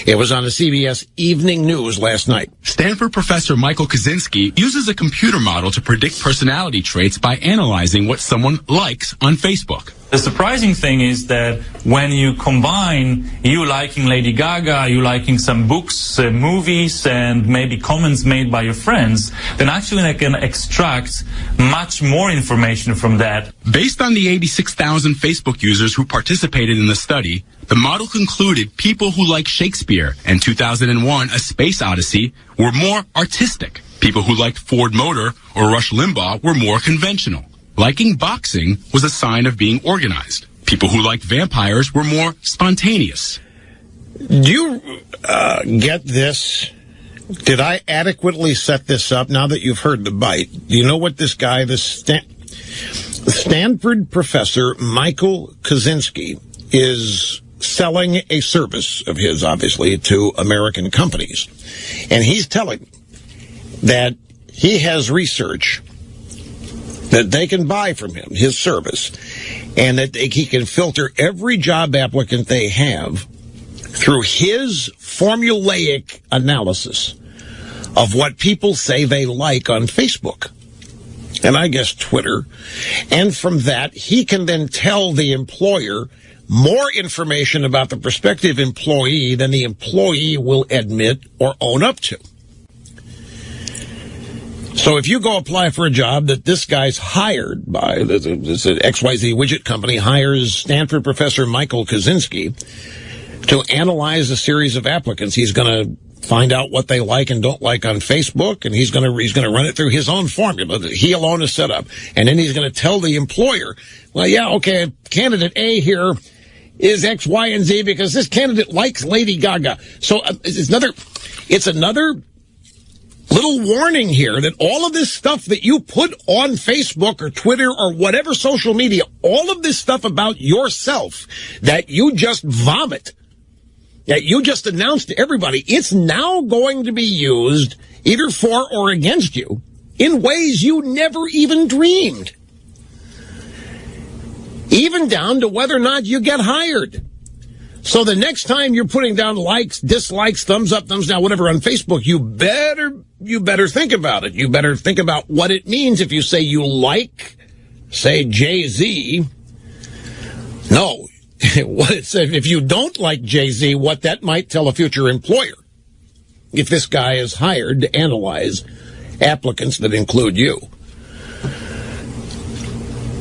It was on the CBS Evening News last night. Stanford professor Michael Kaczynski uses a computer model to predict personality traits by analyzing what someone likes on Facebook. The surprising thing is that when you combine you liking Lady Gaga, you liking some books, movies, and maybe comments made by your friends, then actually they can extract much more information from that. Based on the 86,000 Facebook users who participated in the study, the model concluded people who like Shakespeare and 2001: A Space Odyssey were more artistic. People who liked Ford Motor or Rush Limbaugh were more conventional. Liking boxing was a sign of being organized. People who liked vampires were more spontaneous. Do you get this? Did I adequately set this up now that you've heard the bite? Do you know what this guy, the Stanford professor Michael Kaczynski, is selling a service of his, obviously, to American companies. And he's telling that he has research that they can buy from him, his service, and that he can filter every job applicant they have through his formulaic analysis of what people say they like on Facebook, and I guess Twitter. And from that, he can then tell the employer more information about the prospective employee than the employee will admit or own up to. So if you go apply for a job that this guy's hired by, this XYZ widget company hires Stanford professor Michael Kaczynski to analyze a series of applicants, he's going to find out what they like and don't like on Facebook, and he's going to run it through his own formula that he alone has set up. And then he's going to tell the employer, well, yeah, okay, candidate A here is X, Y, and Z because this candidate likes Lady Gaga. So it's another little warning here that all of this stuff that you put on Facebook or Twitter or whatever social media, all of this stuff about yourself that you just vomit, that you just announced to everybody, it's now going to be used either for or against you in ways you never even dreamed. Even down to whether or not you get hired. So the next time you're putting down likes, dislikes, thumbs up, thumbs down, whatever on Facebook, you better think about it. You better think about what it means if you say you like, say, Jay-Z. No. What it said, if you don't like Jay-Z, what that might tell a future employer if this guy is hired to analyze applicants that include you.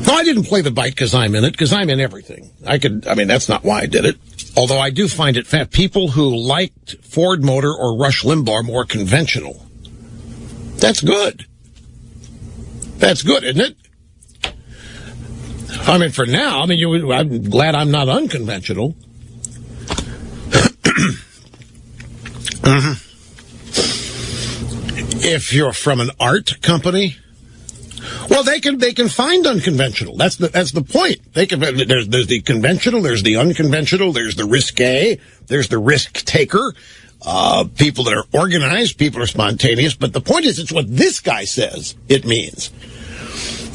No, I didn't play the bite because I'm in it, because I'm in everything. That's not why I did it. Although I do find it fat. People who liked Ford Motor or Rush Limbaugh are more conventional. That's good. That's good, isn't it? I mean, for now, I'm glad I'm not unconventional. If you're from an art company, well, they can find unconventional. That's the point. There's the conventional, there's the unconventional, there's the risque, there's the risk taker. People that are organized, people are spontaneous. But the point is, it's what this guy says it means.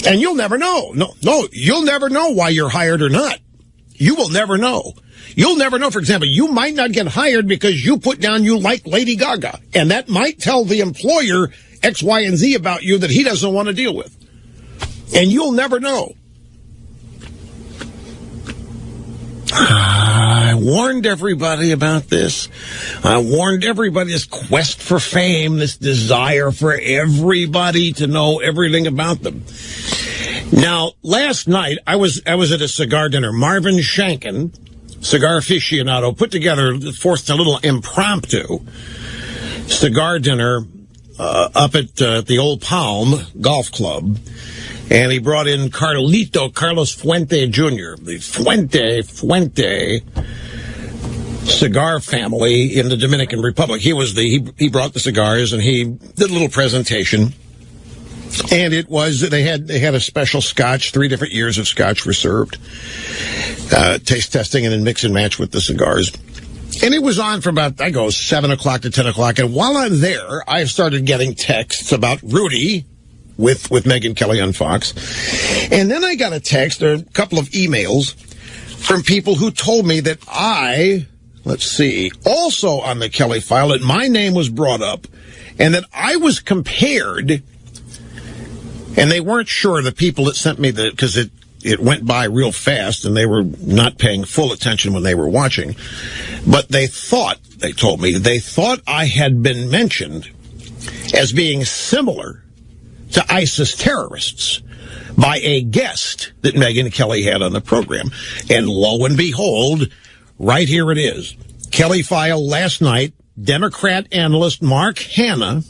And you'll never know. No, you'll never know why you're hired or not. You will never know. You'll never know, for example, you might not get hired because you put down you like Lady Gaga. And that might tell the employer X, Y, and Z about you that he doesn't want to deal with. And you'll never know. I warned everybody about this. I warned everybody this quest for fame, this desire for everybody to know everything about them. Now, last night, I was at a cigar dinner. Marvin Shanken, cigar aficionado, put together, forced a little impromptu cigar dinner up at the Old Palm Golf Club. And he brought in Carlos Fuente Jr., the Fuente cigar family in the Dominican Republic. He brought the cigars and he did a little presentation. And they had a special scotch, 3 different years of scotch were served, taste testing and then mix and match with the cigars. And it was on from about, 7 o'clock to 10 o'clock. And while I'm there, I've started getting texts about Rudy with Megyn Kelly on Fox. And then I got a text or a couple of emails from people who told me that also on the Kelly file, that my name was brought up and that I was compared, and they weren't sure, the people that sent me because it went by real fast and they were not paying full attention when they were watching. But they told me I had been mentioned as being similar to ISIS terrorists by a guest that Megyn Kelly had on the program. And lo and behold, right here it is. Kelly file last night, Democrat analyst Mark Hanna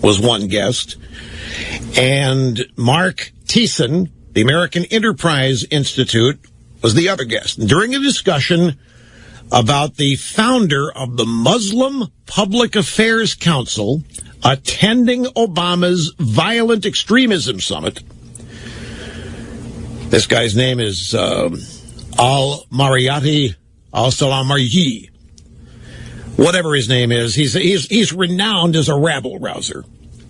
was one guest, and Mark Thiessen, the American Enterprise Institute, was the other guest. And during a discussion about the founder of the Muslim Public Affairs Council attending Obama's violent extremism summit. This guy's name is Al-Mariyati Al-Salamari. Whatever his name is, he's renowned as a rabble-rouser.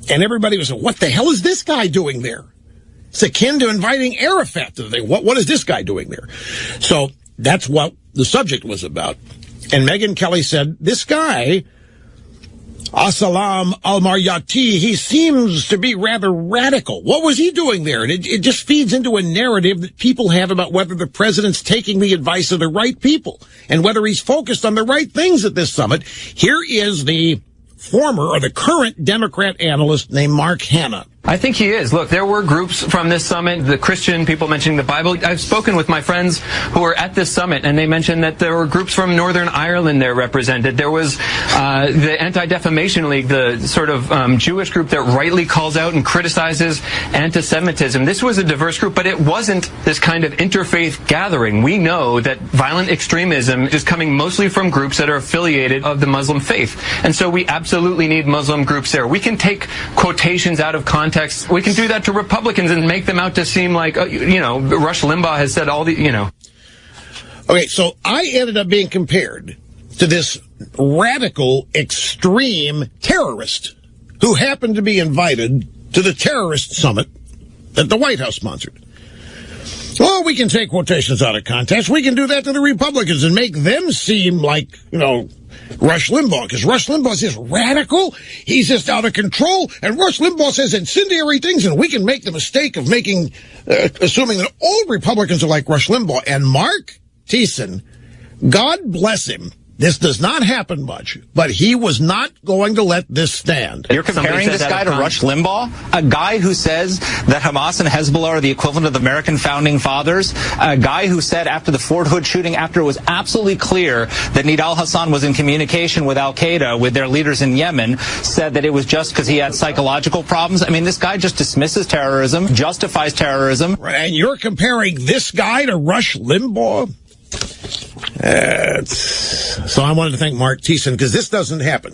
And everybody was like, what the hell is this guy doing there? It's akin to inviting Arafat to the thing. What is this guy doing there? So that's what the subject was about. And Megyn Kelly said, this guy, Asalam Al-Mariyati, he seems to be rather radical. What was he doing there? And it just feeds into a narrative that people have about whether the president's taking the advice of the right people and whether he's focused on the right things at this summit. Here is the former or the current Democrat analyst named Mark Hanna. I think he is. Look, there were groups from this summit, the Christian people mentioning the Bible. I've spoken with my friends who were at this summit, and they mentioned that there were groups from Northern Ireland there represented. There was the Anti-Defamation League, the sort of Jewish group that rightly calls out and criticizes anti-Semitism. This was a diverse group, but it wasn't this kind of interfaith gathering. We know that violent extremism is coming mostly from groups that are affiliated of the Muslim faith. And so we absolutely need Muslim groups there. We can take quotations out of context. We can do that to Republicans and make them out to seem like, Rush Limbaugh has said all the. Okay, so I ended up being compared to this radical, extreme terrorist who happened to be invited to the terrorist summit that the White House sponsored. Well, we can take quotations out of context. We can do that to the Republicans and make them seem like, Rush Limbaugh, because Rush Limbaugh is just radical. He's just out of control. And Rush Limbaugh says incendiary things, and we can make the mistake of assuming that all Republicans are like Rush Limbaugh. And Mark Thiessen, God bless him, this does not happen much, but he was not going to let this stand. You're comparing this guy to Rush Limbaugh, a guy who says that Hamas and Hezbollah are the equivalent of the American founding fathers, a guy who said after the Fort Hood shooting, after it was absolutely clear that Nidal Hassan was in communication with al-Qaeda, with their leaders in Yemen, said that it was just because he had psychological problems. I mean, this guy just dismisses terrorism, justifies terrorism. Right, and you're comparing this guy to Rush Limbaugh? So I wanted to thank Mark Thiessen, because this doesn't happen.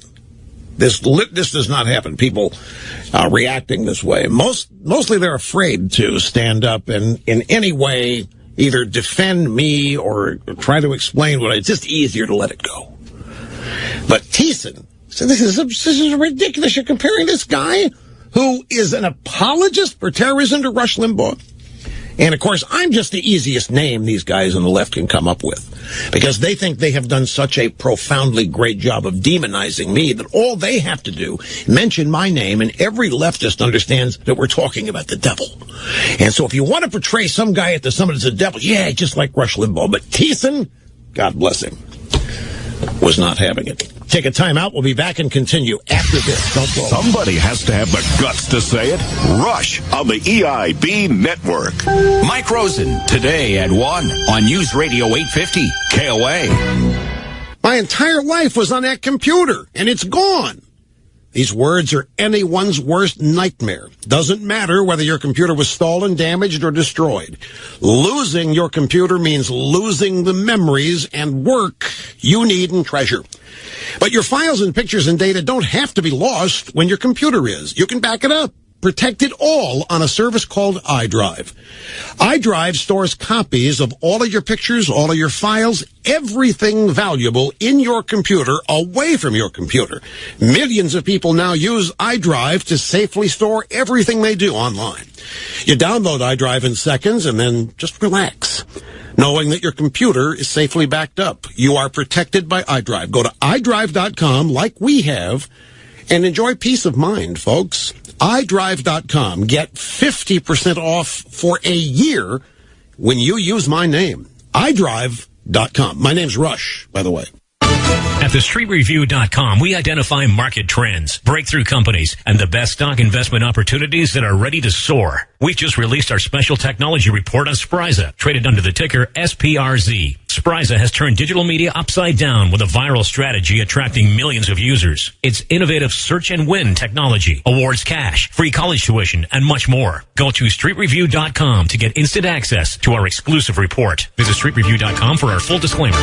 This does not happen. People reacting this way. Mostly they're afraid to stand up and in any way either defend me or try to explain what it's just easier to let it go. But Thiessen said, this is ridiculous. You're comparing this guy who is an apologist for terrorism to Rush Limbaugh. And, of course, I'm just the easiest name these guys on the left can come up with, because they think they have done such a profoundly great job of demonizing me that all they have to do, mention my name, and every leftist understands that we're talking about the devil. And so if you want to portray some guy at the summit as a devil, yeah, just like Rush Limbaugh. But Thiessen, God bless him, was not having it. Take a time out. We'll be back and continue after this. Don't go. Somebody has to have the guts to say it. Rush on the EIB network. Mike Rosen, today at 1 on News Radio 850 KOA. My entire life was on that computer, and it's gone. These words are anyone's worst nightmare. Doesn't matter whether your computer was stolen, damaged, or destroyed. Losing your computer means losing the memories and work you need and treasure. But your files and pictures and data don't have to be lost when your computer is. You can back it up. Protect it all on a service called iDrive. iDrive stores copies of all of your pictures, all of your files, everything valuable in your computer away from your computer. Millions of people now use iDrive to safely store everything they do online. You download iDrive in seconds and then just relax, knowing that your computer is safely backed up. You are protected by iDrive. Go to iDrive.com like we have and enjoy peace of mind, folks. iDrive.com. Get 50% off for a year when you use my name. iDrive.com. My name's Rush, by the way. At thestreetreview.com, we identify market trends, breakthrough companies, and the best stock investment opportunities that are ready to soar. We just released our special technology report on Spryza, traded under the ticker SPRZ. Spryza has turned digital media upside down with a viral strategy attracting millions of users. It's innovative search and win technology, awards cash, free college tuition, and much more. Go to streetreview.com to get instant access to our exclusive report. Visit streetreview.com for our full disclaimer.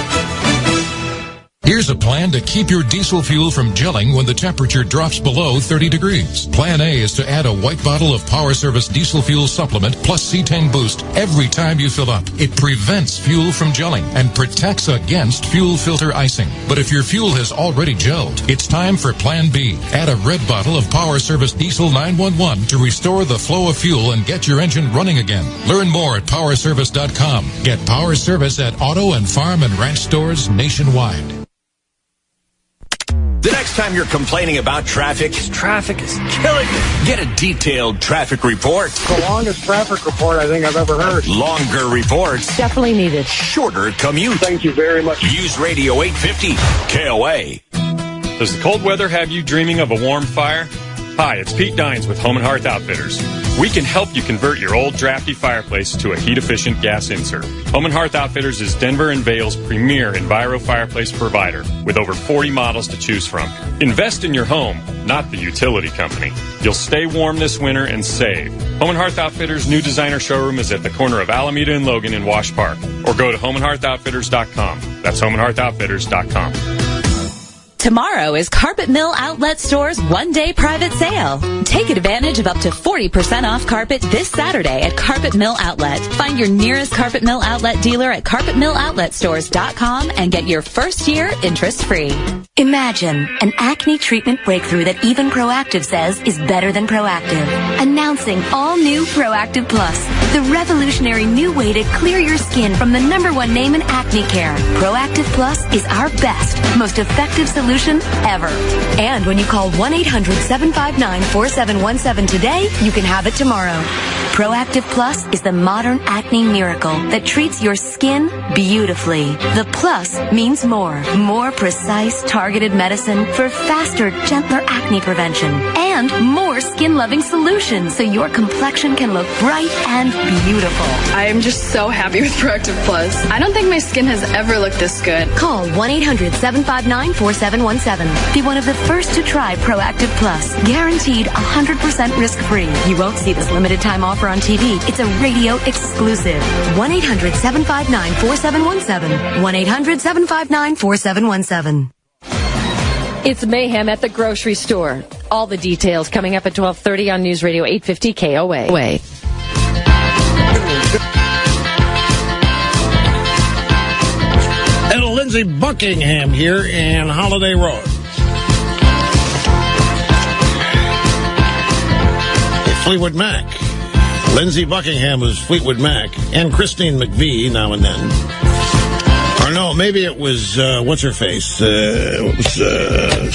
Here's a plan to keep your diesel fuel from gelling when the temperature drops below 30 degrees. Plan A is to add a white bottle of Power Service diesel fuel supplement plus C10 Boost every time you fill up. It prevents fuel from gelling and protects against fuel filter icing. But if your fuel has already gelled, it's time for Plan B. Add a red bottle of Power Service Diesel 911 to restore the flow of fuel and get your engine running again. Learn more at powerservice.com. Get Power Service at auto and farm and ranch stores nationwide. The next time you're complaining about traffic is killing you. Get a detailed traffic report. The longest traffic report I think I've ever heard. Longer reports. Definitely needed. Shorter commute. Thank you very much. Use Radio 850 KOA. Does the cold weather have you dreaming of a warm fire? Hi, it's Pete Dines with Home & Hearth Outfitters. We can help you convert your old drafty fireplace to a heat-efficient gas insert. Home & Hearth Outfitters is Denver and Vail's premier Enviro fireplace provider with over 40 models to choose from. Invest in your home, not the utility company. You'll stay warm this winter and save. Home & Hearth Outfitters' new designer showroom is at the corner of Alameda and Logan in Wash Park. Or go to homeandhearthoutfitters.com. That's homeandhearthoutfitters.com. Tomorrow is Carpet Mill Outlet Store's one-day private sale. Take advantage of up to 40% off carpet this Saturday at Carpet Mill Outlet. Find your nearest Carpet Mill Outlet dealer at carpetmilloutletstores.com and get your first year interest-free. Imagine an acne treatment breakthrough that even Proactive says is better than Proactive. Announcing all new Proactive Plus, the revolutionary new way to clear your skin from the #1 name in acne care. Proactive Plus is our best, most effective solution ever. And when you call 1-800-759-4717 today, you can have it tomorrow. Proactive Plus is the modern acne miracle that treats your skin beautifully. The plus means more. More precise, targeted medicine for faster, gentler acne prevention. And more skin-loving solutions so your complexion can look bright and beautiful. I am just so happy with Proactive Plus. I don't think my skin has ever looked this good. Call 1-800-759-4717. Be one of the first to try Proactive Plus. Guaranteed 100% risk-free. You won't see this limited time offer on TV. It's a radio exclusive. 1-800-759-4717. 1-800-759-4717. It's mayhem at the grocery store. All the details coming up at 12:30 on News Radio 850 KOA. And Lindsey Buckingham here in Holiday Road. Fleetwood Mac. Lindsey Buckingham was Fleetwood Mac. And Christine McVie now and then. Or no, maybe it was, what's her face? It was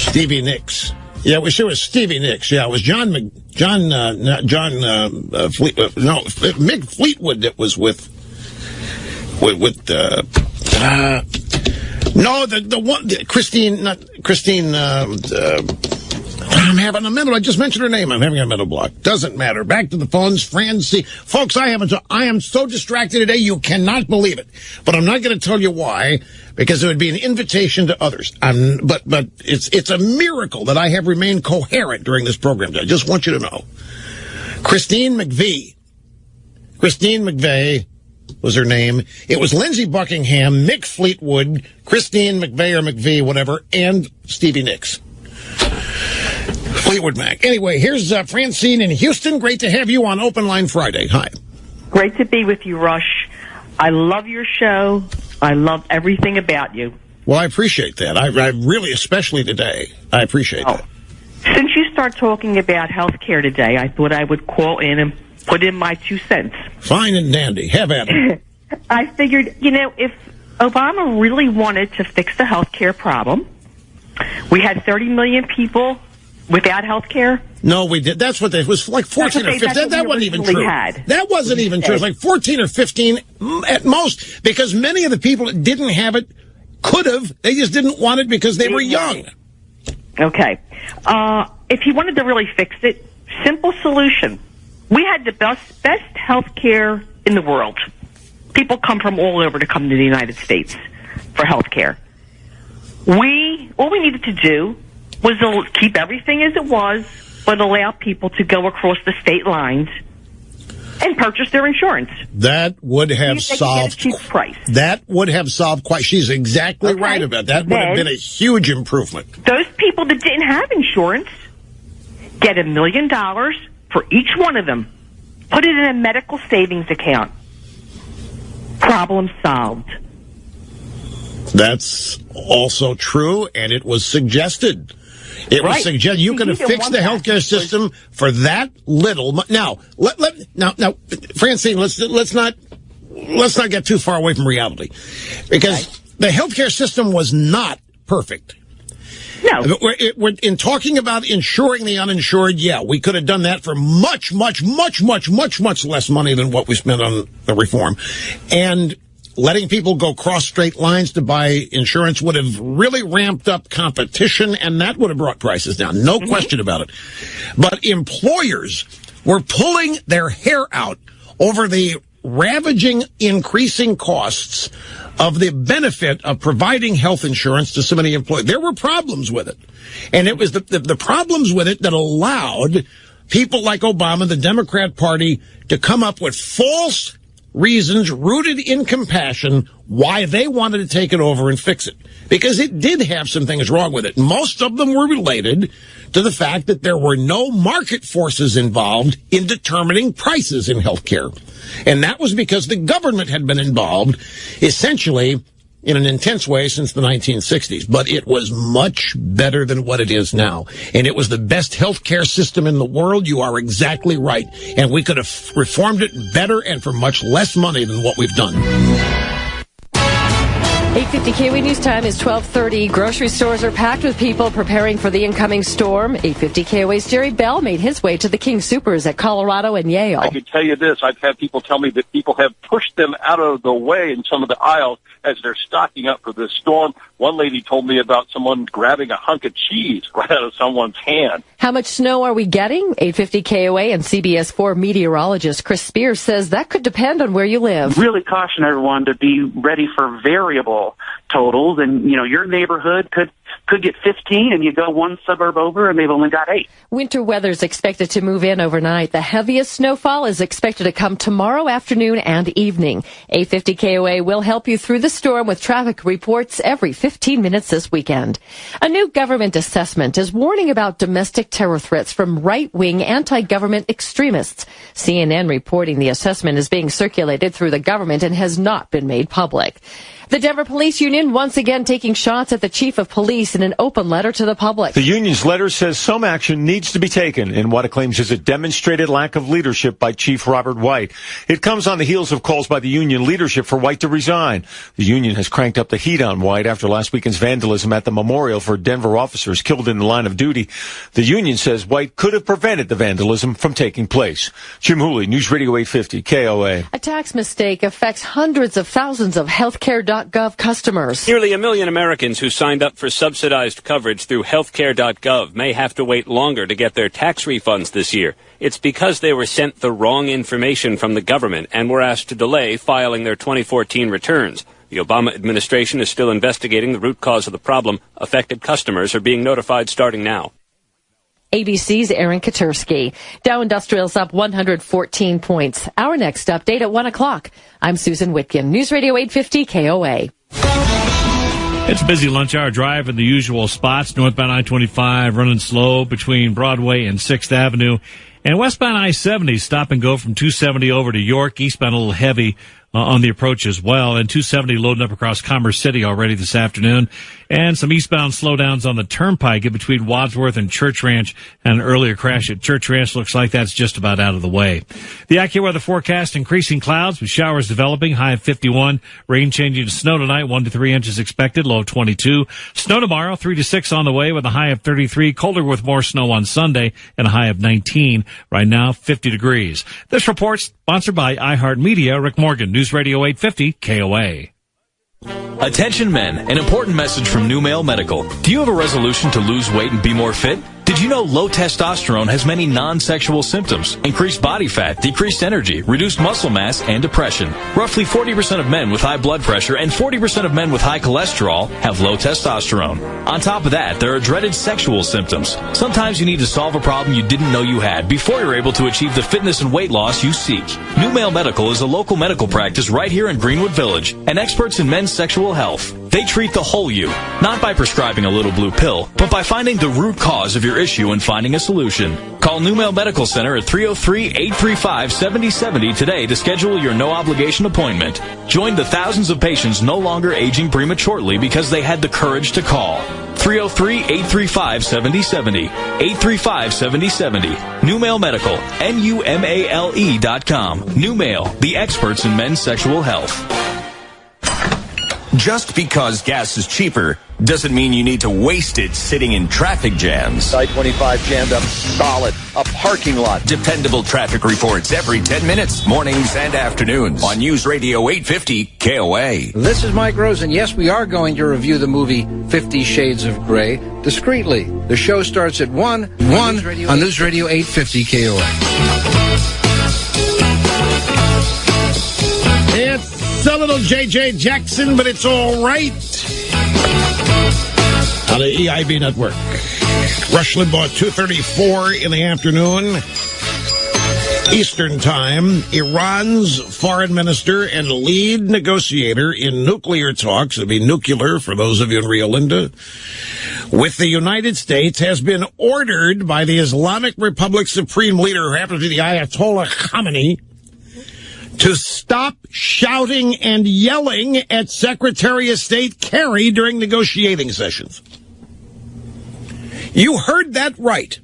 Stevie Nicks. Yeah, it was Stevie Nicks. Yeah, it was Mick Fleetwood that was with Christine, I'm having a mental, I just mentioned her name, I'm having a mental block. Doesn't matter. Back to the phones, Francie. Folks, I am so distracted today, you cannot believe it. But I'm not going to tell you why, because it would be an invitation to others. But it's a miracle that I have remained coherent during this program. I just want you to know. Christine McVie was her name. It was Lindsey Buckingham, Mick Fleetwood, Christine McVie or McVie, whatever, and Stevie Nicks. Fleetwood Mac. Anyway, here's Francine in Houston. Great to have you on Open Line Friday. Hi. Great to be with you, Rush. I love your show. I love everything about you. Well, I appreciate that. I really, especially today, I appreciate that. Since you start talking about health care today, I thought I would call in and put in my 2 cents. Fine and dandy. Have at it. I figured, if Obama really wanted to fix the health care problem, we had 30 million people without health care. No, we did. That's what it was like 14 or 15. That wasn't even true. That wasn't even true. It was like 14 or 15 at most, because many of the people that didn't have it could have. They just didn't want it because they were young. Okay. If he wanted to really fix it, simple solution. We had the best health care in the world. People come from all over to come to the United States for health care. All we needed to do was keep everything as it was, but allow people to go across the state lines and purchase their insurance. That would have solved. That would have solved quite. She's exactly right about that. Would have been a huge improvement. Those people that didn't have insurance get $1 million for each one of them. Put it in a medical savings account. Problem solved. That's also true, and it was suggested. It was suggested you could have fixed the healthcare system for that little. Now, Francine, let's not get too far away from reality, because the healthcare system was not perfect. No. In talking about insuring the uninsured, yeah, we could have done that for much less money than what we spent on the reform. And letting people go cross straight lines to buy insurance would have really ramped up competition, and that would have brought prices down. No question about it. But employers were pulling their hair out over the ravaging, increasing costs of the benefit of providing health insurance to so many employees. There were problems with it. And it was the problems with it that allowed people like Obama, the Democrat Party, to come up with false reasons rooted in compassion why they wanted to take it over and fix it. Because it did have some things wrong with it. Most of them were related to the fact that there were no market forces involved in determining prices in healthcare. And that was because the government had been involved essentially in an intense way since the 1960s. But it was much better than what it is now. And it was the best healthcare system in the world. You are exactly right. And we could have reformed it better and for much less money than what we've done. 8:50 KOA News Time is 12:30. Grocery stores are packed with people preparing for the incoming storm. 8:50 KOA's Jerry Bell made his way to the King Soopers at Colorado and Yale. I can tell you this. I've had people tell me that people have pushed them out of the way in some of the aisles as they're stocking up for this storm. One lady told me about someone grabbing a hunk of cheese right out of someone's hand. How much snow are we getting? 8:50 KOA and CBS 4 meteorologist Chris Spears says that could depend on where you live. Really caution everyone to be ready for variable totals, and your neighborhood could get 15 and you go one suburb over and they've only got 8. Winter weather is expected to move in overnight. The heaviest snowfall is expected to come tomorrow afternoon and evening. 8:50 KOA will help you through the storm with traffic reports every 15 minutes this weekend. A new government assessment is warning about domestic terror threats from right-wing anti-government extremists. CNN reporting the assessment is being circulated through the government and has not been made public. The Denver Police Union once again taking shots at the chief of police in an open letter to the public. The union's letter says some action needs to be taken in what it claims is a demonstrated lack of leadership by Chief Robert White. It comes on the heels of calls by the union leadership for White to resign. The union has cranked up the heat on White after last weekend's vandalism at the memorial for Denver officers killed in the line of duty. The union says White could have prevented the vandalism from taking place. Jim Hooley, News Radio 850, KOA. A tax mistake affects hundreds of thousands of healthcare.gov customers. Nearly 1 million Americans who signed up for subsidized coverage through healthcare.gov may have to wait longer to get their tax refunds this year. It's because they were sent the wrong information from the government and were asked to delay filing their 2014 returns. The Obama administration is still investigating the root cause of the problem. Affected customers are being notified starting now. ABC's Aaron Katursky. Dow Industrial's up 114 points. Our next update at 1 o'clock. I'm Susan Whitkin, News Radio 850 KOA. It's a busy lunch hour drive in the usual spots. Northbound I-25 running slow between Broadway and 6th Avenue. And westbound I-70 stop and go from 270 over to York. Eastbound a little heavy on the approach as well. And 270 loading up across Commerce City already this afternoon. And some eastbound slowdowns on the Turnpike in between Wadsworth and Church Ranch. And an earlier crash at Church Ranch looks like that's just about out of the way. The AccuWeather forecast, increasing clouds with showers developing, high of 51. Rain changing to snow tonight, 1 to 3 inches expected, low of 22. Snow tomorrow, 3 to 6 on the way with a high of 33. Colder with more snow on Sunday and a high of 19. Right now, 50 degrees. This report's sponsored by iHeartMedia. Rick Morgan, News Radio 850 KOA. Attention men, an important message from New Male Medical. Do you have a resolution to lose weight and be more fit? Did you know low testosterone has many non-sexual symptoms? Increased body fat, decreased energy, reduced muscle mass, and depression. Roughly 40% of men with high blood pressure and 40% of men with high cholesterol have low testosterone. On top of that, there are dreaded sexual symptoms. Sometimes you need to solve a problem you didn't know you had before you're able to achieve the fitness and weight loss you seek. New Male Medical is a local medical practice right here in Greenwood Village and experts in men's sexual health. They treat the whole you, not by prescribing a little blue pill, but by finding the root cause of your issue and finding a solution. Call New Male Medical Center at 303-835-7070 today to schedule your no-obligation appointment. Join the thousands of patients no longer aging prematurely because they had the courage to call. 303-835-7070. 835-7070. New Male Medical. NUMALE.com. New Male, the experts in men's sexual health. Just because gas is cheaper doesn't mean you need to waste it sitting in traffic jams. I-25 jammed up solid. A parking lot. Dependable traffic reports every 10 minutes, mornings and afternoons on News Radio 850 KOA. This is Mike Rosen. Yes, we are going to review the movie 50 Shades of Grey discreetly. The show starts at 1 on News Radio 850 KOA. It's a little J.J. Jackson, but it's all right. On the EIB network. Rush Limbaugh, 2:34 in the afternoon, Eastern Time. Iran's foreign minister and lead negotiator in nuclear talks, it'll be nuclear for those of you in Rio Linda, with the United States, has been ordered by the Islamic Republic Supreme Leader, who happens to be the Ayatollah Khamenei, to stop shouting and yelling at Secretary of State Kerry during negotiating sessions. You heard that right.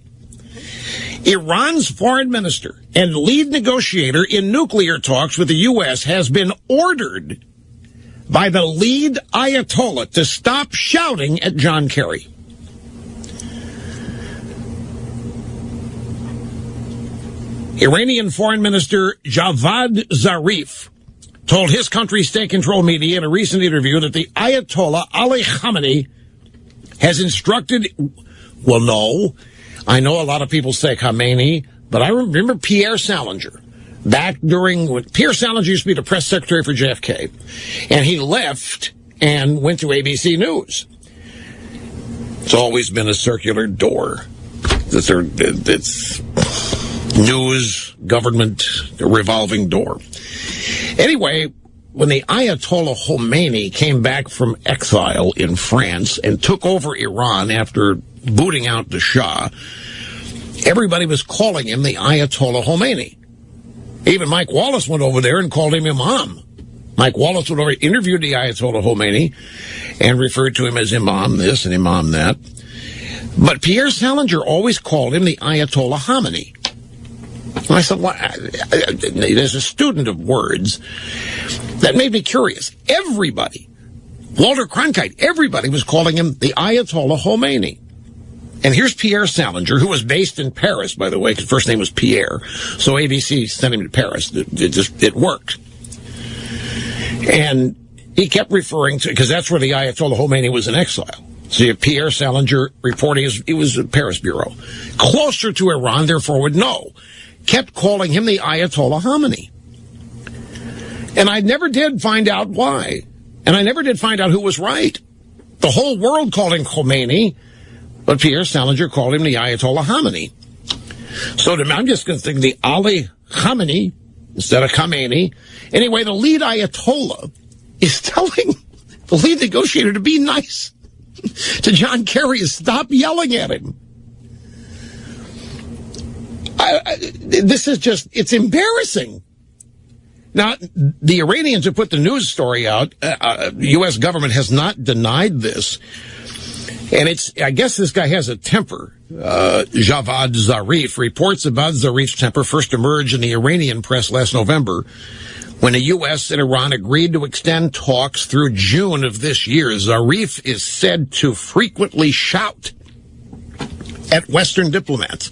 Iran's foreign minister and lead negotiator in nuclear talks with the U.S. has been ordered by the lead Ayatollah to stop shouting at John Kerry. Iranian Foreign Minister Javad Zarif told his country's state-controlled media in a recent interview that the Ayatollah Ali Khamenei has instructed... Well, no. I know a lot of people say Khamenei, but I remember Pierre Salinger. Back during... when Pierre Salinger used to be the press secretary for JFK, and he left and went to ABC News. It's always been a circular door. It's news, government, a revolving door. Anyway, when the Ayatollah Khomeini came back from exile in France and took over Iran after booting out the Shah, everybody was calling him the Ayatollah Khomeini. Even Mike Wallace went over there and called him Imam. Mike Wallace went over, interviewed the Ayatollah Khomeini and referred to him as Imam this and Imam that. But Pierre Salinger always called him the Ayatollah Khamenei. And I said, well, as a student of words, that made me curious. Everybody, Walter Cronkite, everybody was calling him the Ayatollah Khomeini. And here's Pierre Salinger, who was based in Paris, by the way, because first name was Pierre. So ABC sent him to Paris. It worked. And he kept referring to, because that's where the Ayatollah Khomeini was in exile. So you have Pierre Salinger reporting, he was a Paris bureau. Closer to Iran, therefore would know. Kept calling him the Ayatollah Khamenei. And I never did find out why. And I never did find out who was right. The whole world called him Khomeini, but Pierre Salinger called him the Ayatollah Khamenei. So I'm just going to think the Ali Khamenei instead of Khamenei. Anyway, the lead Ayatollah is telling the lead negotiator to be nice to John Kerry and stop yelling at him. This is just, it's embarrassing. Now, the Iranians have put the news story out. U.S. government has not denied this. And I guess this guy has a temper. Javad Zarif reports about Zarif's temper first emerged in the Iranian press last November when the U.S. and Iran agreed to extend talks through June of this year. Zarif is said to frequently shout at Western diplomats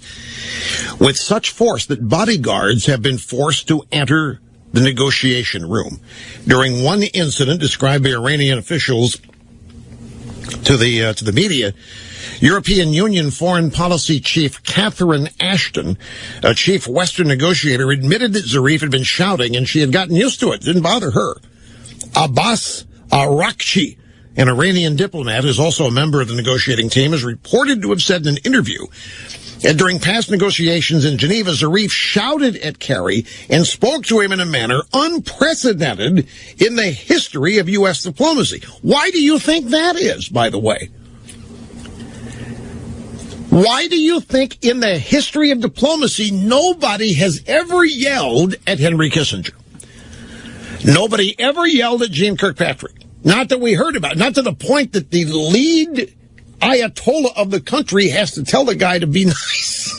with such force that bodyguards have been forced to enter the negotiation room. During one incident described by Iranian officials to the media, European Union Foreign Policy Chief Catherine Ashton, a chief Western negotiator, admitted that Zarif had been shouting and she had gotten used to it. It didn't bother her. Abbas Arakchi, an Iranian diplomat who's also a member of the negotiating team, is reported to have said in an interview that during past negotiations in Geneva, Zarif shouted at Kerry and spoke to him in a manner unprecedented in the history of U.S. diplomacy. Why do you think that is, by the way? Why do you think in the history of diplomacy nobody has ever yelled at Henry Kissinger? Nobody ever yelled at Jeane Kirkpatrick. Not that we heard about, not to the point that the lead Ayatollah of the country has to tell the guy to be nice.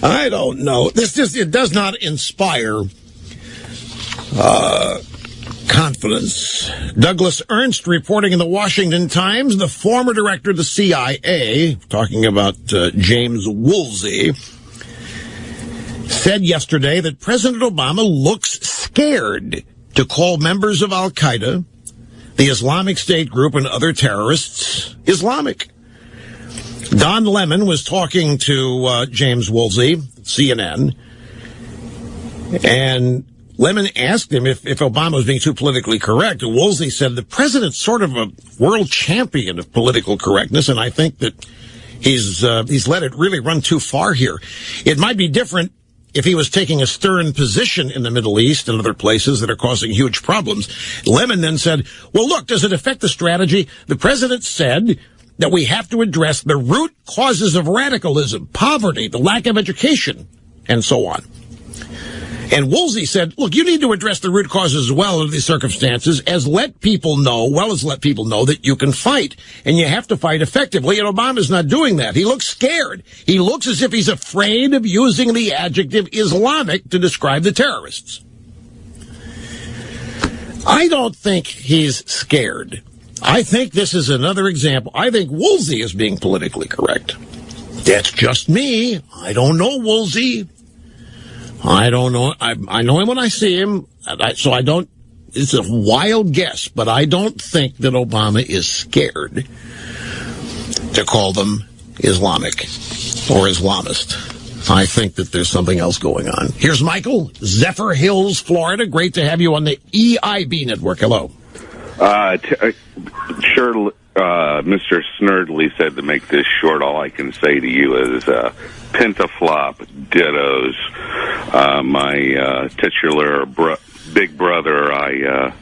I don't know. It does not inspire confidence confidence. Douglas Ernst reporting in the Washington Times, the former director of the CIA, talking about James Woolsey, said yesterday that President Obama looks scared to call members of Al-Qaeda, the Islamic State group, and other terrorists Islamic. Don Lemon was talking to James Woolsey, CNN, and Lemon asked him if Obama was being too politically correct. And Woolsey said the president's sort of a world champion of political correctness, and I think that he's let it really run too far here. It might be different if he was taking a stern position in the Middle East and other places that are causing huge problems. Lemon then said, well, look, does it affect the strategy? The president said that we have to address the root causes of radicalism, poverty, the lack of education, and so on. And Woolsey said, look, you need to address the root causes as well of these circumstances, as let people know that you can fight, and you have to fight effectively, and Obama's not doing that. He looks scared. He looks as if he's afraid of using the adjective Islamic to describe the terrorists. I don't think he's scared. I think this is another example. I think Woolsey is being politically correct. That's just me. I don't know Woolsey. I don't know. I know him when I see him, so I don't. It's a wild guess, but I don't think that Obama is scared to call them Islamic or Islamist. I think that there's something else going on. Here's Michael, Zephyr Hills, Florida. Great to have you on the EIB network. Hello. Sure. Mr. Snerdley said to make this short. All I can say to you is pentaflop, dittos. My titular big brother, I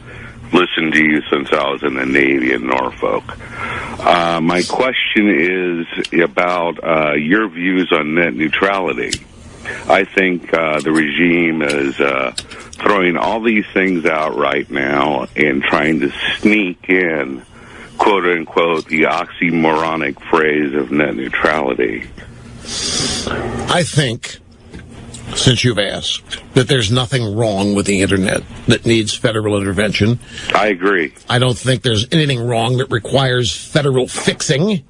listened to you since I was in the Navy in Norfolk. My question is about your views on net neutrality. I think the regime is throwing all these things out right now and trying to sneak in, quote-unquote, the oxymoronic phrase of net neutrality. I think, since you've asked, that there's nothing wrong with the Internet that needs federal intervention. I agree. I don't think there's anything wrong that requires federal fixing.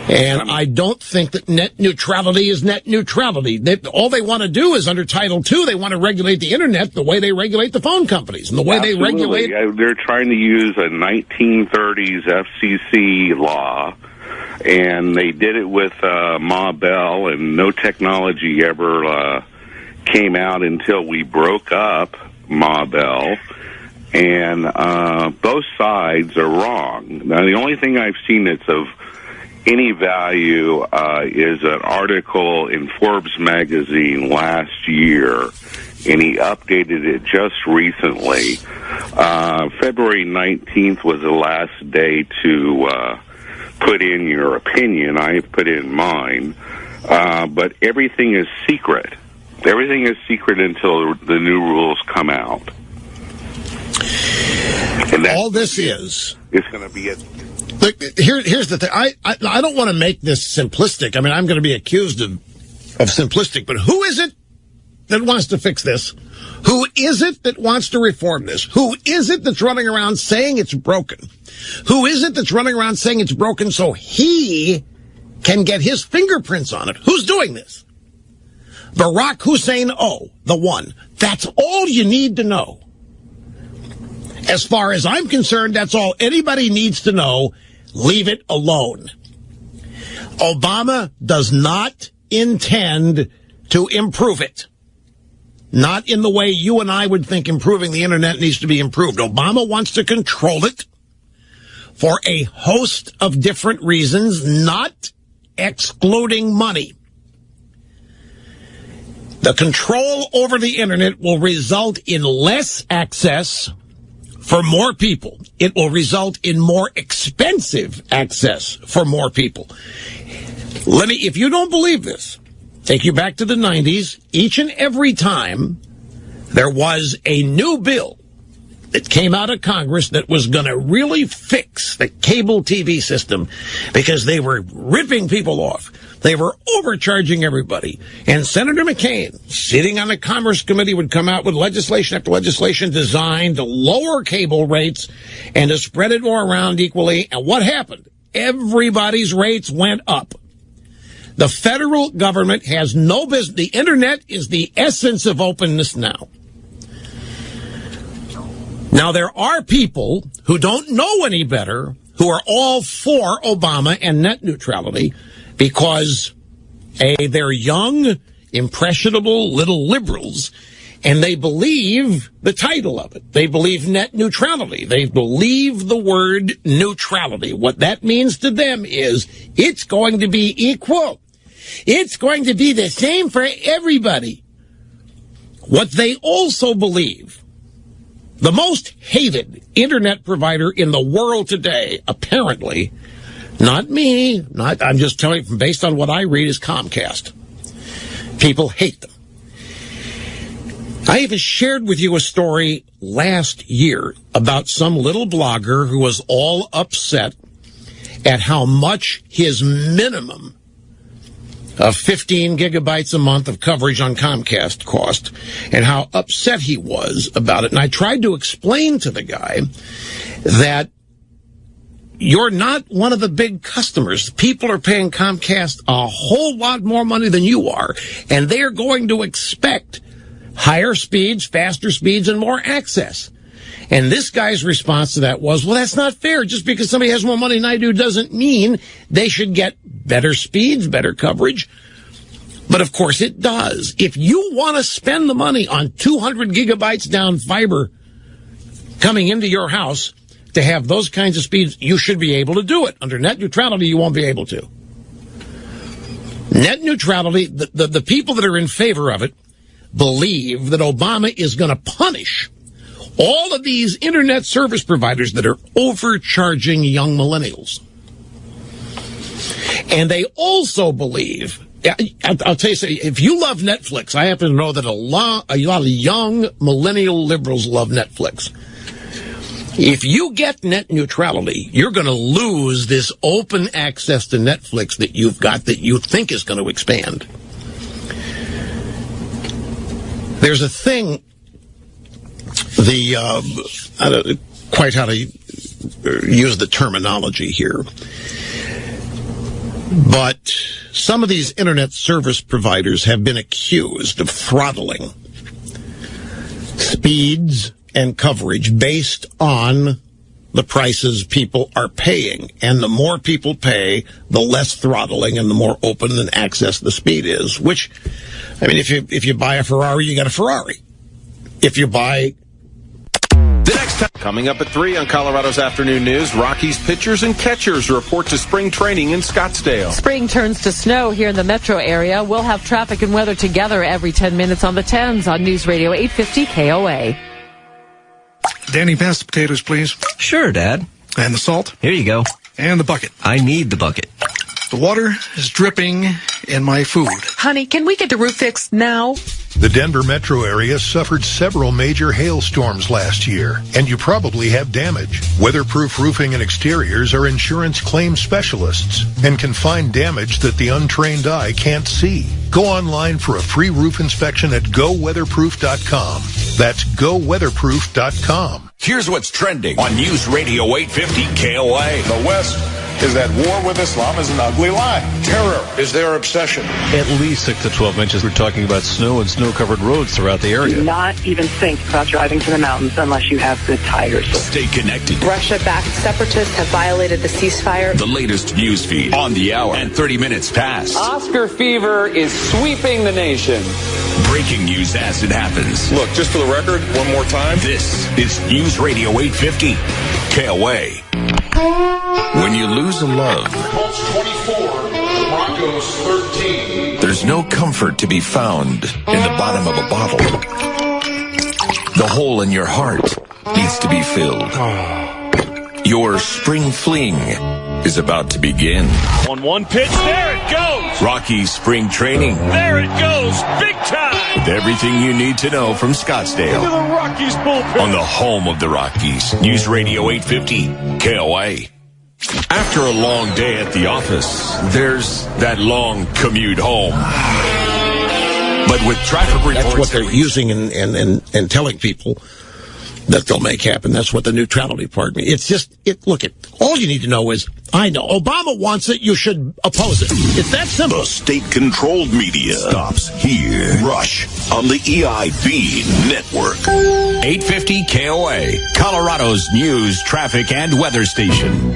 And I don't think that net neutrality is net neutrality. All they want to do is, under Title II, they want to regulate the Internet the way they regulate the phone companies and the way they regulate... They're trying to use a 1930s FCC law, and they did it with Ma Bell, and no technology ever came out until we broke up Ma Bell. And both sides are wrong. Now, the only thing I've seen that's of any value is an article in Forbes magazine last year, and he updated it just recently. February 19th was the last day to put in your opinion. I put in mine, but everything is secret. Everything is secret until the new rules come out. And all this is going to be it. Look, here's the thing. I don't want to make this simplistic. I mean, I'm going to be accused of simplistic, but who is it that wants to fix this? Who is it that wants to reform this? Who is it that's running around saying it's broken? Who is it that's running around saying it's broken so he can get his fingerprints on it? Who's doing this? Barack Hussein O, the one. That's all you need to know. As far as I'm concerned, that's all anybody needs to know. Leave it alone. Obama does not intend to improve it. Not in the way you and I would think improving the Internet needs to be improved. Obama wants to control it for a host of different reasons, not excluding money. The control over the Internet will result in less access for more people. It will result in more expensive access for more people. If you don't believe this, take you back to the 90s. Each and every time there was a new bill that came out of Congress that was going to really fix the cable TV system because they were ripping people off. They were overcharging everybody. And Senator McCain, sitting on the Commerce Committee, would come out with legislation after legislation designed to lower cable rates and to spread it more around equally. And what happened? Everybody's rates went up. The federal government has no business. The Internet is the essence of openness now. Now, there are people who don't know any better who are all for Obama and net neutrality because, A, they're young, impressionable little liberals, and they believe the title of it. They believe net neutrality. They believe the word neutrality. What that means to them is it's going to be equal. It's going to be the same for everybody. What they also believe, the most hated internet provider in the world today, apparently, not me, I'm just telling you based on what I read, is Comcast. People hate them. I even shared with you a story last year about some little blogger who was all upset at how much his minimum of 15 gigabytes a month of coverage on Comcast cost, and how upset he was about it. And I tried to explain to the guy that you're not one of the big customers. People are paying Comcast a whole lot more money than you are, and they're going to expect higher speeds, faster speeds, and more access. And this guy's response to that was, well, that's not fair. Just because somebody has more money than I do doesn't mean they should get better speeds, better coverage. But, of course, it does. If you want to spend the money on 200 gigabytes down fiber coming into your house to have those kinds of speeds, you should be able to do it. Under net neutrality, you won't be able to. Net neutrality, the people that are in favor of it believe that Obama is going to punish all of these internet service providers that are overcharging young millennials. And they also believe, I'll tell you something, if you love Netflix, I happen to know that a lot of young millennial liberals love Netflix. If you get net neutrality, you're going to lose this open access to Netflix that you've got that you think is going to expand. There's a thing, I don't know quite how to use the terminology here, but some of these internet service providers have been accused of throttling speeds and coverage based on the prices people are paying. And the more people pay, the less throttling and the more open and access the speed is. Which, I mean, if you buy a Ferrari, you got a Ferrari. If you buy... The next time, coming up at 3 on Colorado's Afternoon News, Rockies pitchers and catchers report to spring training in Scottsdale. Spring turns to snow here in the metro area. We'll have traffic and weather together every 10 minutes on the 10s on News Radio 850 KOA. Danny, pass the potatoes, please. Sure, Dad. And the salt. Here you go. And the bucket. I need the bucket. The water is dripping in my food. Honey, can we get the roof fixed now? The Denver metro area suffered several major hailstorms last year, and you probably have damage. Weatherproof Roofing and Exteriors are insurance claim specialists and can find damage that the untrained eye can't see. Go online for a free roof inspection at goweatherproof.com. That's goweatherproof.com. Here's what's trending on News Radio 850 KOA. The West is that war with Islam is an ugly lie. Terror is their obsession. At least 6 to 12 inches. We're talking about snow and snow-covered roads throughout the area. Do not even think about driving to the mountains unless you have good tires. Stay connected. Russia-backed separatists have violated the ceasefire. The latest news feed on the hour and 30 minutes past. Oscar fever is sweeping the nation. Breaking news as it happens. Look, just for the record, one more time. This is News Radio 850 KOA. When you lose a love, Colts 24, Broncos 13. There's no comfort to be found in the bottom of a bottle. The hole in your heart needs to be filled. Your spring fling is about to begin. On one pitch, there it goes! Rockies spring training. There it goes, big time! With everything you need to know from Scottsdale. Look at the Rockies bullpen. On the home of the Rockies, News Radio 850, KOA. After a long day at the office, there's that long commute home. But with traffic reports... That's what they're using and telling people that they'll make happen. That's what the new travel department... It's just... all you need to know is, I know, Obama wants it, you should oppose it. It's that simple. The state-controlled media stops here. Rush on the EIB network. 850 KOA, Colorado's news, traffic, and weather station.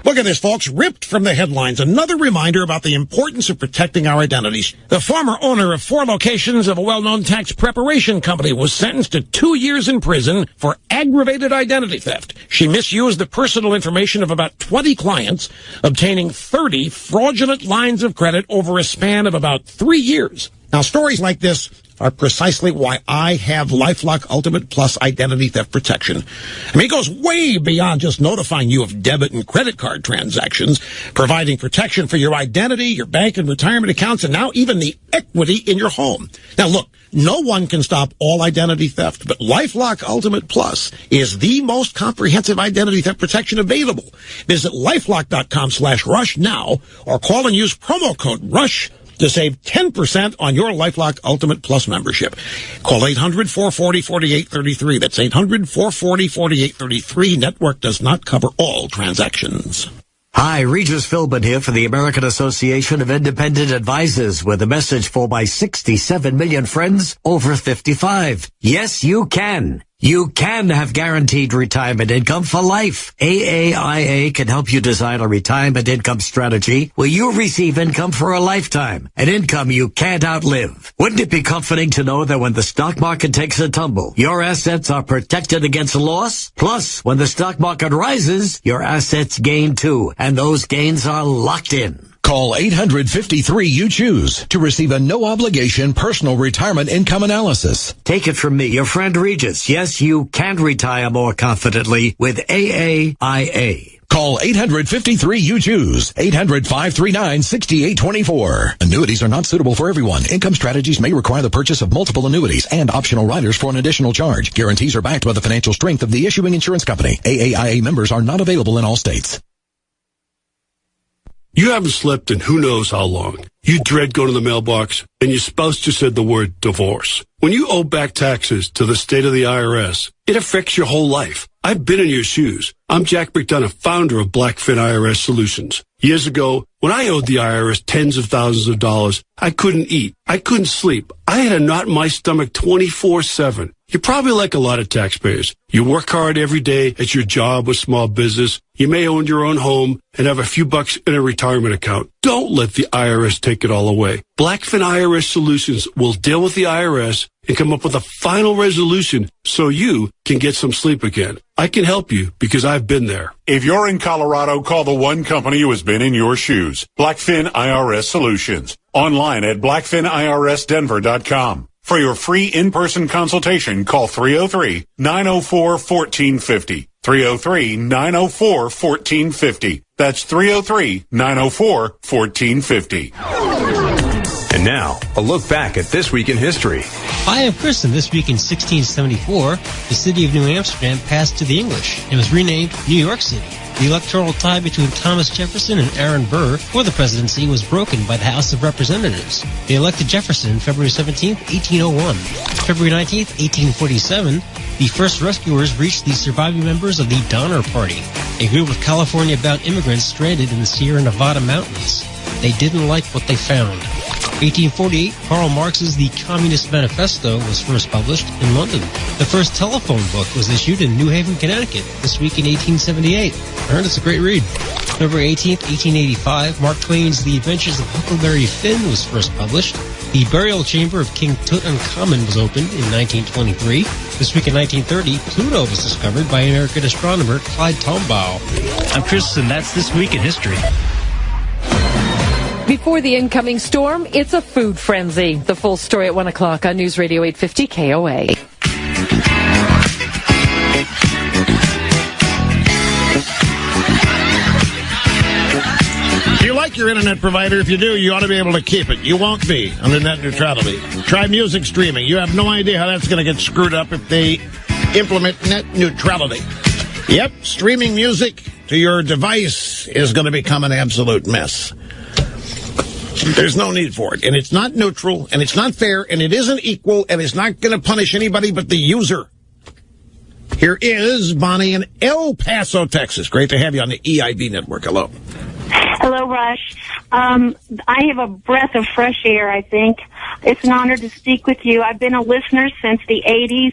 Look at this, folks. Ripped from the headlines. Another reminder about the importance of protecting our identities. The former owner of 4 locations of a well-known tax preparation company was sentenced to 2 years in prison for aggravated identity theft. She misused the personal information of about 20 clients, obtaining 30 fraudulent lines of credit over a span of about 3 years. Now, stories like this are precisely why I have LifeLock Ultimate Plus identity theft protection. I mean, it goes way beyond just notifying you of debit and credit card transactions, providing protection for your identity, your bank and retirement accounts, and now even the equity in your home. Now, look, no one can stop all identity theft, but LifeLock Ultimate Plus is the most comprehensive identity theft protection available. Visit LifeLock.com/rush now or call and use promo code RUSH to save 10% on your LifeLock Ultimate Plus membership. Call 800-440-4833. That's 800-440-4833. Network does not cover all transactions. Hi, Regis Philbin here for the American Association of Independent Advisors with a message for my 67 million friends over 55. Yes, you can. You can have guaranteed retirement income for life. AAIA can help you design a retirement income strategy where you receive income for a lifetime, an income you can't outlive. Wouldn't it be comforting to know that when the stock market takes a tumble, your assets are protected against loss? Plus, when the stock market rises, your assets gain too, and those gains are locked in. Call 800-53-YOU-CHOOSE to receive a no-obligation personal retirement income analysis. Take it from me, your friend Regis. Yes, you can retire more confidently with AAIA. Call 800-53-YOU-CHOOSE, 800-539-6824. Annuities are not suitable for everyone. Income strategies may require the purchase of multiple annuities and optional riders for an additional charge. Guarantees are backed by the financial strength of the issuing insurance company. AAIA members are not available in all states. You haven't slept in who knows how long. You dread going to the mailbox, and your spouse just said the word divorce. When you owe back taxes to the state of the IRS, it affects your whole life. I've been in your shoes. I'm Jack McDonough, founder of Blackfin IRS Solutions. Years ago, when I owed the IRS tens of thousands of dollars, I couldn't eat. I couldn't sleep. I had a knot in my stomach 24/7. You're probably like a lot of taxpayers. You work hard every day at your job or small business. You may own your own home and have a few bucks in a retirement account. Don't let the IRS take it all away. Blackfin IRS Solutions will deal with the IRS and come up with a final resolution so you can get some sleep again. I can help you because I've been there. If you're in Colorado, call the one company who has been in your shoes. Blackfin IRS Solutions. Online at blackfinirsdenver.com. For your free in-person consultation, call 303-904-1450. 303-904-1450. That's 303-904-1450. And now, a look back at this week in history. I am Chris, and this week in 1674, the city of New Amsterdam passed to the English and was renamed New York City. The electoral tie between Thomas Jefferson and Aaron Burr for the presidency was broken by the House of Representatives. They elected Jefferson February 17, 1801. February 19, 1847, the first rescuers reached the surviving members of the Donner Party, a group of California-bound immigrants stranded in the Sierra Nevada mountains. They didn't like what they found. 1848, Karl Marx's The Communist Manifesto was first published in London. The first telephone book was issued in New Haven, Connecticut, this week in 1878. I heard it's a great read. February 18th, 1885, Mark Twain's The Adventures of Huckleberry Finn was first published. The burial chamber of King Tutankhamun was opened in 1923. This week in 1930, Pluto was discovered by American astronomer Clyde Tombaugh. I'm Chris, and that's This Week in History. Before the incoming storm, it's a food frenzy. The full story at 1 o'clock on News Radio 850 KOA. like your internet provider. If you do, you ought to be able to keep it. You won't be under net neutrality. Try music streaming. You have no idea how that's going to get screwed up if they implement net neutrality. Yep, streaming music to your device is going to become an absolute mess. There's no need for it. And it's not neutral, and it's not fair, and it isn't equal, and it's not going to punish anybody but the user. Here is Bonnie in El Paso, Texas. Great to have you on the EIB network. Hello. Hello, Rush. I have a breath of fresh air, I think. It's an honor to speak with you. I've been a listener since the 80s.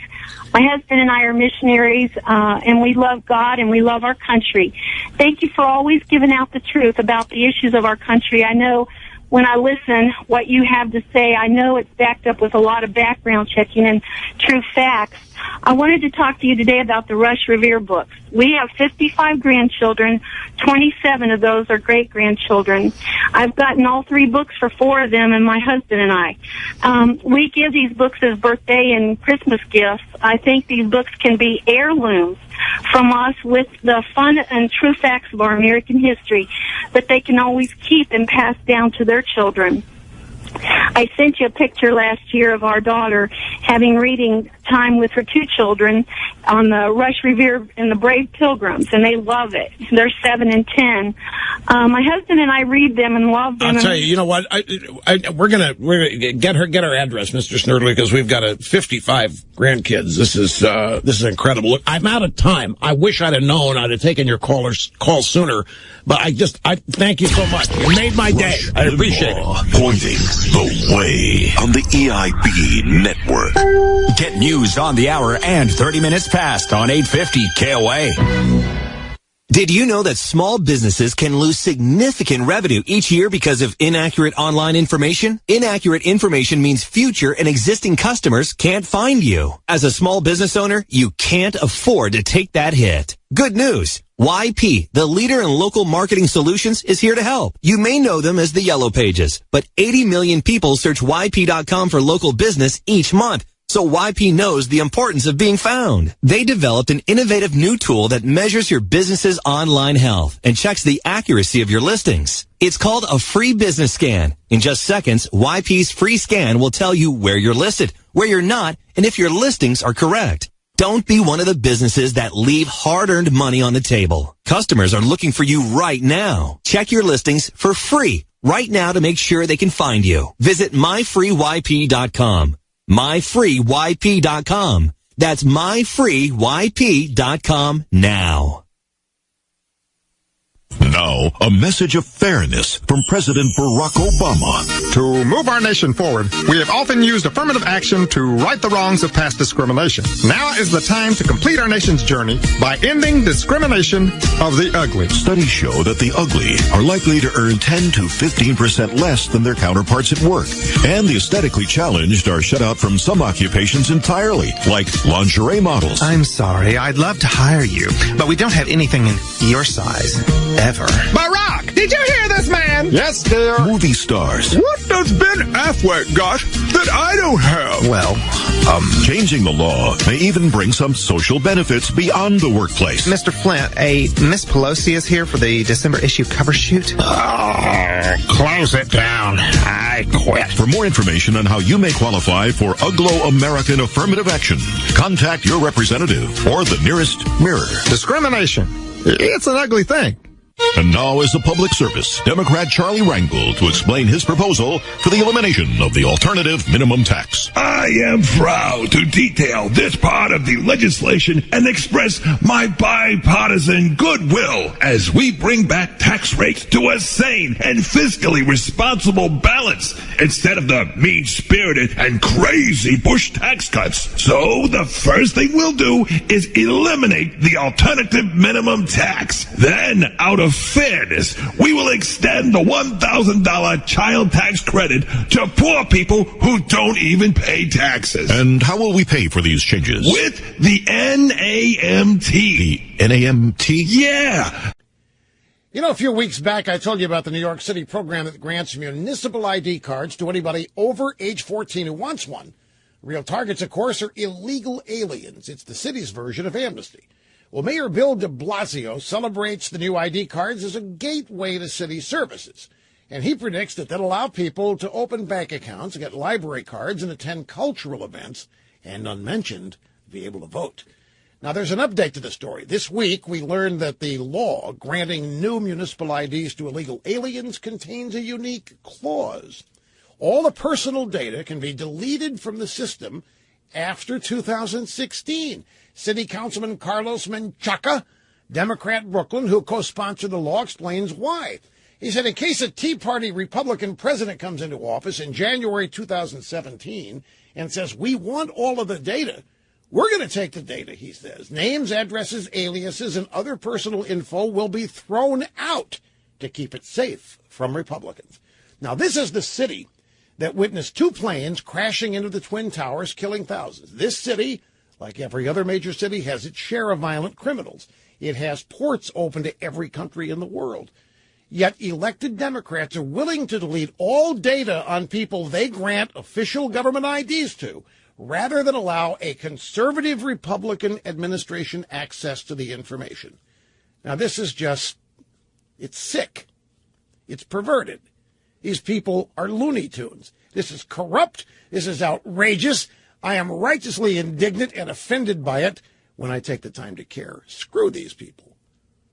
My husband and I are missionaries, and we love God and we love our country. Thank you for always giving out the truth about the issues of our country. I know when I listen what you have to say, I know it's backed up with a lot of background checking and true facts. I wanted to talk to you today about the Rush Revere books. We have 55 grandchildren. 27 of those are great-grandchildren. I've gotten all 3 books for 4 of them and my husband and I. We give these books as birthday and Christmas gifts. I think these books can be heirlooms from us with the fun and true facts of our American history that they can always keep and pass down to their children. I sent you a picture last year of our daughter having reading time with her 2 children on the Rush Revere and the Brave Pilgrims, and they love it. They're 7 and 10. My husband and I read them and love them. I'll tell you, you know what? We're gonna get her address, Mr. Snerdley, because we've got 55 grandkids. This is incredible. Look, I'm out of time. I wish I'd have known. I'd have taken your call sooner. But I thank you so much. You made my day. I appreciate it. Pointing the way on the EIB network. Get news on the hour and 30 minutes past on 850 KOA. Did you know that small businesses can lose significant revenue each year because of inaccurate online information? Inaccurate information means future and existing customers can't find you. As a small business owner, you can't afford to take that hit. Good news. YP, the leader in local marketing solutions, is here to help. You may know them as the Yellow Pages, but 80 million people search YP.com for local business each month. So YP knows the importance of being found. They developed an innovative new tool that measures your business's online health and checks the accuracy of your listings. It's called a free business scan. In just seconds, YP's free scan will tell you where you're listed, where you're not, and if your listings are correct. Don't be one of the businesses that leave hard-earned money on the table. Customers are looking for you right now. Check your listings for free right now to make sure they can find you. Visit myfreeyp.com. myfreeyp.com. That's myfreeyp.com now. Now, a message of fairness from President Barack Obama. To move our nation forward, we have often used affirmative action to right the wrongs of past discrimination. Now is the time to complete our nation's journey by ending discrimination of the ugly. Studies show that the ugly are likely to earn 10 to 15% less than their counterparts at work. And the aesthetically challenged are shut out from some occupations entirely, like lingerie models. I'm sorry, I'd love to hire you, but we don't have anything in your size. Ever. Barack, did you hear this, man? Yes, dear. Movie stars. What does Ben Affleck got that I don't have? Well, changing the law may even bring some social benefits beyond the workplace. Mr. Flint, a Miss Pelosi is here for the December issue cover shoot. Close it down. I quit. For more information on how you may qualify for Uglo American Affirmative Action, contact your representative or the nearest mirror. Discrimination. It's an ugly thing. And now, as a public service, Democrat Charlie Rangel to explain his proposal for the elimination of the alternative minimum tax. I am proud to detail this part of the legislation and express my bipartisan goodwill as we bring back tax rates to a sane and fiscally responsible balance instead of the mean-spirited and crazy Bush tax cuts. So the first thing we'll do is eliminate the alternative minimum tax. Then, out of fairness, we will extend the $1,000 child tax credit to poor people who don't even pay taxes. And how will we pay for these changes? With the NAMT. The NAMT? Yeah. You know, a few weeks back, I told you about the New York City program that grants municipal ID cards to anybody over age 14 who wants one. Real targets, of course, are illegal aliens. It's the city's version of amnesty. Well, Mayor Bill de Blasio celebrates the new ID cards as a gateway to city services. And he predicts that they'll allow people to open bank accounts, get library cards, and attend cultural events, and unmentioned, be able to vote. Now, there's an update to the story. This week, we learned that the law granting new municipal IDs to illegal aliens contains a unique clause. All the personal data can be deleted from the system after 2016. City Councilman Carlos Menchaca, Democrat Brooklyn, who co-sponsored the law, explains why. He said, in case a Tea Party Republican president comes into office in January 2017 and says, we want all of the data, we're going to take the data, he says. Names, addresses, aliases, and other personal info will be thrown out to keep it safe from Republicans. Now, this is the city that witnessed two planes crashing into the Twin Towers, killing thousands. This city, like every other major city, has its share of violent criminals. It has ports open to every country in the world. Yet elected Democrats are willing to delete all data on people they grant official government IDs to, rather than allow a conservative Republican administration access to the information. Now, this is just, it's sick. It's perverted. These people are Looney Tunes. This is corrupt. This is outrageous. I am righteously indignant and offended by it when I take the time to care. Screw these people.